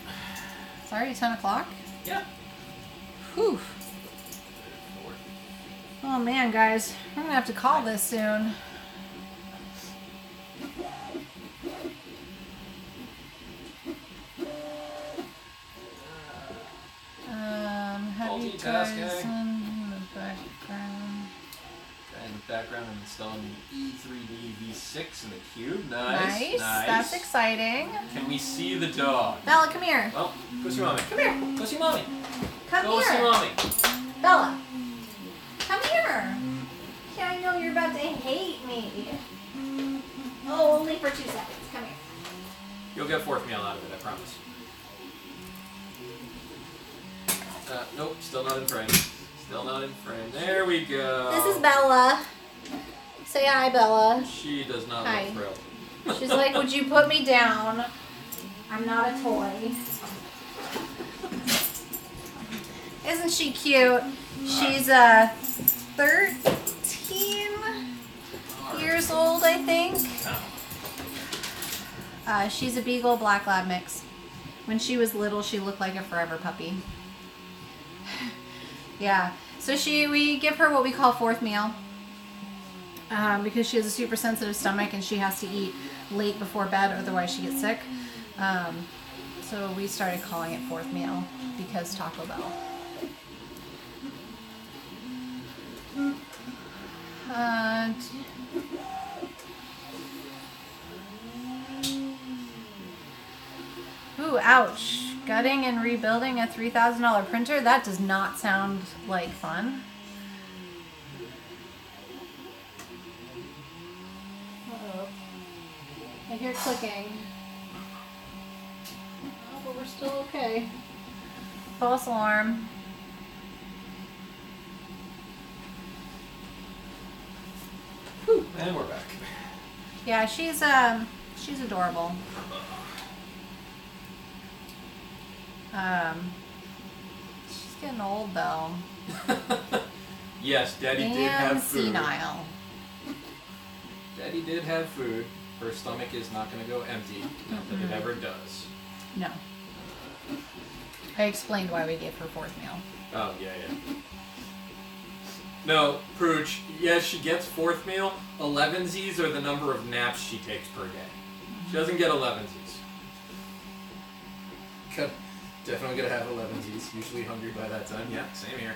It's already 10 o'clock? Yeah. Whew. man, guys, we're gonna have to call this soon. Have you guys in the background? In the background, I'm installing the E3D V6 in the cube. Nice. That's exciting. Can we see the dog? Bella, come here. Oh, go see mommy. Come here. Go see mommy. Come go here. see mommy. Bella, come here. Yeah, I know you're about to hate me. Oh, only for 2 seconds. Come here. You'll get fourth meal out of it, I promise. Nope, still not in frame. Still not in frame. There we go. This is Bella. Say hi, Bella. She does not hi. look thrilled. She's like, would you put me down? I'm not a toy. Isn't she cute? She's 13 years old, I think. She's a Beagle Black Lab mix. When she was little, she looked like a forever puppy. Yeah, so we give her what we call fourth meal because she has a super sensitive stomach and she has to eat late before bed, otherwise she gets sick. So we started calling it fourth meal because Taco Bell. Ooh, ouch. Gutting and rebuilding a $3,000 printer? That does not sound like fun. Uh-oh. I hear clicking. Oh, but we're still okay. False alarm. Whew, and we're back. Yeah, she's adorable. She's getting old though. Yes, Daddy did have food. Senile. Daddy did have food. Her stomach is not going to go empty. Not that it ever does. No. I explained why we gave her fourth meal. Oh, yeah. No, Pooch, yes, she gets fourth meal. 11sies are the number of naps she takes per day. She doesn't get 11sies. Definitely gonna have 11sies. Usually hungry by that time. Yeah, same here.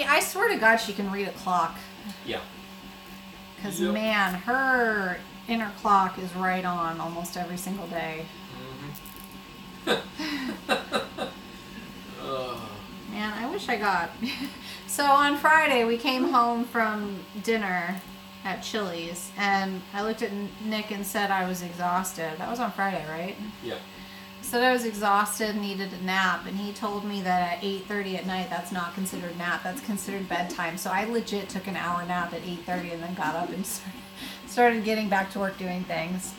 I swear to God, she can read a clock. Yeah. Because, man, her inner clock is right on almost every single day. Man, I wish I got... So on Friday, we came home from dinner at Chili's, and I looked at Nick and said I was exhausted. That was on Friday, right? Yeah. Said I was exhausted and needed a nap, and he told me that at 8:30 at night, that's not considered nap, that's considered bedtime. So I legit took an hour nap at 8:30 and then got up and started getting back to work doing things.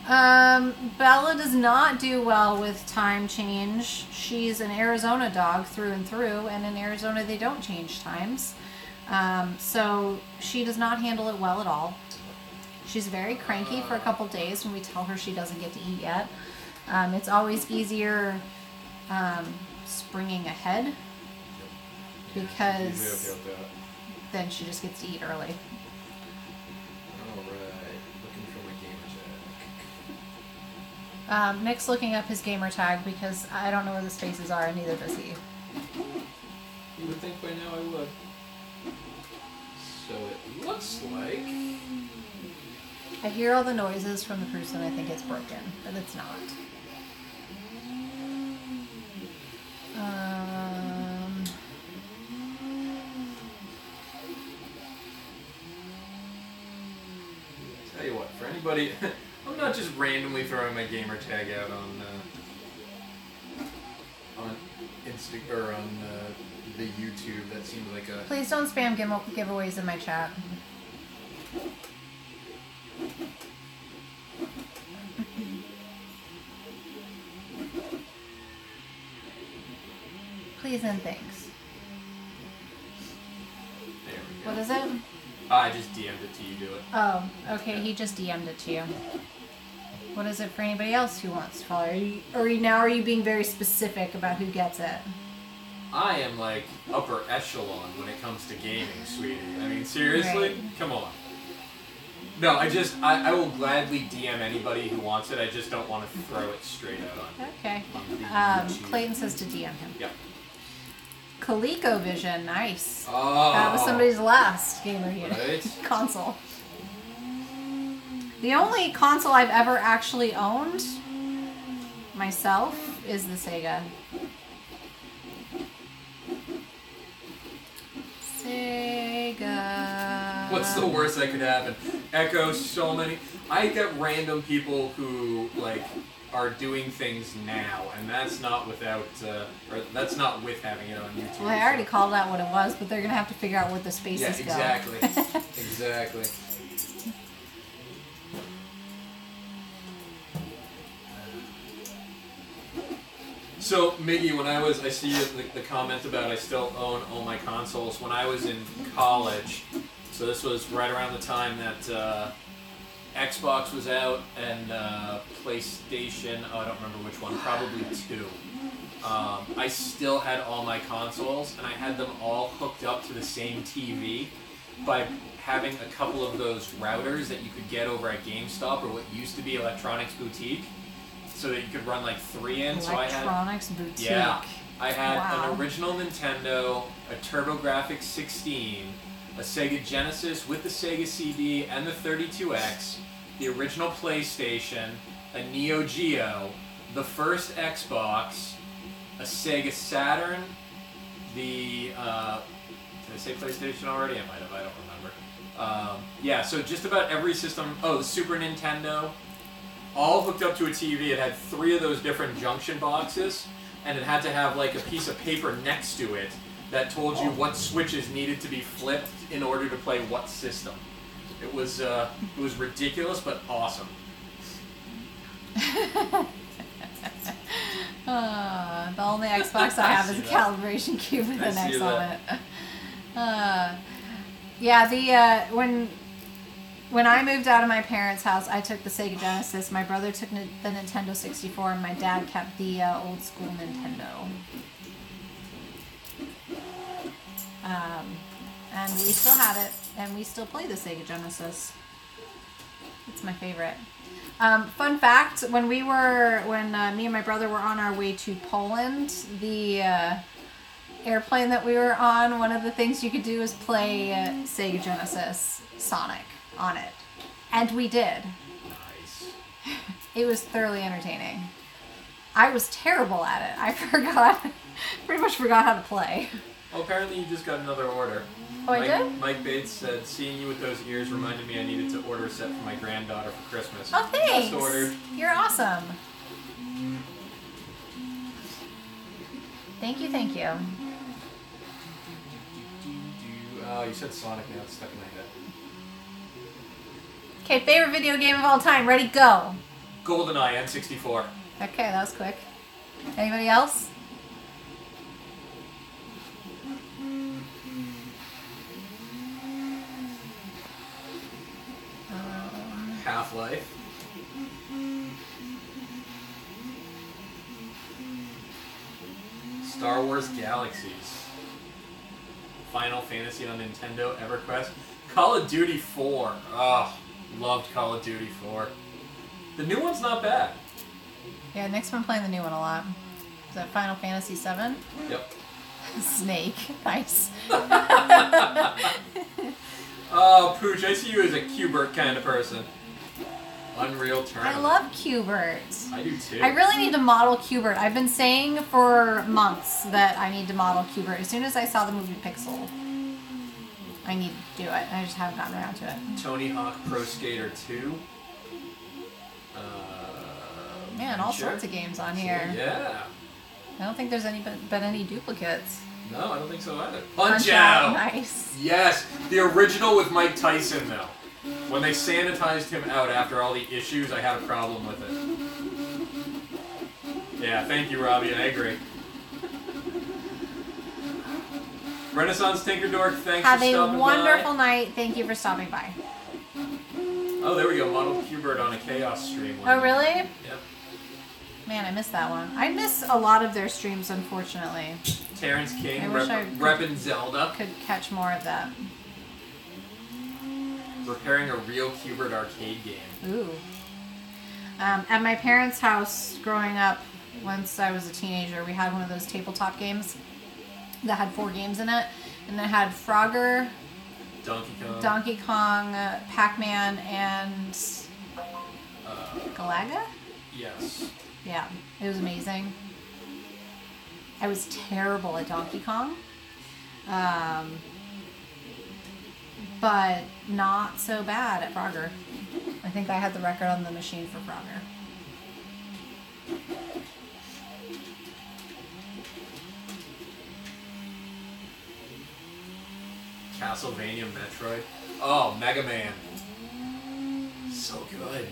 Bella does not do well with time change. She's an Arizona dog through and through, and in Arizona they don't change times. So she does not handle it well at all. She's very cranky for a couple days when we tell her she doesn't get to eat yet. It's always easier springing ahead because then she just gets to eat early. Nick's looking up his gamer tag because I don't know where the spaces are, and neither does he. You would think by now I would. So it looks like... I hear all the noises from the Prusa and I think it's broken, but it's not. Tell you what, for anybody... I'm not just randomly throwing my gamer tag out on Instagram or on the YouTube. That seems like a... Please don't spam giveaways in my chat. Please and thanks. There we go. What is it? I just DM'd it to you, do it. Oh, okay, he just DM'd it to you. What is it for anybody else who wants to follow? Are you being very specific about who gets it? I am like upper echelon when it comes to gaming, sweetie. I mean, seriously? Right. Come on. No, I will gladly DM anybody who wants it. I just don't want to throw it straight out on Okay. Clayton says to DM him. Yep. ColecoVision, nice. Oh. That was somebody's last gamer unit. Right? Console. The only console I've ever actually owned myself is the Sega. Sega. What's the worst that could happen? Echo so many. I get random people who like are doing things now, and that's not without, or that's not with having it on YouTube. Well, I already called out what it was, but they're gonna have to figure out where the spaces go. Yeah, exactly. Exactly. So, Miggy, when I see the comment about I still own all my consoles. When I was in college, so this was right around the time that Xbox was out and PlayStation, I don't remember which one, probably 2. I still had all my consoles, and I had them all hooked up to the same TV by having a couple of those routers that you could get over at GameStop or what used to be Electronics Boutique. So that you could run like 3 in. Electronics Boutique. Yeah. I had an original Nintendo, a TurboGrafx 16, a Sega Genesis with the Sega CD and the 32X, the original PlayStation, a Neo Geo, the first Xbox, a Sega Saturn, the, did I say PlayStation already? I might have, I don't remember. Yeah, so just about every system, the Super Nintendo, all hooked up to a TV. It had 3 of those different junction boxes, and it had to have like a piece of paper next to it that told you what switches needed to be flipped in order to play what system. It was ridiculous, but awesome. The only Xbox I have is a calibration cube with an X on it. Yeah, when I moved out of my parents' house, I took the Sega Genesis. My brother took the Nintendo 64, and my dad kept the old school Nintendo. And we still have it, and we still play the Sega Genesis. It's my favorite. Fun fact: when me and my brother were on our way to Poland, the airplane that we were on, one of the things you could do is play Sega Genesis Sonic on it, and we did. Nice. It was thoroughly entertaining. I was terrible at it. I pretty much forgot how to play. Well, apparently you just got another order. Oh, I did? Mike Bates said, seeing you with those ears reminded me I needed to order a set for my granddaughter for Christmas. Oh, thanks. Just ordered. You're awesome. Thank you. Oh, you said Sonic now. It's stuck in my head. Okay, favorite video game of all time. Ready, go. GoldenEye N64. Okay, that was quick. Anybody else? Half-Life. Star Wars Galaxies. Final Fantasy on Nintendo, EverQuest. Call of Duty 4. Oh, loved Call of Duty 4. The new one's not bad. Yeah, Nick's been playing the new one a lot. Is that Final Fantasy 7? Yep. Snake. Nice. Oh, Pooch, I see you as a Q*bert kind of person. Unreal Tournament. I love Q*bert. I do too. I really need to model Q*bert. I've been saying for months that I need to model Q*bert. As soon as I saw the movie Pixel, I need to do it. I just haven't gotten around to it. Tony Hawk Pro Skater 2. Man, all sorts of games on here. Yeah. I don't think there's been any duplicates. No, I don't think so either. Punch Out! Nice. Yes, the original with Mike Tyson, though. When they sanitized him out after all the issues, I had a problem with it. Yeah, thank you, Robbie. I agree. Renaissance Tinkerdork, thanks for stopping by. Have a wonderful night. Thank you for stopping by. Oh, there we go. Model Q-Bird on a Chaos stream. Oh, really? Yep. Man, I missed that one. I miss a lot of their streams, unfortunately. Terrence King, reppin' Zelda. Could catch more of that. Repairing a real Q-Bird arcade game. Ooh. At my parents' house growing up, once I was a teenager, we had one of those tabletop games that had 4 games in it. And it had Frogger, Donkey Kong, Pac-Man, and Galaga? Yes. Yeah, it was amazing. I was terrible at Donkey Kong. But not so bad at Frogger. I think I had the record on the machine for Frogger. Castlevania Metroid. Oh, Mega Man. So good.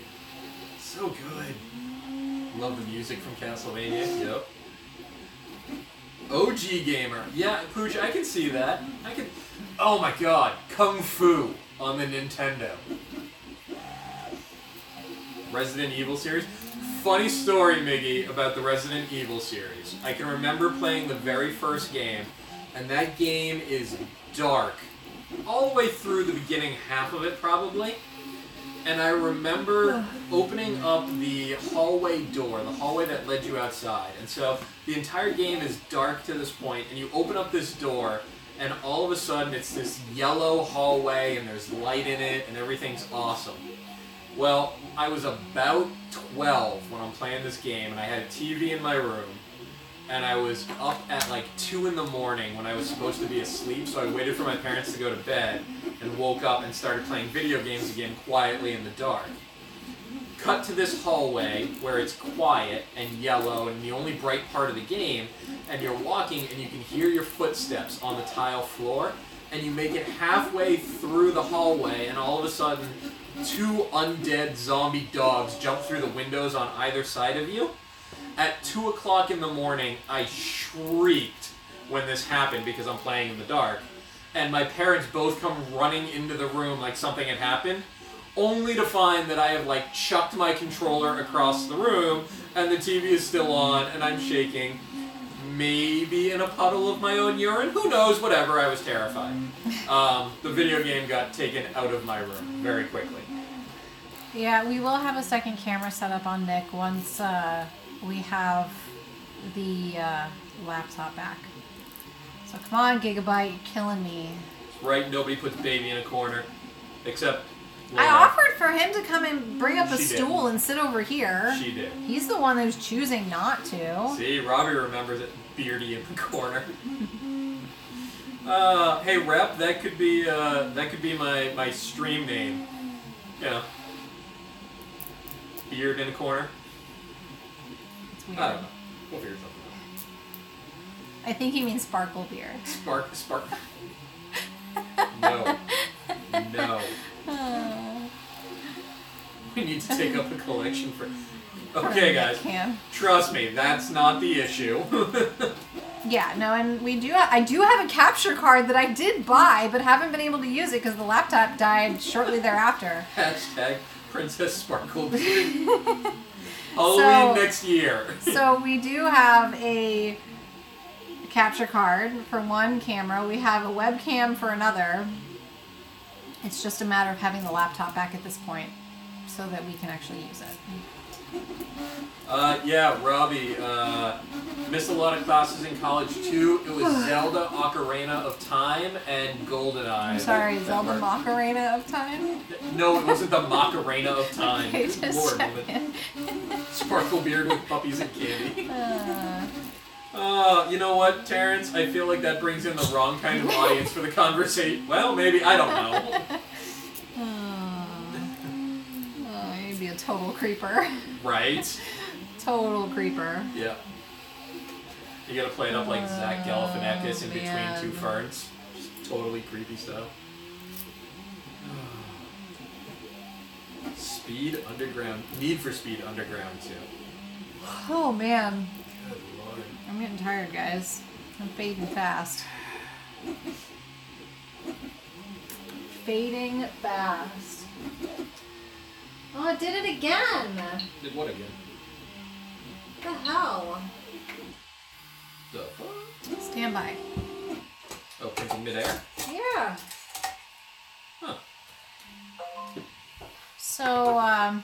So good. Love the music from Castlevania. Yep. OG gamer. Yeah, Pooch, I can see that. I can... Oh my god. Kung Fu on the Nintendo. Resident Evil series. Funny story, Miggy, about the Resident Evil series. I can remember playing the very first game, and that game is dark. All the way through the beginning half of it, probably. And I remember opening up the hallway door, the hallway that led you outside. And so the entire game is dark to this point, and you open up this door, and all of a sudden it's this yellow hallway, and there's light in it, and everything's awesome. Well, I was about 12 when I'm playing this game, and I had a TV in my room, and I was up at like 2 in the morning when I was supposed to be asleep, so I waited for my parents to go to bed and woke up and started playing video games again quietly in the dark. Cut to this hallway where it's quiet and yellow and the only bright part of the game, and you're walking and you can hear your footsteps on the tile floor, and you make it halfway through the hallway, and all of a sudden 2 undead zombie dogs jump through the windows on either side of you. At 2 o'clock in the morning, I shrieked when this happened because I'm playing in the dark. And my parents both come running into the room like something had happened, only to find that I have like chucked my controller across the room and the TV is still on and I'm shaking. Maybe in a puddle of my own urine. Who knows? Whatever. I was terrified. The video game got taken out of my room very quickly. Yeah, we will have a second camera set up on Nick once we have the laptop back. So come on, Gigabyte, you're killing me. Right, nobody puts baby in a corner. Except Laura. I offered for him to come and bring up a stool and sit over here. She did. He's the one who's choosing not to. See, Robbie remembers it. Beardy in the corner. Hey, Rep, that could be my stream name. Yeah. Beard in a corner. It's weird. I don't know. We'll figure something out. I think he means sparkle beard. Spark. No. We need to take up a collection for... Okay, guys. Trust me, that's not the issue. Yeah, no, and I do have a capture card that I did buy, but haven't been able to use it because the laptop died shortly thereafter. Hashtag Princess Sparkle Beard. Halloween next year. So we do have a capture card for one camera. We have a webcam for another. It's just a matter of having the laptop back at this point so that we can actually use it. Yeah, Robbie, missed a lot of classes in college too. It was Zelda Ocarina of Time and GoldenEye. I'm sorry, Zelda Macarena of Time? No, it wasn't the Macarena of Time. Okay, just Lord, woman. Sparkle beard with puppies and candy. You know what, Terrence? I feel like that brings in the wrong kind of audience for the conversation. Well, maybe, I don't know. You'd be a total creeper. Right? Total creeper. Yeah. You gotta play it up like Zach Galifianakis in between 2 ferns. Just totally creepy stuff. Speed Underground. Need for Speed Underground, too. Oh, man. Good Lord. I'm getting tired, guys. I'm fading fast. Fading fast. Oh, it did it again. Did what again? What the hell? The fuck? Stand by. Oh, printing midair? Yeah. Huh. So,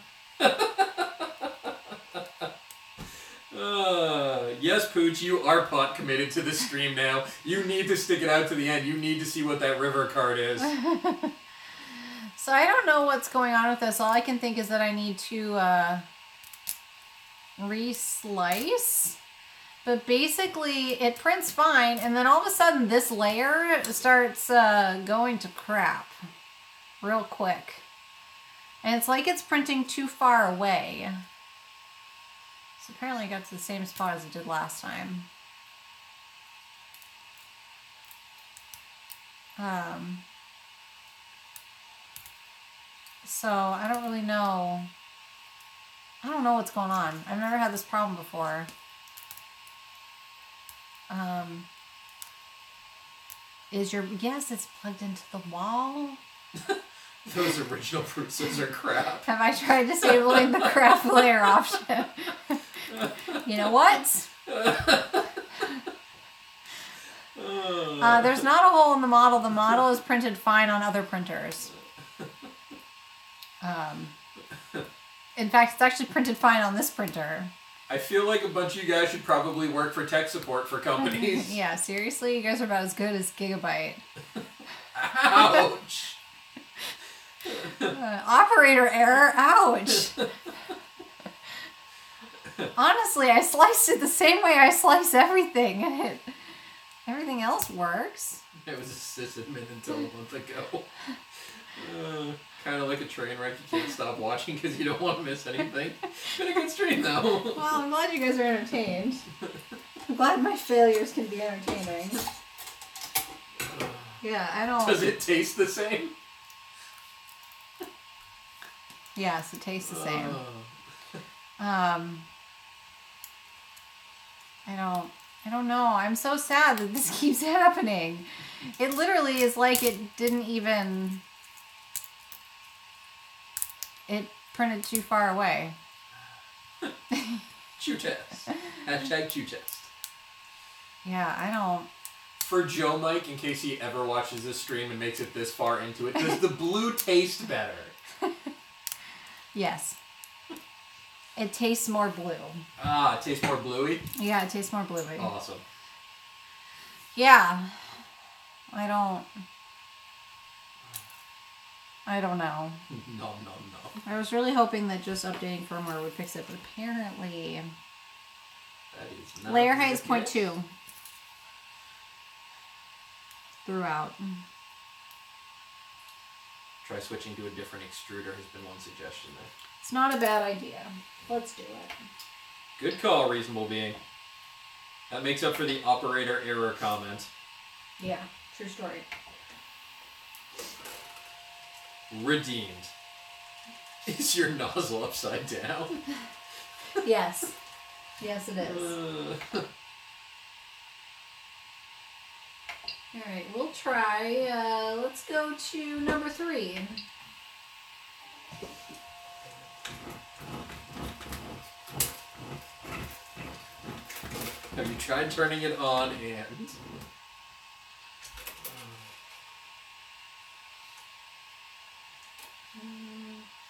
yes, Pooch, you are pot committed to this stream now. You need to stick it out to the end. You need to see what that river card is. So I don't know what's going on with this. All I can think is that I need to re-slice. But basically, it prints fine, and then all of a sudden this layer starts going to crap real quick. And it's like it's printing too far away. So apparently it got to the same spot as it did last time. So I don't really know. I don't know what's going on. I've never had this problem before. Yes, it's plugged into the wall. Those original Prusas are crap. Have I tried disabling the craft layer option? You know what? There's not a hole in the model. The model is printed fine on other printers. In fact, it's actually printed fine on this printer. I feel like a bunch of you guys should probably work for tech support for companies. Yeah, seriously, you guys are about as good as Gigabyte. Ouch! Operator error, ouch! Honestly, I sliced it the same way I slice everything, and everything else works. It was a sysadmin until a month ago. Kind of like a train wreck you can't stop watching because you don't want to miss anything. It's been a good stream, though. Well, I'm glad you guys are entertained. I'm glad my failures can be entertaining. Yeah, I don't... Does it taste the same? Yes, it tastes the same. I don't know. I'm so sad that this keeps happening. It literally is like it didn't even... It printed too far away. Chew test. Hashtag chew test. Yeah, I don't... For Joe Mike, in case he ever watches this stream and makes it this far into it, does the blue taste better? Yes. It tastes more blue. Ah, it tastes more bluey? Yeah, it tastes more bluey. Awesome. Yeah. I don't know. No. I was really hoping that just updating firmware would fix it, but apparently... That is not layer height is 0.2. Throughout. Try switching to a different extruder has been one suggestion there. It's not a bad idea. Let's do it. Good call, reasonable being. That makes up for the operator error comment. Yeah, true story. Redeemed. Is your nozzle upside down? Yes. Yes, it is. Alright, we'll try, let's go to number 3. Have you tried turning it on and...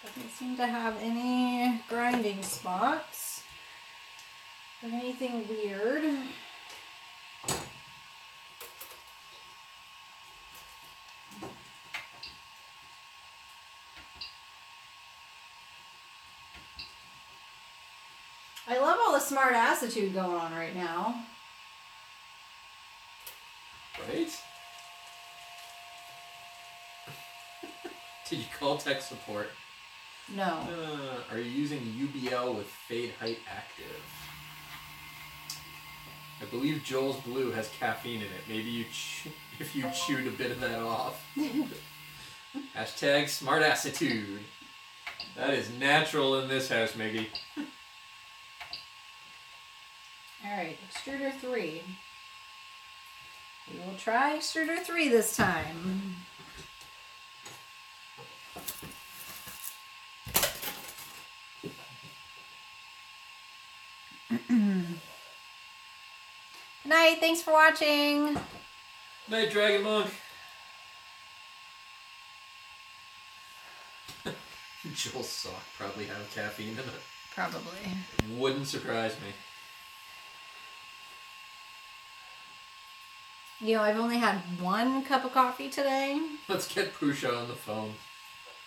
Doesn't seem to have any grinding spots or anything weird. I love all the smart attitude going on right now. Right? Did you call tech support? No. Are you using UBL with fade height active? I believe Joel's blue has caffeine in it. Maybe you if you chewed a bit of that off. Hashtag smart attitude. That is natural in this house, Miggy. Alright, extruder 3. We will try extruder 3 this time. night. Thanks for watching. Night, Dragon Monk. Joel's sock probably have caffeine in it. Probably. Wouldn't surprise me. You know, I've only had 1 cup of coffee today. Let's get Prusa on the phone.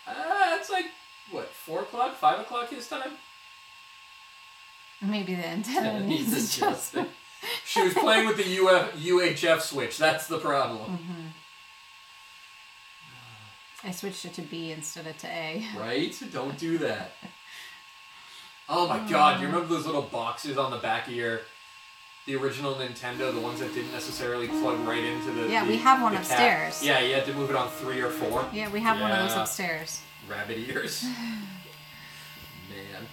It's like, what, 4 o'clock, 5 o'clock his time? Maybe the antenna needs adjusting. She was playing with the UHF switch. That's the problem. Mm-hmm. I switched it to B instead of to A. Right? Don't do that. Oh my god, you remember those little boxes on the back of the original Nintendo, the ones that didn't necessarily plug right into the... Yeah, we have one upstairs. Yeah, you had to move it on 3 or 4. Yeah, we have one of those upstairs. Rabbit ears. Man.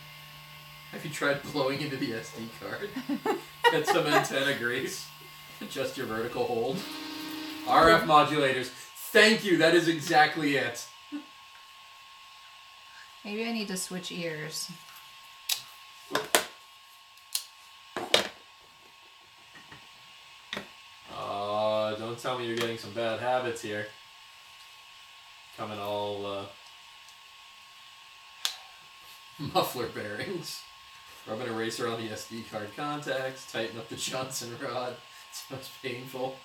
Have you tried blowing into the SD card? Get some antenna grease. Adjust your vertical hold. RF modulators. Thank you, that is exactly it. Maybe I need to switch ears. Don't tell me you're getting some bad habits here. Coming all muffler bearings. Rub an eraser on the SD card contacts. Tighten up the Johnson rod. Sounds painful.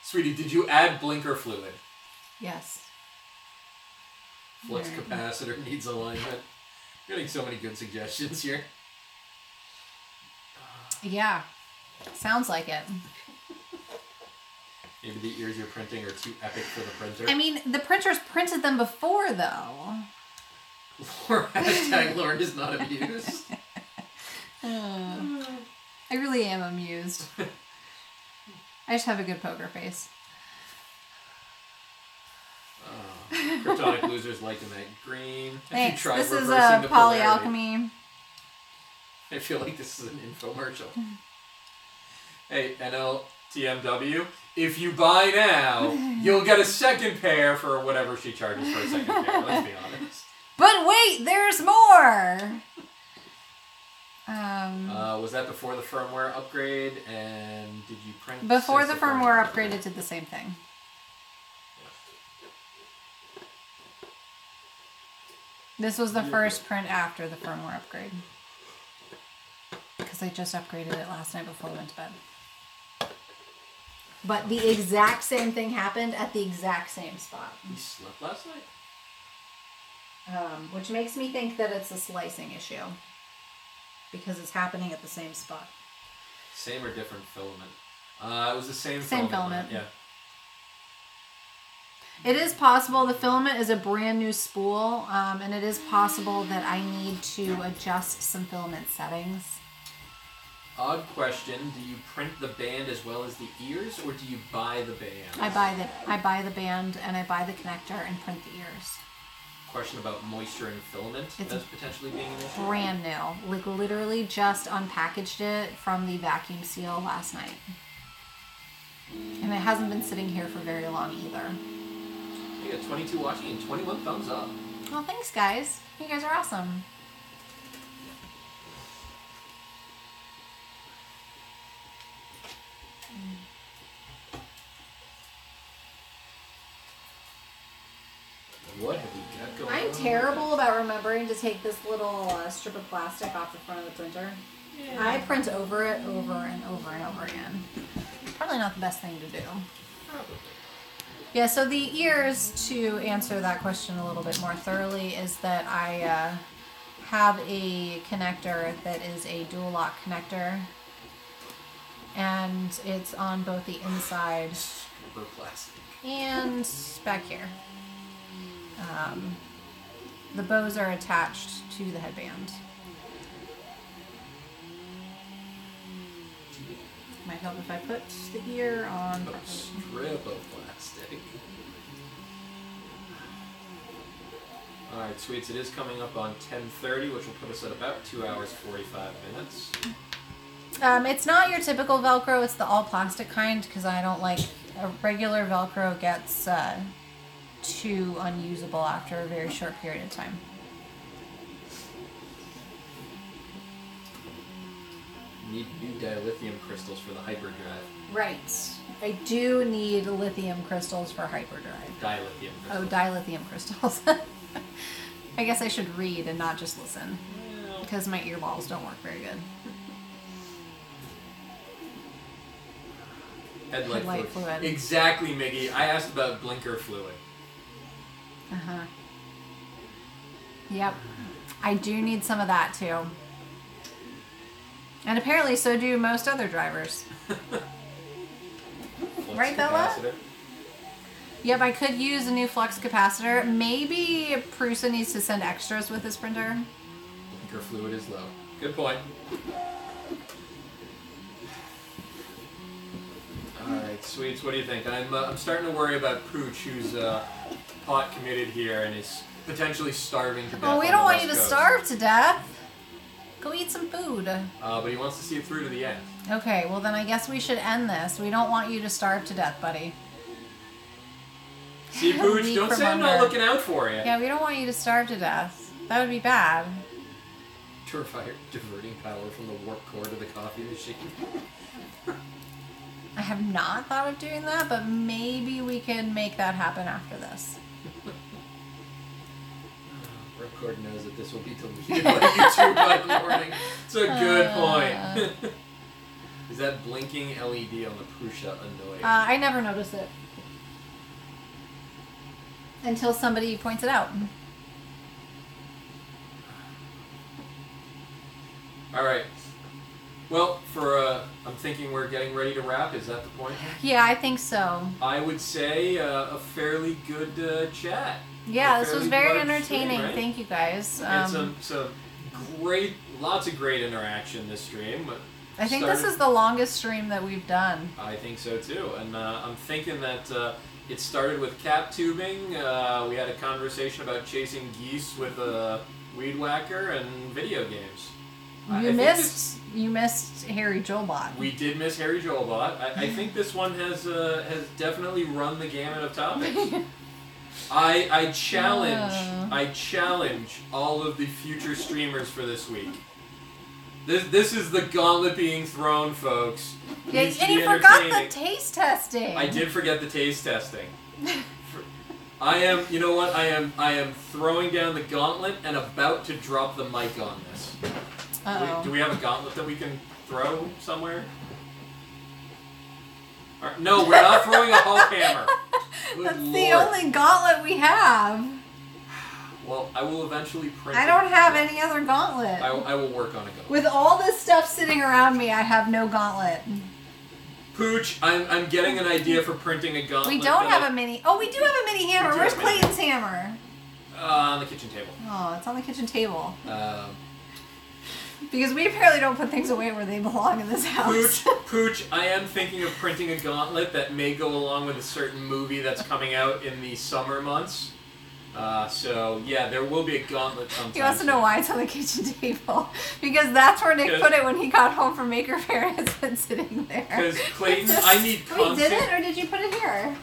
Sweetie, did you add blinker fluid? Yes. Flux capacitor needs alignment. You're getting so many good suggestions here. Yeah. Sounds like it. Maybe the ears you're printing are too epic for the printer. I mean, the printers printed them before, though. Or hashtag Lauren is not amused. I really am amused. I just have a good poker face. Kryptonic losers like to make green. Thanks. Have you tried this is reversing the polarity? polyalchemy. I feel like this is an infomercial. Hey, NLTMW, if you buy now, you'll get a second pair for whatever she charges for a second pair, let's be honest. But wait, there's more! Was that before the firmware upgrade, and did you print... Before the firmware upgrade, it did the same thing. This was the first print after the firmware upgrade. Because I just upgraded it last night before I went to bed. But the exact same thing happened at the exact same spot. You slept last night? Which makes me think that it's a slicing issue. Because it's happening at the same spot. Same or different filament? It was the same filament. Yeah. It is possible. The filament is a brand new spool. And it is possible that I need to adjust some filament settings. Odd question. Do you print the band as well as the ears, or do you buy the band? I buy the band and I buy the connector and print the ears. Question about moisture and filament as potentially being an issue? Brand new. Like literally just unpackaged it from the vacuum seal last night. And it hasn't been sitting here for very long either. You got 22 watching and 21 thumbs up. Well, thanks guys. You guys are awesome. What have you got going on? I'm terrible about remembering to take this little strip of plastic off the front of the printer. Yeah. I print over it over and over and over again. Probably not the best thing to do. Probably. Yeah, so the ears, to answer that question a little bit more thoroughly, is that I have a connector that is a dual lock connector. And it's on both the inside Super plastic. and back here. The bows are attached to the headband. Might help if I put the ear on. A strip of plastic. Alright, sweets, it is coming up on 10:30, which will put us at about 2 hours 45 minutes. It's not your typical Velcro, it's the all plastic kind, because I don't like a regular Velcro gets too unusable after a very short period of time. Need new dilithium crystals for the hyperdrive. Right. I do need lithium crystals for hyperdrive. Dilithium crystals. Oh, dilithium crystals. I guess I should read and not just listen. Because my earballs don't work very good. Headlight fluid. Exactly, Miggy. I asked about blinker fluid. Uh-huh. Yep. I do need some of that, too. And apparently so do most other drivers. Right, Bella? Yep, I could use a new flux capacitor. Maybe Prusa needs to send extras with this printer. Blinker fluid is low. Good point. Alright, sweets, what do you think? I'm starting to worry about Pooch, who's pot committed here and is potentially starving to death. Oh, we don't want you to starve to death. Go eat some food. But he wants to see it through to the end. Okay, well then I guess we should end this. We don't want you to starve to death, buddy. See, Pooch, don't say I'm not looking out for you. Yeah, we don't want you to starve to death. That would be bad. Diverting power from the warp core to the coffee machine. I have not thought of doing that, but maybe we can make that happen after this. Ripcord knows that this will be deleted by YouTube by the morning. It's a good point. Is that blinking LED on the Prusa annoying? I never notice it. Until somebody points it out. Alright. Well, I'm thinking we're getting ready to wrap. Is that the point? Yeah, I think so. I would say a fairly good chat. Yeah, this was very entertaining. Stream, right? Thank you guys. And some great, lots of great interaction this stream. I think this is the longest stream that we've done. I think so too, and I'm thinking that it started with cap tubing. We had a conversation about chasing geese with a weed whacker and video games. You missed Harry Joelbot. We did miss Harry Joelbot. I think this one has definitely run the gamut of topics. I challenge all of the future streamers for this week. This is the gauntlet being thrown, folks. Yeah, and you forgot the taste testing. I did forget the taste testing. I am, you know what? I am throwing down the gauntlet and about to drop the mic on this. Do we have a gauntlet that we can throw somewhere? No, we're not throwing a Hulk hammer. That's the only gauntlet we have. Well, I will eventually print I don't have any other gauntlet. I will work on a gauntlet. With all this stuff sitting around me, I have no gauntlet. Pooch, I'm getting an idea for printing a gauntlet. We don't have a mini... Oh, we do have a mini hammer. Where's Clayton's hammer? On the kitchen table. Oh, it's on the kitchen table. Because we apparently don't put things away where they belong in this house. Pooch, I am thinking of printing a gauntlet that may go along with a certain movie that's coming out in the summer months. So, yeah, there will be a gauntlet sometime. He wants to know why it's on the kitchen table. Because that's where Nick put it when he got home from Maker Faire and it's been sitting there. Because, Clayton, I need constant... Wait, did it? Or did you put it here?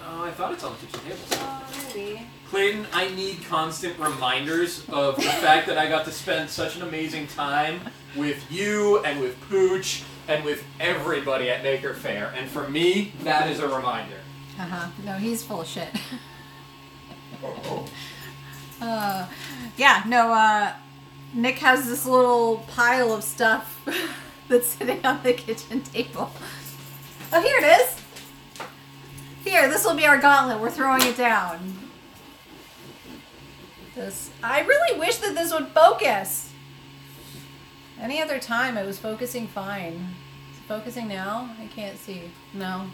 Oh, I thought it's on the kitchen table. Oh, maybe. Clayton, I need constant reminders of the fact that I got to spend such an amazing time with you and with Pooch and with everybody at Maker Faire. And for me, that is a reminder. No, he's full of shit. Yeah, no, Nick has this little pile of stuff that's sitting on the kitchen table. Oh, here it is. Here, this will be our gauntlet. We're throwing it down. I really wish that this would focus. Any other time it was focusing fine. Is it focusing now? I can't see. No.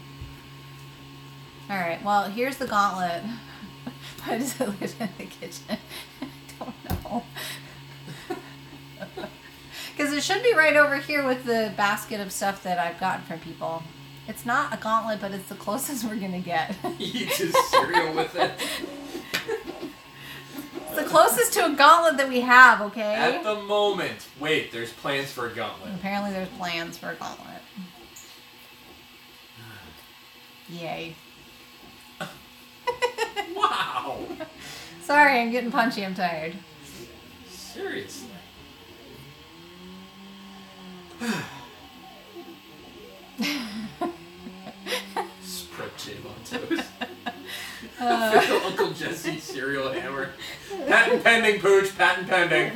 Alright, well, here's the gauntlet. Why does it live in the kitchen? I don't know. Because it should be right over here with the basket of stuff that I've gotten from people. It's not a gauntlet, but it's the closest we're going to get. Eat his cereal with it. It's the closest to a gauntlet that we have, okay? At the moment. Wait, there's plans for a gauntlet. Apparently there's plans for a gauntlet. Yay. Wow. Sorry, I'm getting punchy. I'm tired. Seriously. toast. Official Uncle Jesse cereal hammer. Patent pending, Pooch. Patent pending.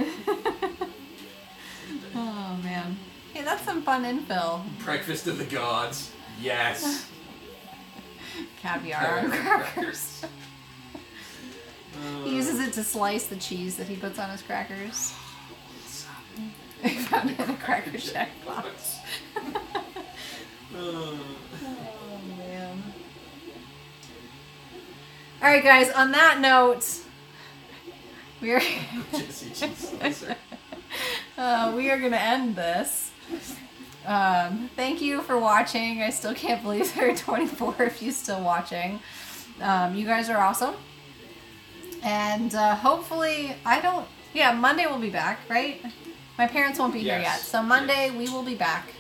Oh, man. Hey, that's some fun infill. Breakfast of the gods. Yes. Caviar on crackers. He uses it to slice the cheese that he puts on his crackers. He found it in a Cracker Jack box. Oh, man. Alright, guys, on that note, we are going to end this. Thank you for watching. I still can't believe there are 24 of you still watching. You guys are awesome. And hopefully, Monday we'll be back, right? My parents won't be here yet. So Monday we will be back.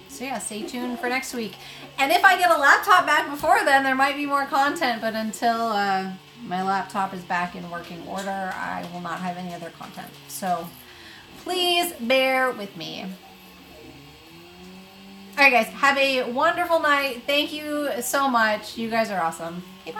So yeah, stay tuned for next week. And if I get a laptop back before then, there might be more content. But until my laptop is back in working order, I will not have any other content. So please bear with me. All right, guys. Have a wonderful night. Thank you so much. You guys are awesome. Okay, bye.